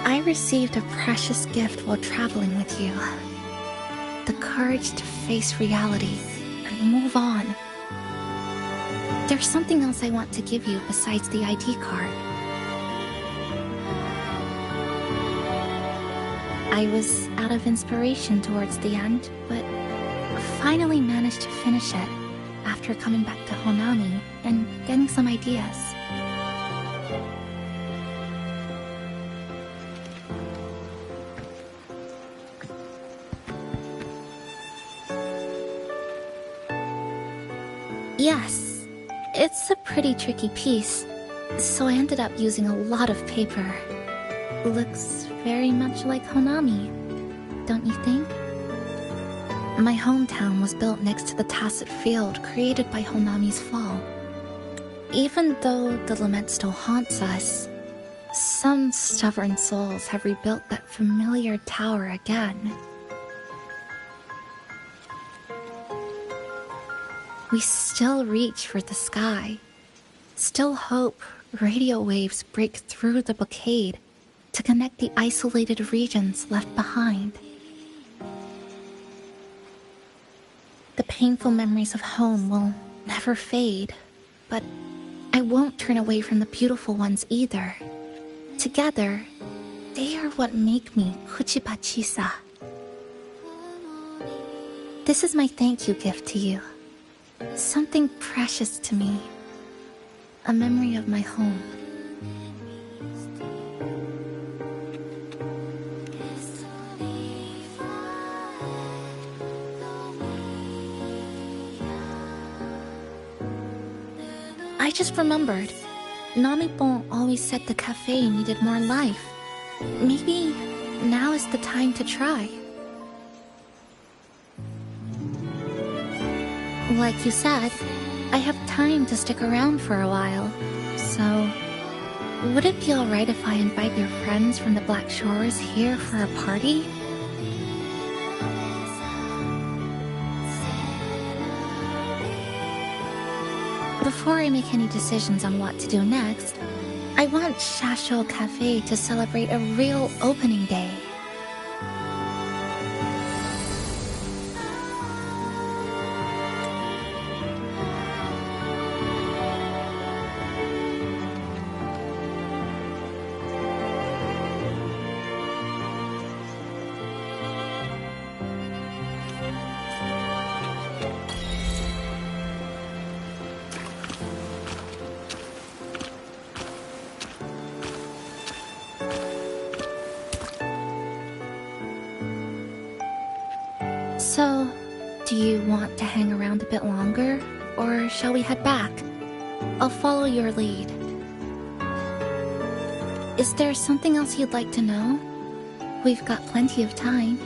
I received a precious gift while traveling with you. The courage to face reality and move on. There's something else I want to give you besides the ID card. I was out of inspiration towards the end, but finally managed to finish it after coming back to Honami and getting some ideas. Yes, it's a pretty tricky piece, so I ended up using a lot of paper. Looks very much like Honami, don't you think? My hometown was built next to the tacit field created by Honami's fall. Even though the lament still haunts us, some stubborn souls have rebuilt that familiar tower again. We still reach for the sky, still hope radio waves break through the blockade to connect the isolated regions left behind. The painful memories of home will never fade, but I won't turn away from the beautiful ones either. Together, they are what make me Kuchiba Chisa. This is my thank you gift to you. Something precious to me. A memory of my home. I just remembered. Namipon always said the cafe needed more life. Maybe now is the time to try. Like you said, I have time to stick around for a while, so would it be alright if I invite your friends from the Black Shores here for a party? Before I make any decisions on what to do next, I want Shasho Cafe to celebrate a real opening day. So, do you want to hang around a bit longer, or shall we head back? I'll follow your lead. Is there something else you'd like to know? We've got plenty of time.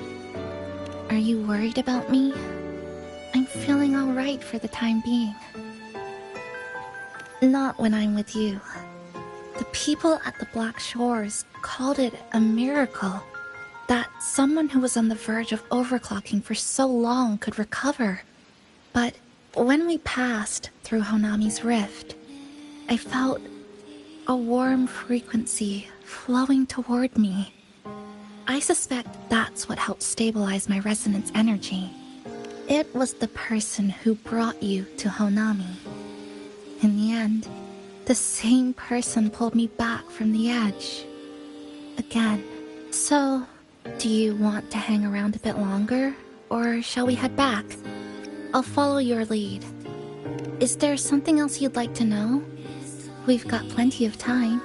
Are you worried about me? I'm feeling alright for the time being. Not when I'm with you. The people at the Black Shores called it a miracle that someone who was on the verge of overclocking for so long could recover. But when we passed through Honami's rift, I felt a warm frequency flowing toward me. I suspect that's what helped stabilize my resonance energy. It was the person who brought you to Honami. In the end, the same person pulled me back from the edge. Again. So, do you want to hang around a bit longer, or shall we head back? I'll follow your lead. Is there something else you'd like to know? We've got plenty of time.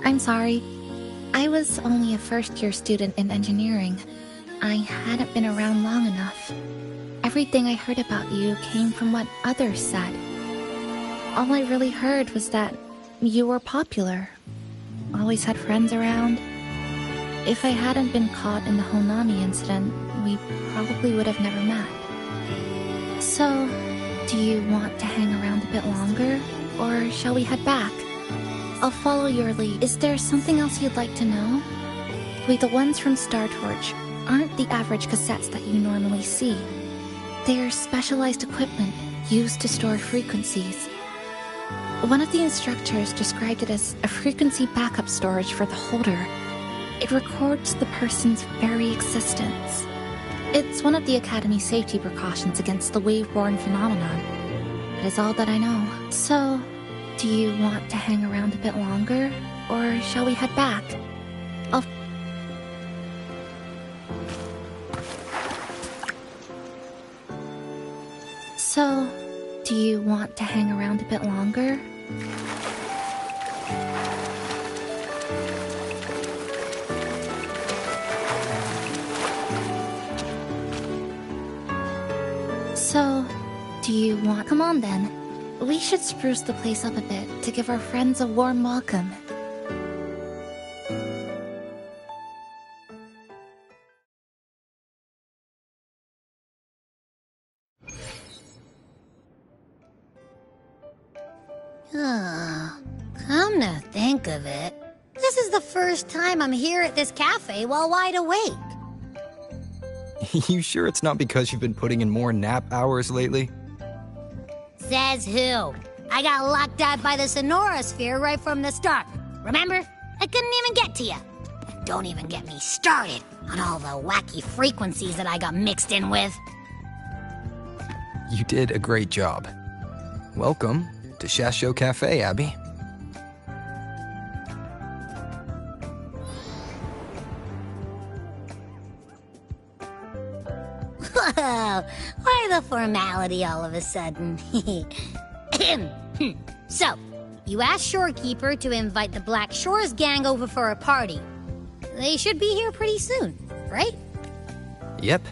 I'm sorry. I was only a first-year student in engineering. I hadn't been around long enough. Everything I heard about you came from what others said. All I really heard was that you were popular. Always had friends around. If I hadn't been caught in the Honami incident, we probably would have never met. So, do you want to hang around a bit longer, or shall we head back? I'll follow your lead. Is there something else you'd like to know? The ones from Star Torch aren't the average cassettes that you normally see. They're specialized equipment used to store frequencies. One of the instructors described it as a frequency backup storage for the holder. It records the person's very existence. It's one of the Academy's safety precautions against the wave-borne phenomenon. That is all that I know. So, do you want to hang around a bit longer, or shall we head back? So, do you want to hang around a bit longer? So, do you want... Come on then. We should spruce the place up a bit to give our friends a warm welcome. Come to think of it, this is the first time I'm here at this cafe while wide awake. You sure it's not because you've been putting in more nap hours lately? Says who? I got locked out by the Sonora Sphere right from the start. Remember? I couldn't even get to you. And don't even get me started on all the wacky frequencies that I got mixed in with. You did a great job. Welcome to Shasho Cafe, Abby. Whoa, why the formality all of a sudden? So, you asked Shorekeeper to invite the Black Shores gang over for a party. They should be here pretty soon, right? Yep.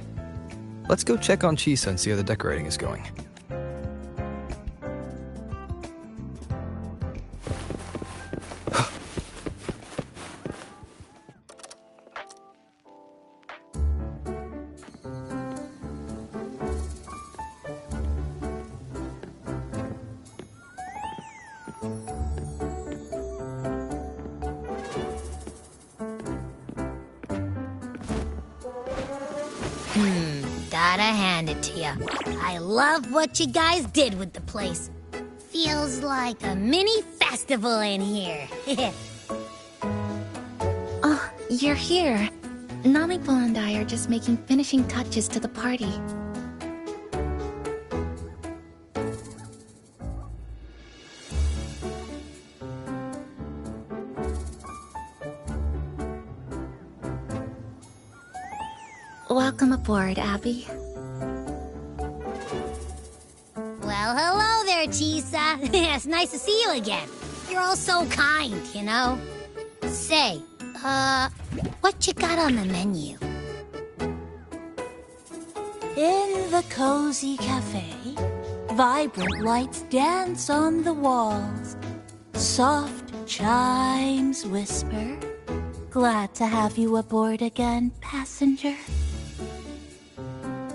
Let's go check on Chisa and see how the decorating is going. Gotta hand it to ya. I love what you guys did with the place. Feels like a mini festival in here. Oh, you're here. Namiko and I are just making finishing touches to the party. Welcome aboard, Abby. Well, hello there, Chisa. It's nice to see you again. You're all so kind, you know? Say, what you got on the menu? In the cozy cafe, vibrant lights dance on the walls. Soft chimes whisper. Glad to have you aboard again, passenger.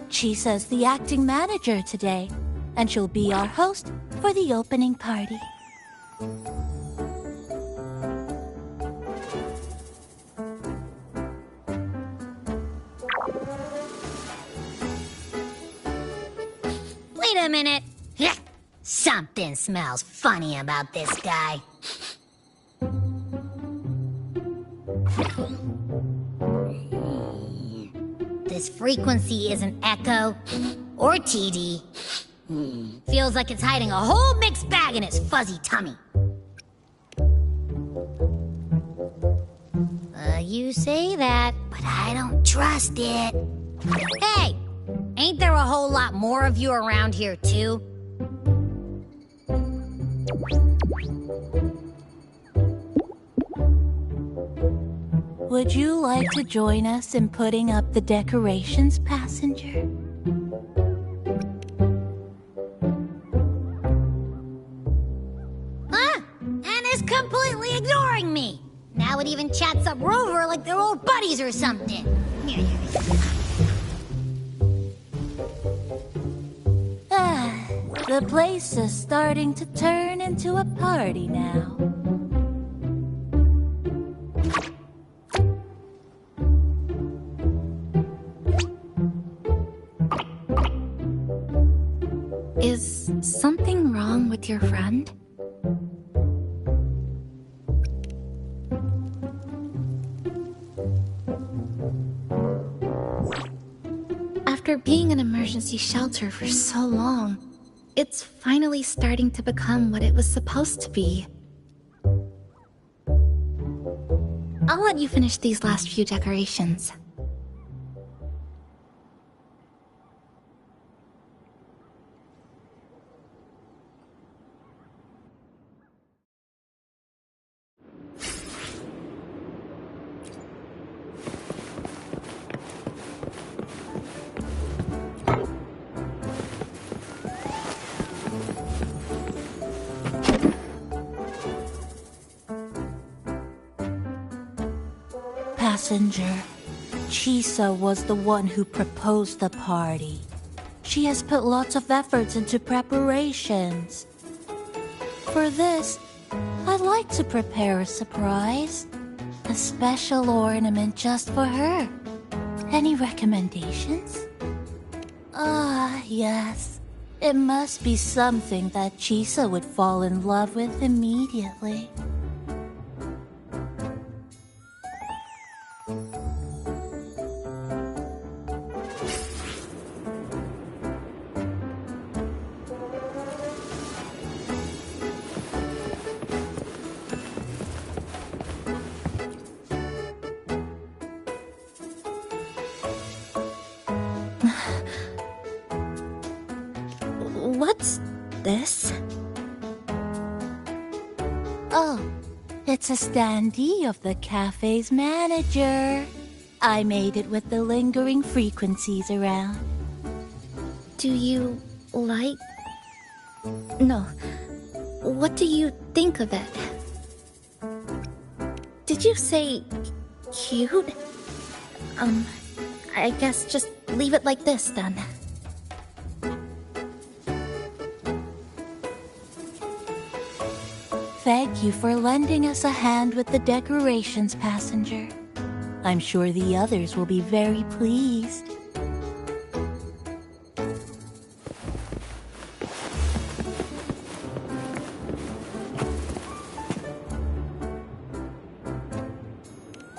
Chisa's the acting manager today, and she'll be our host for the opening party. Wait a minute. Something smells funny about this guy. This frequency isn't echo or TD. Feels like it's hiding a whole mixed bag in its fuzzy tummy. You say that, but I don't trust it. Hey, ain't there a whole lot more of you around here too? Would you like to join us in putting up the decorations, passenger? And is completely ignoring me. Now it even chats up Rover like they're old buddies or something. The place is starting to turn into a party now. Is something wrong with your friend? After being an emergency shelter for so long, it's finally starting to become what it was supposed to be. I'll let you finish these last few decorations. Passenger, Chisa was the one who proposed the party. She has put lots of efforts into preparations. For this, I'd like to prepare a surprise. A special ornament just for her. Any recommendations? Yes. It must be something that Chisa would fall in love with immediately. What's this? Oh, it's a standee of the cafe's manager. I made it with the lingering frequencies around. Do you like... No. What do you think of it? Did you say cute? I guess just leave it like this then. Thank you for lending us a hand with the decorations, passenger. I'm sure the others will be very pleased.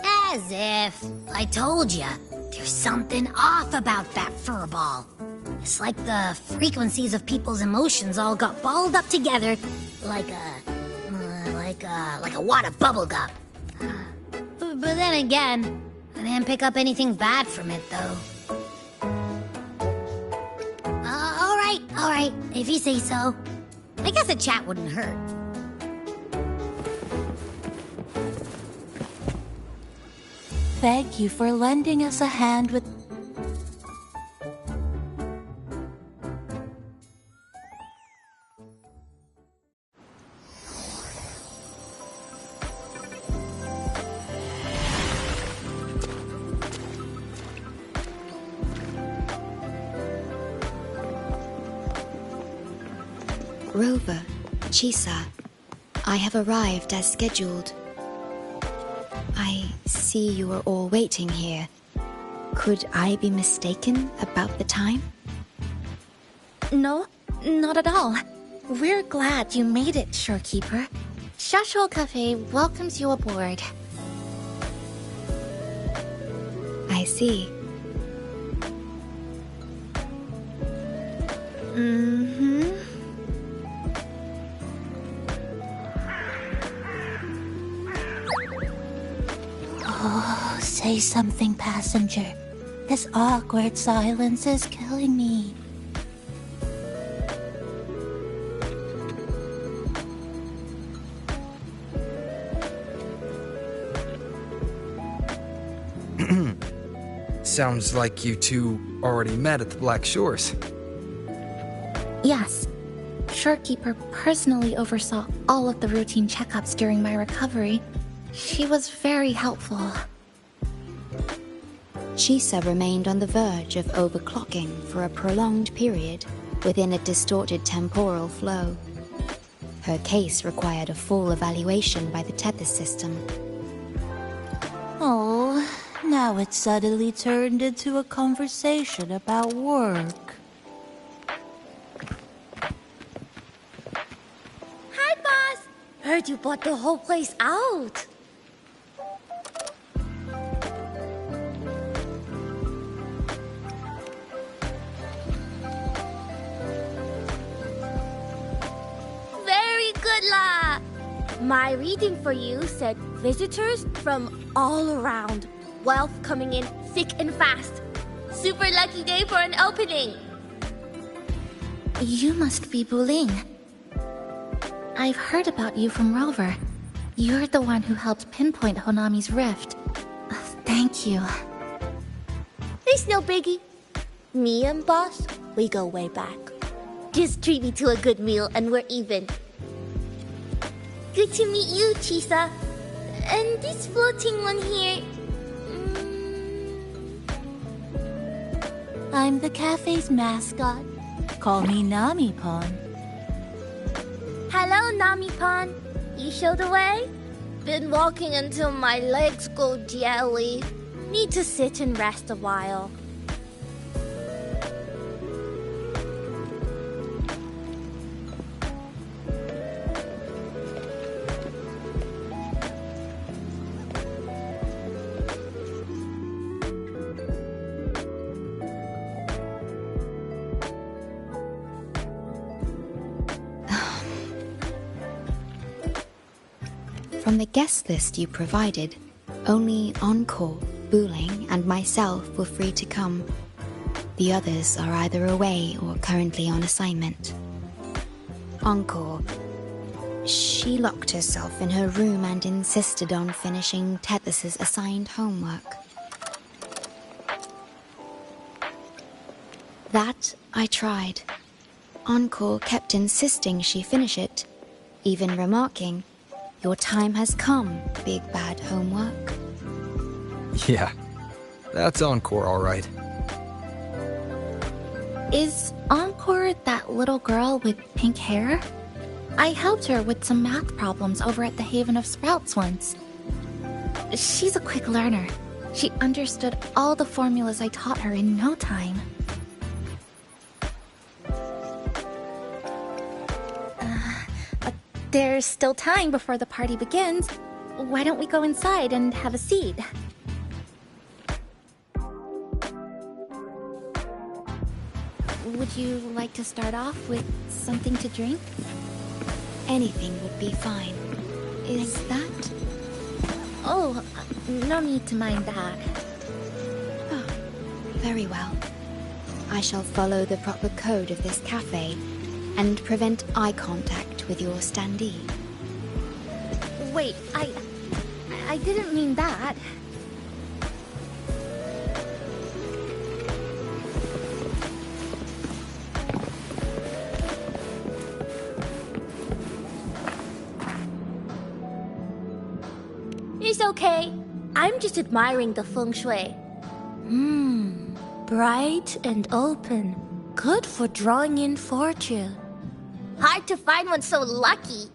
As if. I told ya, there's something off about that furball. It's like the frequencies of people's emotions all got balled up together like a wad of bubblegum. But then again, I didn't pick up anything bad from it, though. Alright, if you say so. I guess a chat wouldn't hurt. Thank you for lending us a hand with... Rover, Chisa, I have arrived as scheduled. I see you are all waiting here. Could I be mistaken about the time? No, not at all. We're glad you made it, Shorekeeper. Shashol Cafe welcomes you aboard. I see. Oh, say something, passenger. This awkward silence is killing me. Sounds like you two already met at the Black Shores. Yes. Shorekeeper personally oversaw all of the routine checkups during my recovery. She was very helpful. Chisa remained on the verge of overclocking for a prolonged period within a distorted temporal flow. Her case required a full evaluation by the Tethys system. Oh, now it's suddenly turned into a conversation about work. Hi, boss! Heard you bought the whole place out. Very good, La! My reading for you said visitors from all around. Wealth coming in thick and fast. Super lucky day for an opening. You must be Buling. I've heard about you from Rover. You're the one who helped pinpoint Honami's rift. Thank you. It's no biggie. Me and boss, we go way back. Just treat me to a good meal and we're even. Good to meet you, Chisa. And this floating one here... I'm the cafe's mascot. Call me Nami-pon. Hello, Nami-pon. You show the way? Been walking until my legs go jelly. Need to sit and rest a while. From the guest list you provided, only Encore, Buling, and myself were free to come. The others are either away or currently on assignment. Encore. She locked herself in her room and insisted on finishing Tethys's assigned homework. That I tried. Encore kept insisting she finish it, even remarking, "Your time has come, big bad homework." Yeah, that's Encore, all right. Is Encore that little girl with pink hair? I helped her with some math problems over at the Haven of Sprouts once. She's a quick learner. She understood all the formulas I taught her in no time. There's still time before the party begins. Why don't we go inside and have a seat? Would you like to start off with something to drink? Anything would be fine. Is that? Oh, no need to mind that. Oh, very well. I shall follow the proper code of this cafe and prevent eye contact with your standee. Wait, I didn't mean that. It's okay. I'm just admiring the feng shui. Bright and open. Good for drawing in fortune. Hard to find one so lucky.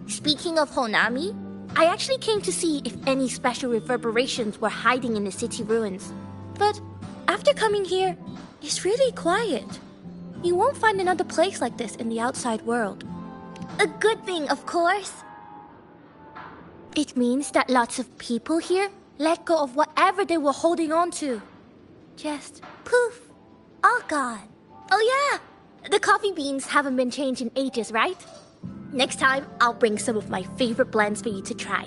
Speaking of Honami, I actually came to see if any special reverberations were hiding in the city ruins. But after coming here, it's really quiet. You won't find another place like this in the outside world. A good thing, of course. It means that lots of people here let go of whatever they were holding on to. Just poof, all gone. Oh yeah, the coffee beans haven't been changed in ages, right? Next time, I'll bring some of my favorite blends for you to try.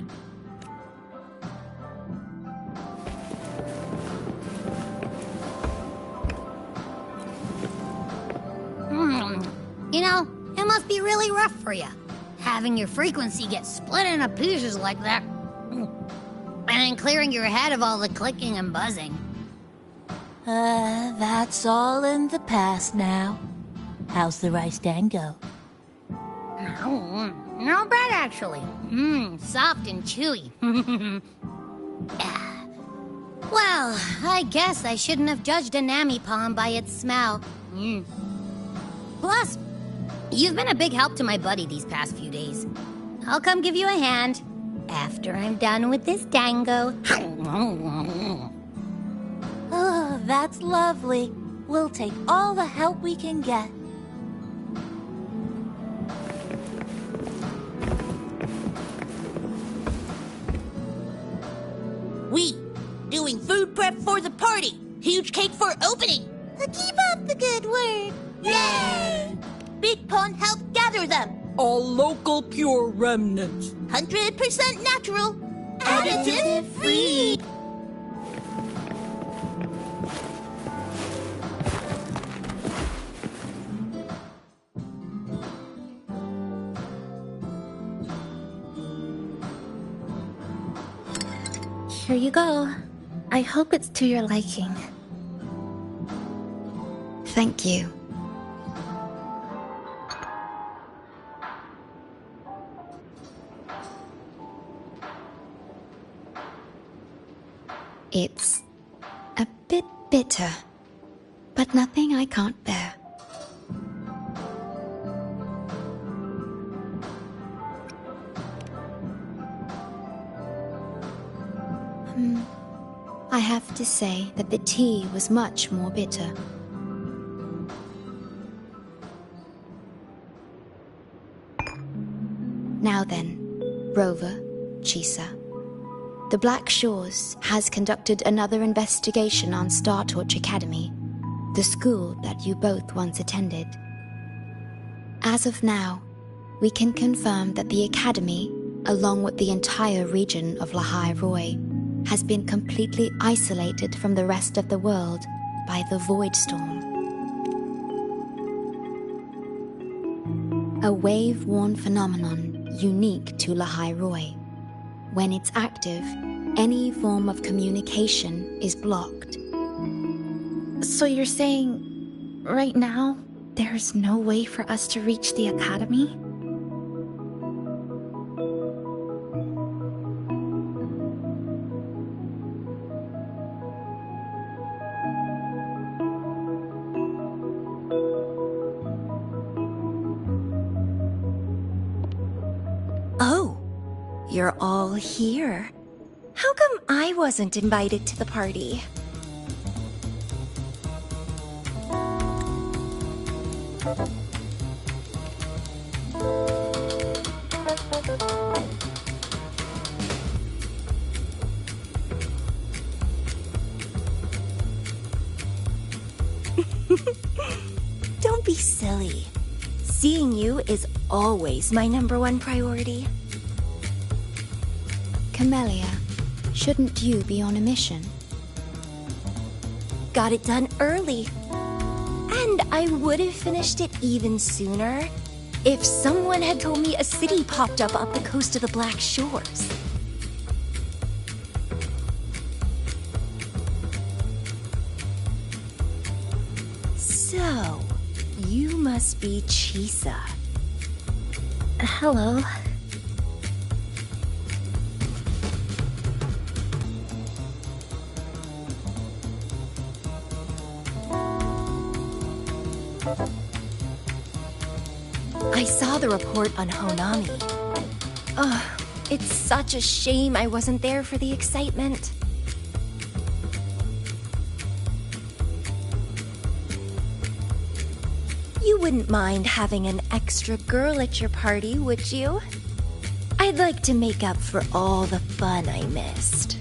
You know, it must be really rough for you, having your frequency get split into pieces like that. And then clearing your head of all the clicking and buzzing. That's all in the past now. How's the rice dango? Not bad, actually. Soft and chewy. Well, I guess I shouldn't have judged a Nami palm by its smell. Plus, you've been a big help to my buddy these past few days. I'll come give you a hand after I'm done with this dango. Oh, that's lovely. We'll take all the help we can get. We doing food prep for the party. Huge cake for opening. Keep up the good work. Yay! Big Pond helped gather them. All local pure remnants. 100% natural. Additive free. Here you go. I hope it's to your liking. Thank you. It's a bit bitter, but nothing I can't bear. I have to say that the tea was much more bitter. Now then, Rover, Chisa. The Black Shores has conducted another investigation on Star Torch Academy, the school that you both once attended. As of now, we can confirm that the Academy, along with the entire region of Lahai Roi, has been completely isolated from the rest of the world by the Void Storm. A wave-worn phenomenon unique to Lahai Roi. When it's active, any form of communication is blocked. So you're saying, right now, there's no way for us to reach the Academy? You're all here. How come I wasn't invited to the party? Don't be silly. Seeing you is always my #1 priority. Camellia, shouldn't you be on a mission? Got it done early. And I would have finished it even sooner if someone had told me a city popped up the coast of the Black Shores. So, you must be Chisa. Hello. I saw the report on Honami. Ugh, it's such a shame I wasn't there for the excitement. You wouldn't mind having an extra girl at your party, would you? I'd like to make up for all the fun I missed.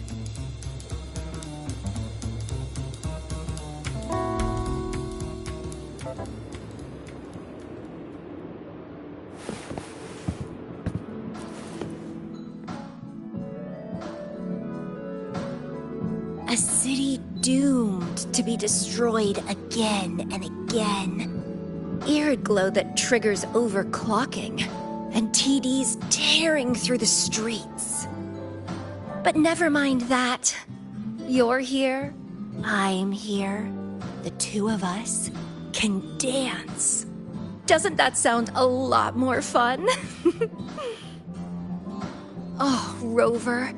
A city doomed to be destroyed again and again. Air glow that triggers overclocking, and TDs tearing through the streets. But never mind that. You're here, I'm here. The two of us can dance. Doesn't that sound a lot more fun? Oh, Rover,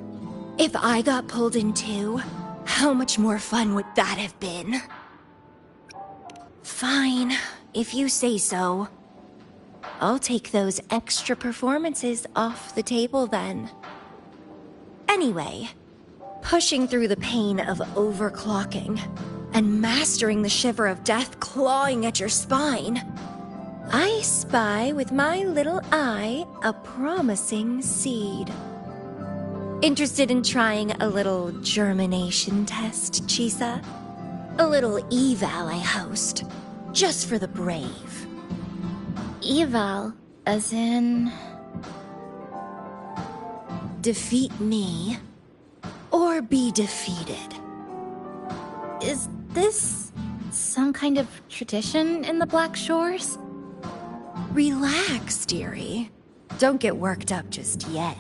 if I got pulled in too, how much more fun would that have been? Fine, if you say so. I'll take those extra performances off the table then. Anyway, pushing through the pain of overclocking and mastering the shiver of death clawing at your spine, I spy with my little eye a promising seed. Interested in trying a little germination test, Chisa? A little eval I host, just for the brave. Eval, as in... Defeat me, or be defeated. Is this some kind of tradition in the Black Shores? Relax, dearie. Don't get worked up just yet.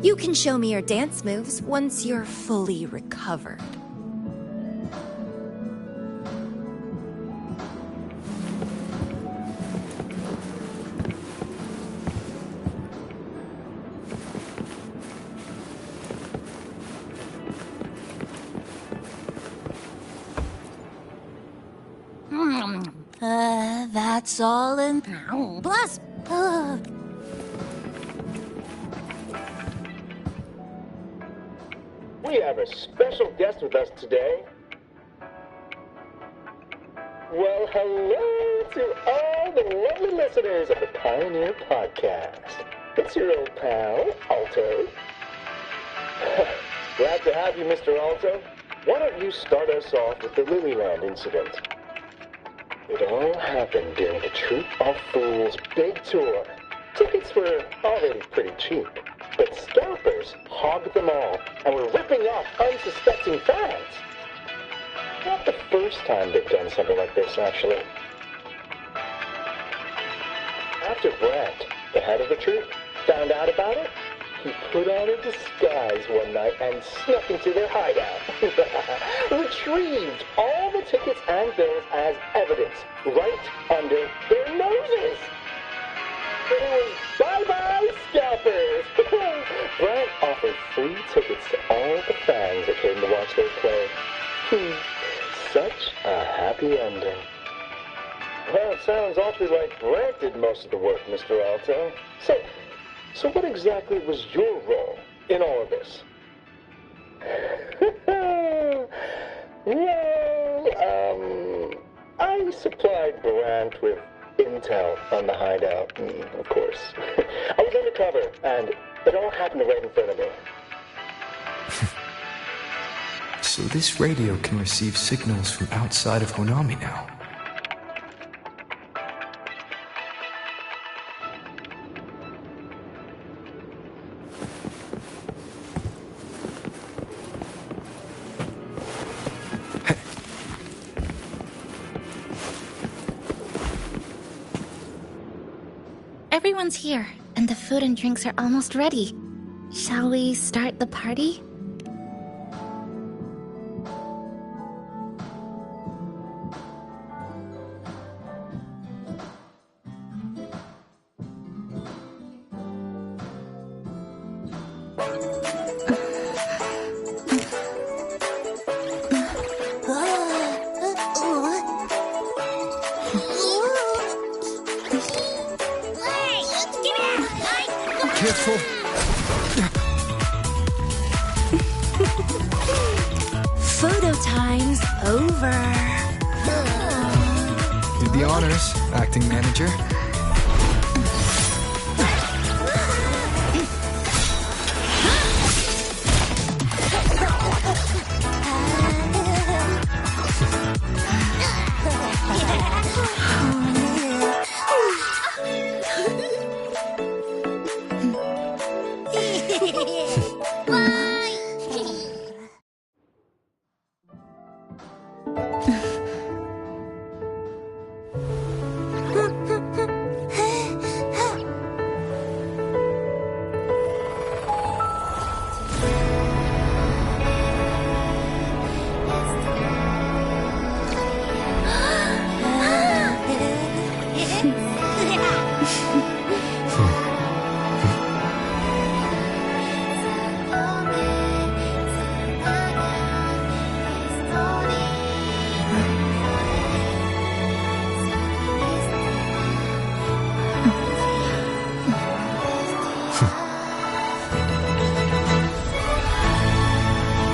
You can show me your dance moves once you're fully recovered. That's all in... Plus, we have a special guest with us today. Well, hello to all the lovely listeners of the Pioneer Podcast. It's your old pal, Alto. Glad to have you, Mr. Alto. Why don't you start us off with the Lilyland incident? It all happened during the Troop of Fools big tour. Tickets were already pretty cheap, but scalpers hogged them all and were ripping off unsuspecting fans. Not the first time they've done something like this, actually. After Brent, the head of the troop, found out about it, he put on a disguise one night and snuck into their hideout. Retrieved all the tickets and bills as evidence right under their noses. It was bye-bye scalpers. Brent offered free tickets to all the fans that came to watch their play. Such a happy ending. Well, it sounds awfully like Brent did most of the work, Mr. Alto. So what exactly was your role in all of this? Well, I supplied Brant with intel on the hideout, of course. I was undercover, and it all happened right in front of me. So this radio can receive signals from outside of Honami now. Everyone's here, and the food and drinks are almost ready. Shall we start the party? beautiful. Photo time's over. Do the honors, acting manager.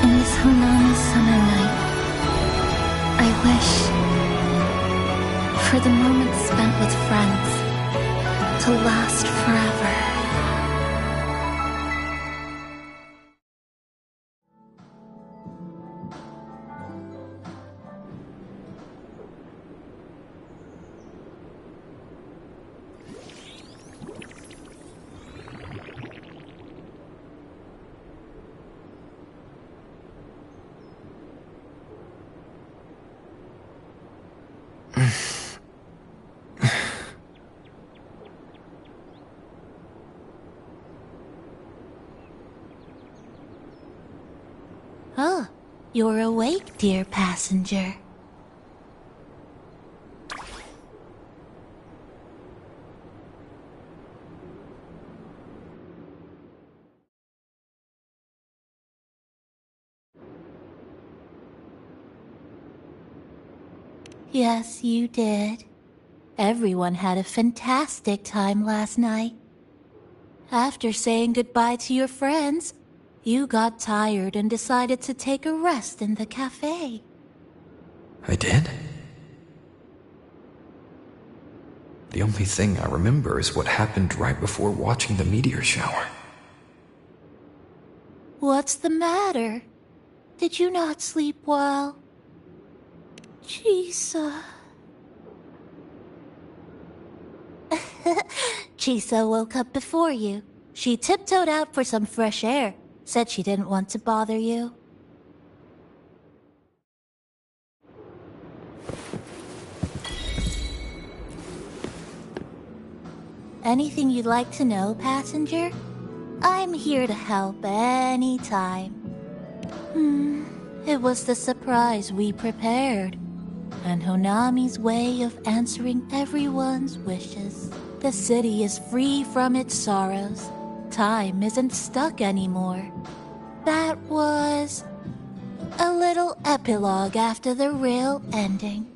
In this Honami summer night, I wish for the moments spent with friends to last forever. Oh, you're awake, dear passenger. Yes, you did. Everyone had a fantastic time last night. After saying goodbye to your friends, you got tired and decided to take a rest in the cafe. I did? The only thing I remember is what happened right before watching the meteor shower. What's the matter? Did you not sleep well? Chisa. Chisa woke up before you. She tiptoed out for some fresh air. Said she didn't want to bother you. Anything you'd like to know, passenger? I'm here to help anytime. It was the surprise we prepared, and Honami's way of answering everyone's wishes. The city is free from its sorrows. Time isn't stuck anymore. That was a little epilogue after the real ending.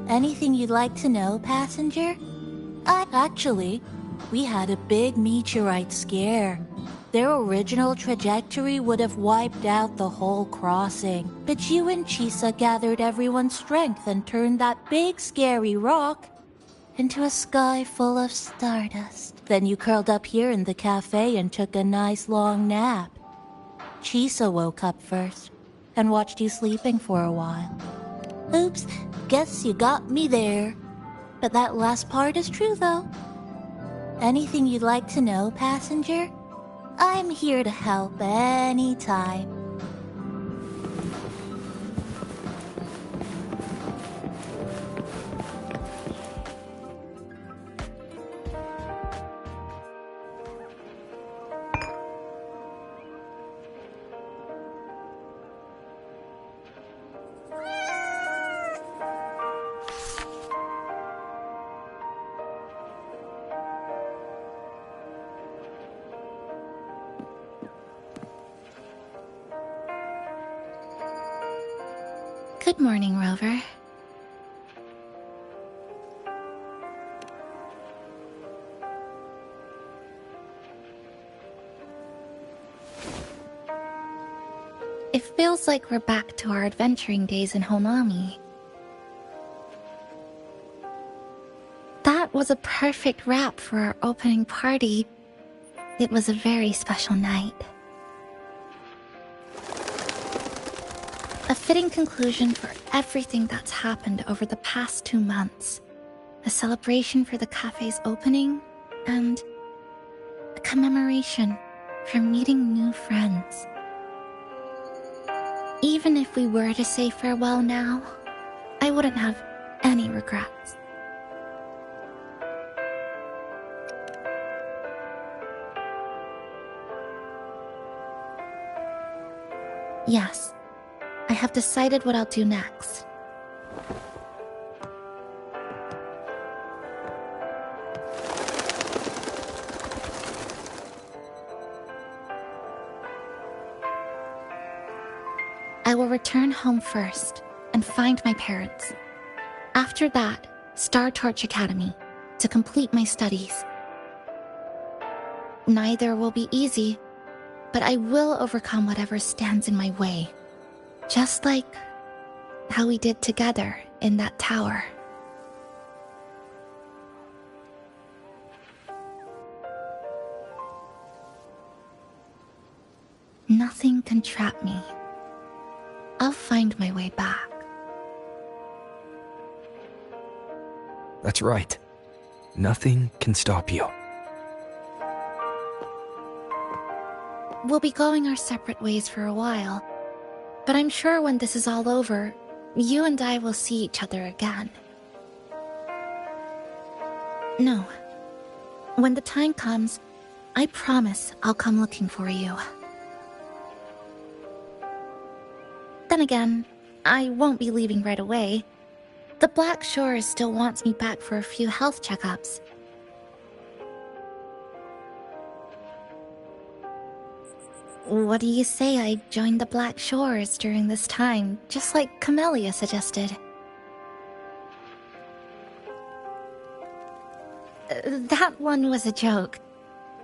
Anything you'd like to know, passenger? Actually, we had a big meteorite scare. Their original trajectory would have wiped out the whole crossing, but you and Chisa gathered everyone's strength and turned that big scary rock into a sky full of stardust. Then you curled up here in the cafe and took a nice long nap. Chisa woke up first and watched you sleeping for a while. Oops, guess you got me there. But that last part is true, though. Anything you'd like to know, passenger? I'm here to help anytime. Good morning, Rover. It feels like we're back to our adventuring days in Honami. That was a perfect wrap for our opening party. It was a very special night. A fitting conclusion for everything that's happened over the past 2 months. A celebration for the cafe's opening, and a commemoration for meeting new friends. Even if we were to say farewell now, I wouldn't have any regrets. Yes, I have decided what I'll do next. I will return home first and find my parents. After that, Star Torch Academy to complete my studies. Neither will be easy, but I will overcome whatever stands in my way. Just like how we did together in that tower. Nothing can trap me. I'll find my way back. That's right. Nothing can stop you. We'll be going our separate ways for a while, but I'm sure when this is all over, you and I will see each other again. No. When the time comes, I promise I'll come looking for you. Then again, I won't be leaving right away. The Black Shores still wants me back for a few health checkups. What do you say I join the Black Shores during this time, just like Camellia suggested? That one was a joke.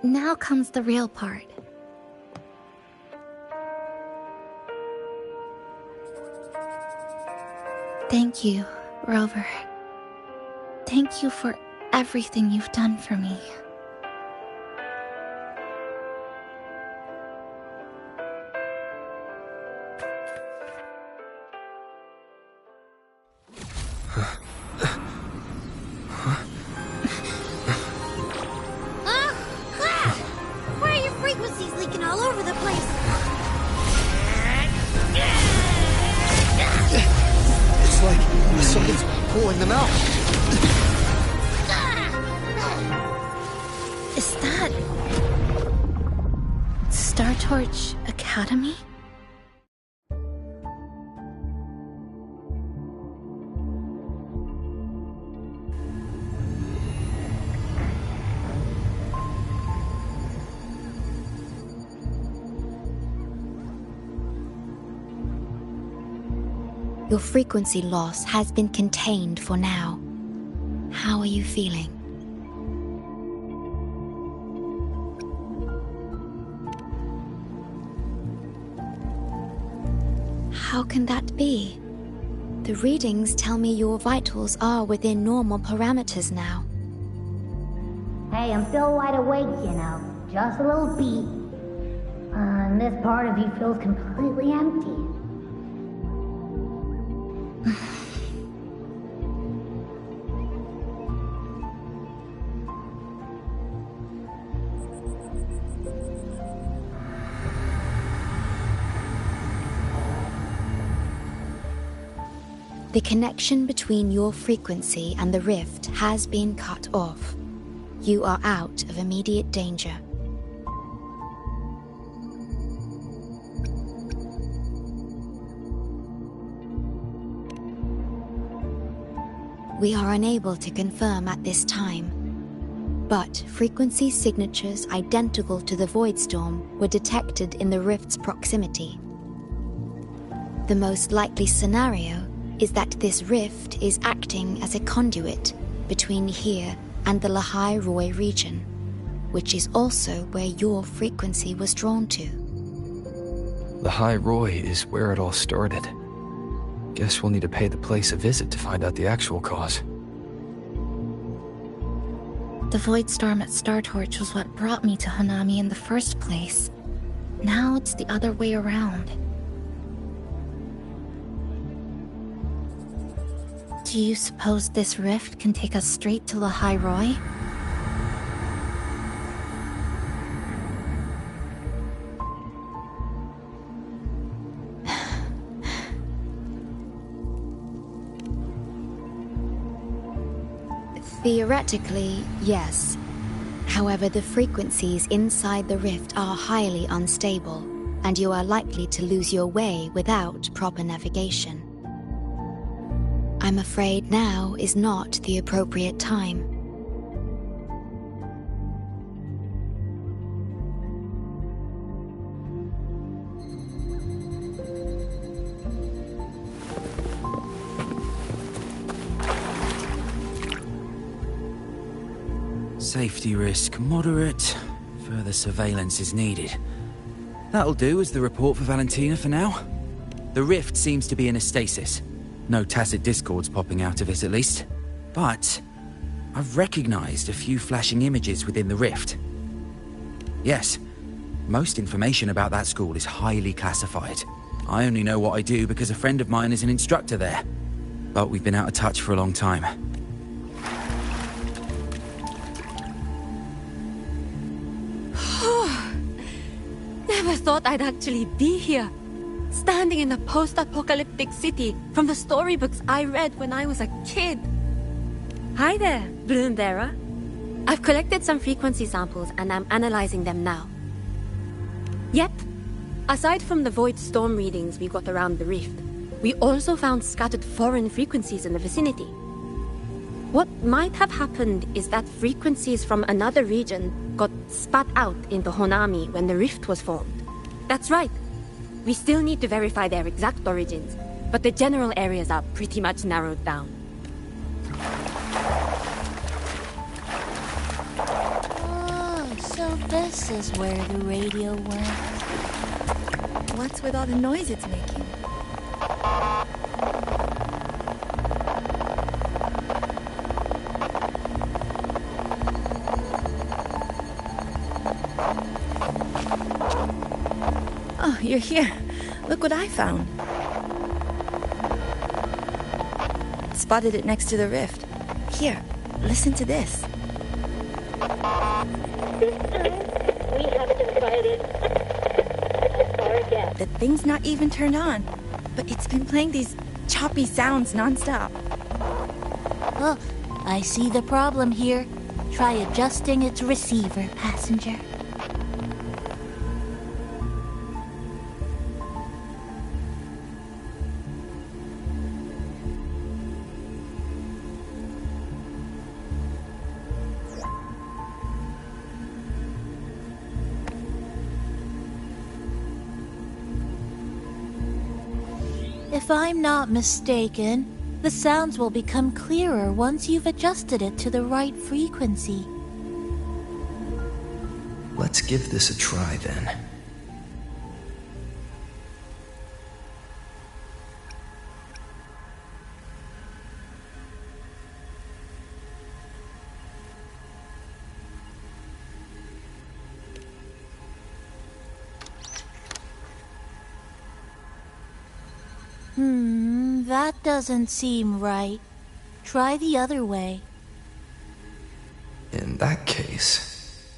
Now comes the real part. Thank you, Rover. Thank you for everything you've done for me. Why are your frequencies leaking all over the place? It's like something's pulling them out. Is that Star Torch Academy? Your frequency loss has been contained for now. How are you feeling? How can that be? The readings tell me your vitals are within normal parameters now. Hey, I'm still wide awake, you know. Just a little beat. And this part of you feels completely empty. The connection between your frequency and the rift has been cut off. You are out of immediate danger. We are unable to confirm at this time, but frequency signatures identical to the Void Storm were detected in the rift's proximity. The most likely scenario is that this rift is acting as a conduit between here and the Lahai Roy region, which is also where your frequency was drawn to. The High Roy is where it all started. Guess we'll need to pay the place a visit to find out the actual cause. The void storm at Startorch was what brought me to Hanami in the first place. Now it's the other way around. Do you suppose this rift can take us straight to the High Roy? Theoretically, yes. However, the frequencies inside the rift are highly unstable, and you are likely to lose your way without proper navigation. I'm afraid now is not the appropriate time. Safety risk moderate. Further surveillance is needed. That'll do as the report for Valentina for now. The rift seems to be in a stasis. No tacit discords popping out of it, at least. But I've recognized a few flashing images within the rift. Yes, most information about that school is highly classified. I only know what I do because a friend of mine is an instructor there. But we've been out of touch for a long time. Never thought I'd actually be here. Standing in a post-apocalyptic city from the storybooks I read when I was a kid. Hi there, Bloombearer. I've collected some frequency samples and I'm analyzing them now. Yep. Aside from the void storm readings we got around the rift, we also found scattered foreign frequencies in the vicinity. What might have happened is that frequencies from another region got spat out into Honami when the rift was formed. That's right. We still need to verify their exact origins, but the general areas are pretty much narrowed down. Oh, so this is where the radio went. What's with all the noise it's making? Oh, you're here. Look what I found. Spotted it next to the rift. Here, listen to this. This time, we haven't invited our guest. The thing's not even turned on, but it's been playing these choppy sounds nonstop. Oh, I see the problem here. Try adjusting its receiver, passenger. If I'm not mistaken, the sounds will become clearer once you've adjusted it to the right frequency. Let's give this a try then. That doesn't seem right. Try the other way. In that case...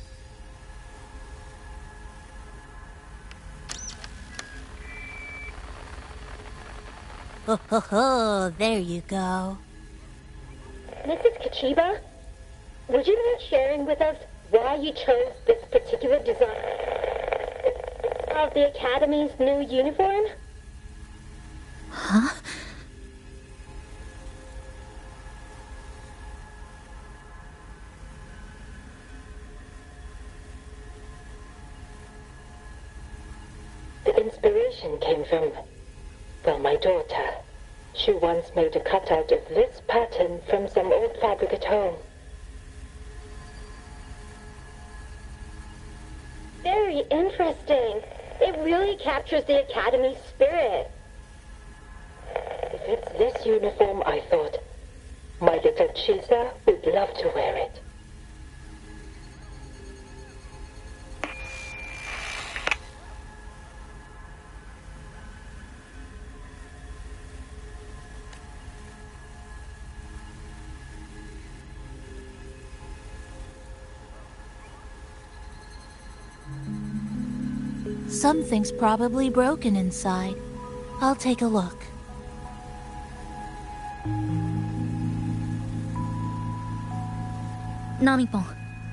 Ho ho ho, there you go. Mrs. Kachiba, would you mind sharing with us why you chose this particular design of the Academy's new uniform? Huh? The inspiration came from, well, my daughter. She once made a cutout of this pattern from some old fabric at home. Very interesting. It really captures the Academy's spirit. If it's this uniform, I thought, my little Chisa would love to wear it. Something's probably broken inside. I'll take a look. Namipon,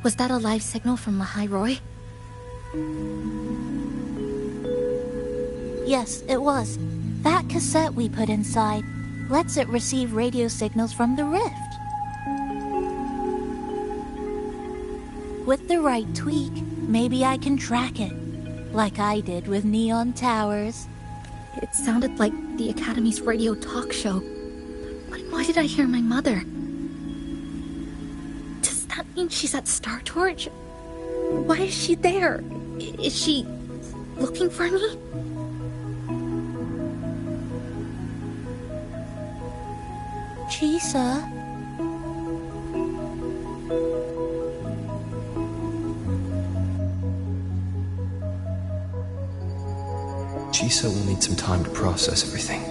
was that a live signal from Lahai Roy? Yes, it was. That cassette we put inside lets it receive radio signals from the rift. With the right tweak, maybe I can track it, like I did with Neon Towers. It sounded like the Academy's radio talk show. But why did I hear my mother? Does that mean she's at Star Torch? Why is she there? Is she looking for me? Chisa? Chisa will need some time to process everything.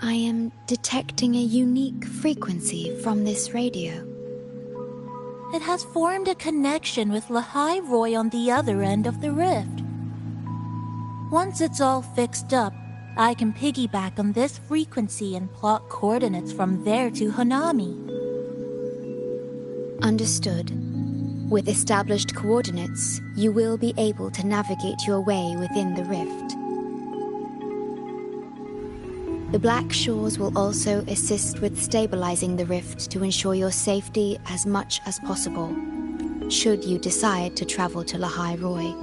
I am detecting a unique frequency from this radio. It has formed a connection with Lahai Roy on the other end of the rift. Once it's all fixed up, I can piggyback on this frequency and plot coordinates from there to Hanami. Understood. With established coordinates, you will be able to navigate your way within the rift. The Black Shores will also assist with stabilizing the rift to ensure your safety as much as possible, should you decide to travel to Lahai Roy,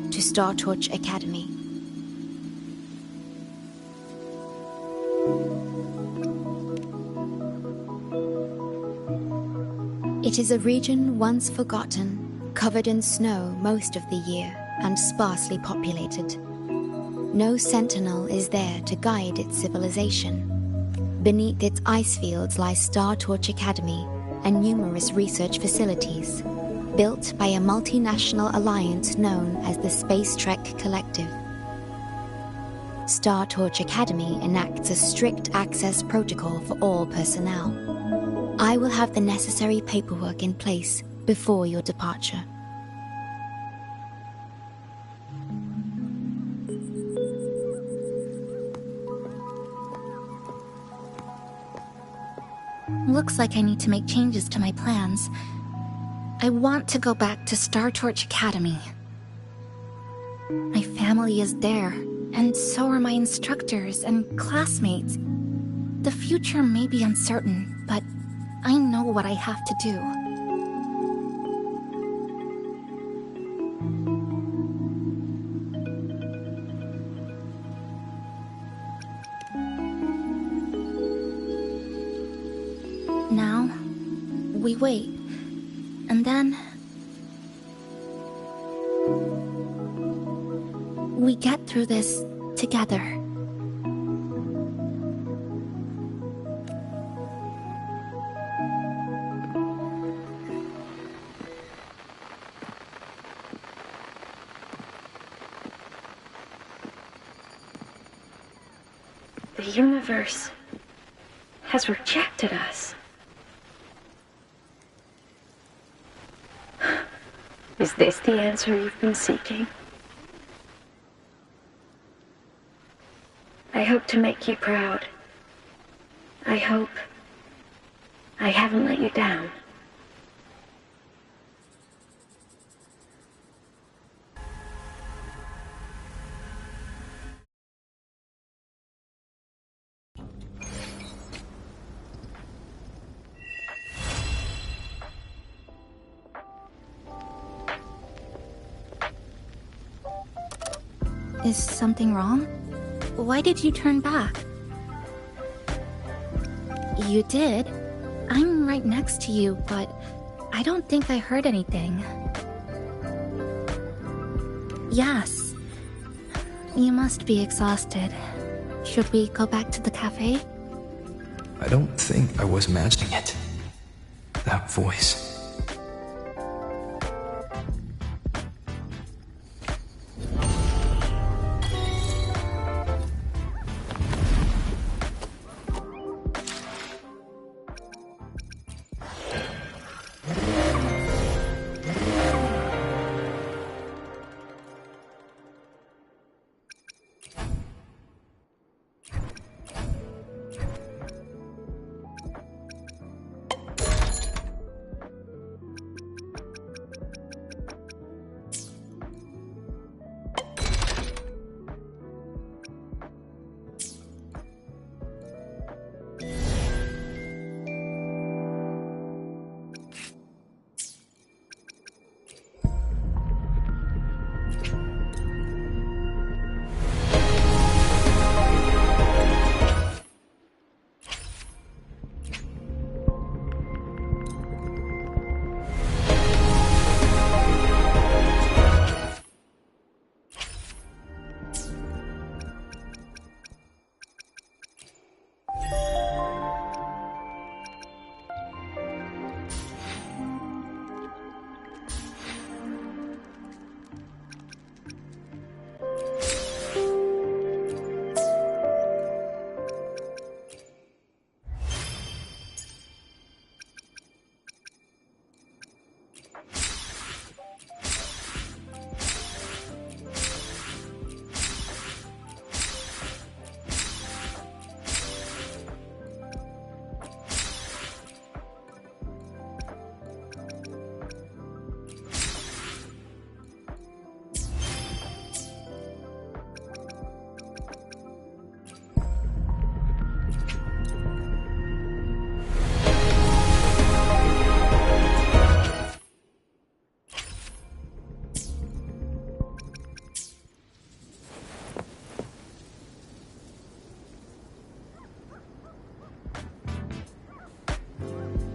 to Star Torch Academy. It is a region once forgotten, covered in snow most of the year, and sparsely populated. No sentinel is there to guide its civilization. Beneath its ice fields lies Star Torch Academy and numerous research facilities, built by a multinational alliance known as the Space Trek Collective. Star Torch Academy enacts a strict access protocol for all personnel. I will have the necessary paperwork in place before your departure. Looks like I need to make changes to my plans. I want to go back to Star Torch Academy. My family is there, and so are my instructors and classmates. The future may be uncertain, but I know what I have to do. Now, we wait, and then we get through this together. The universe has rejected us. Is this the answer you've been seeking? I hope to make you proud. I hope I haven't let you down. Is something wrong? Why did you turn back? You did. I'm right next to you, but I don't think I heard anything. Yes. You must be exhausted. Should we go back to the cafe? I don't think I was imagining it. That voice.